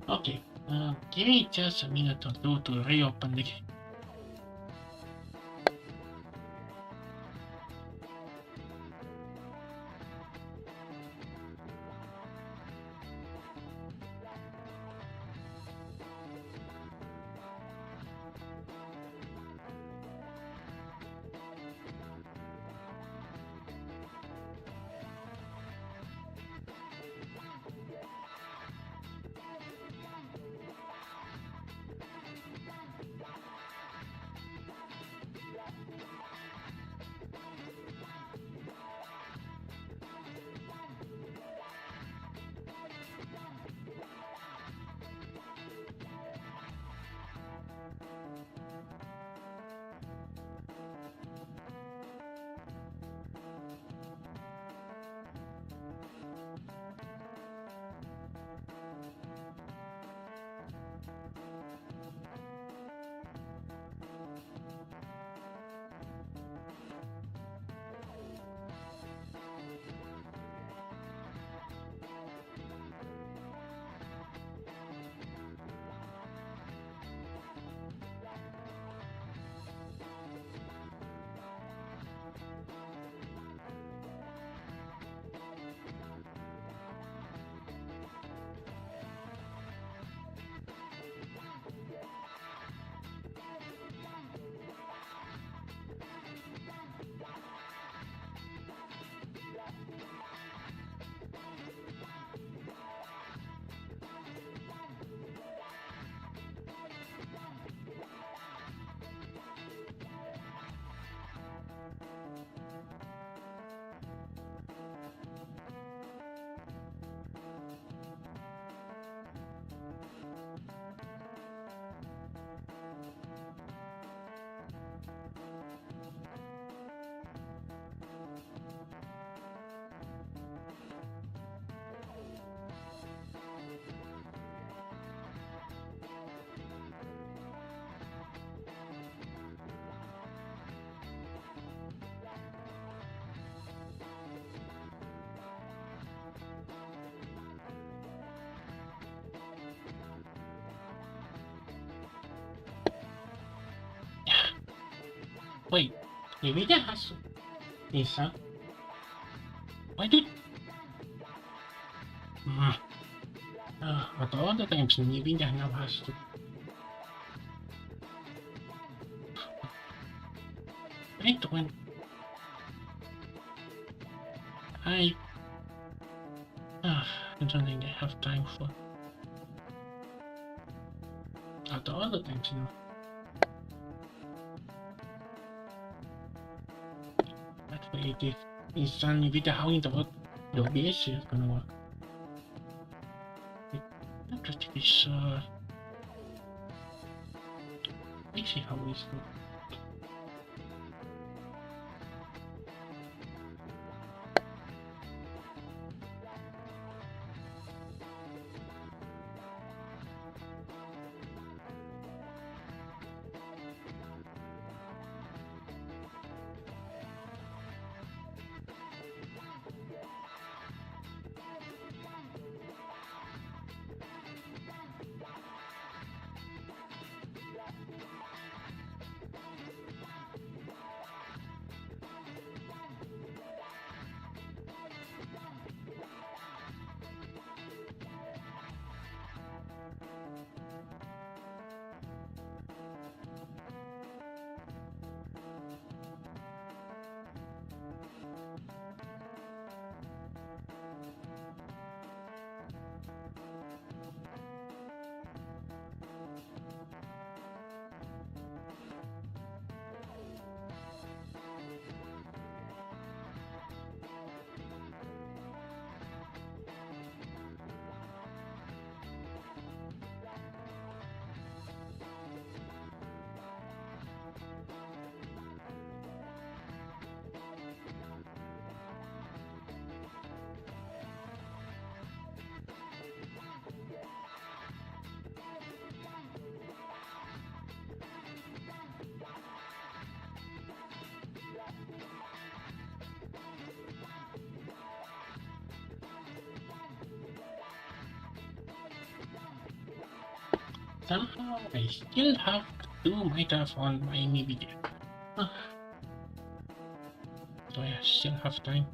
Okay, give me just a minute or two to reopen the game. Wait, Nvidia has Nissan? Why do... At all the times Nvidia now has to... I don't... I don't think I have time for... At all the times now. That way it is Nvidia, how in the world the OBS is gonna work. I'm pretty sure. Let's see how this goes. Somehow I still have to do Minecraft on my Nvidia. So I still have time.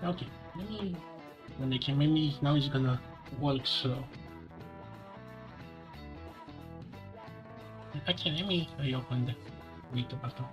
Okay, let me... When I can, maybe now it's gonna work slow. Okay, let me reopen the video button.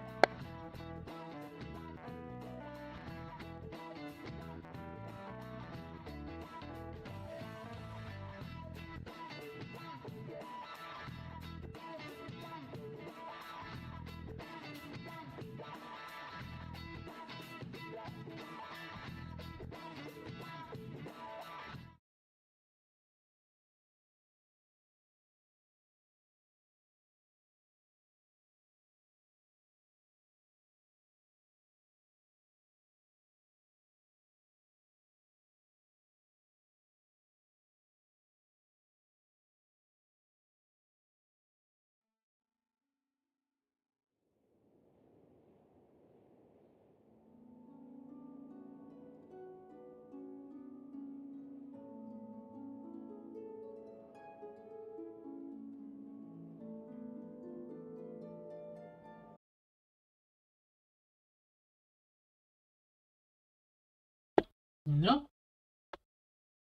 No,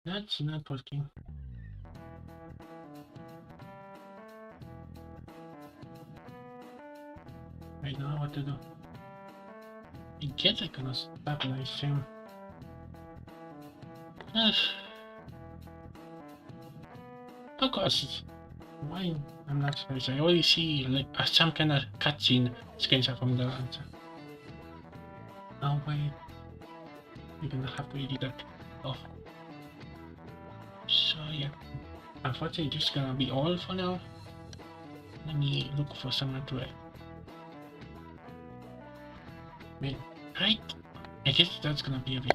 that's not working. I don't know what to do. I guess I cannot stabilize him. Of course, why I'm not surprised. I already see like some kind of cutscene screenshot from the answer. Oh wait, you're gonna have to edit that off. So yeah, unfortunately this is gonna be all for now. Let me look for someone to wait, right? I guess that's gonna be a bit.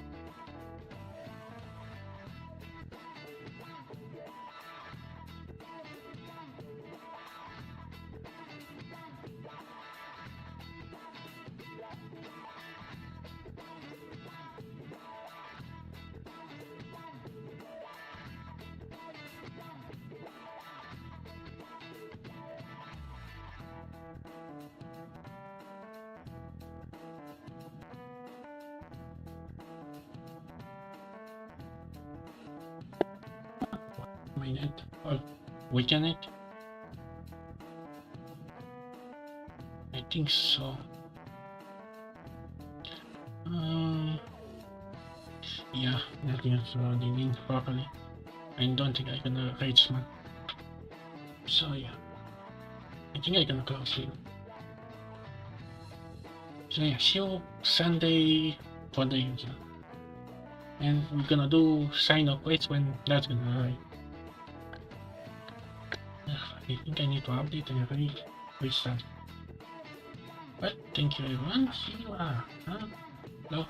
mine it or weaken it? I think so. Yeah, nothing is dealing properly. I don't think I can rage man. So yeah, I think I can close it. So yeah, see you Sunday for the user. And we're gonna do sign up quests when that's gonna arrive. I think I need to update and restart. But thank you everyone. See you. Hello.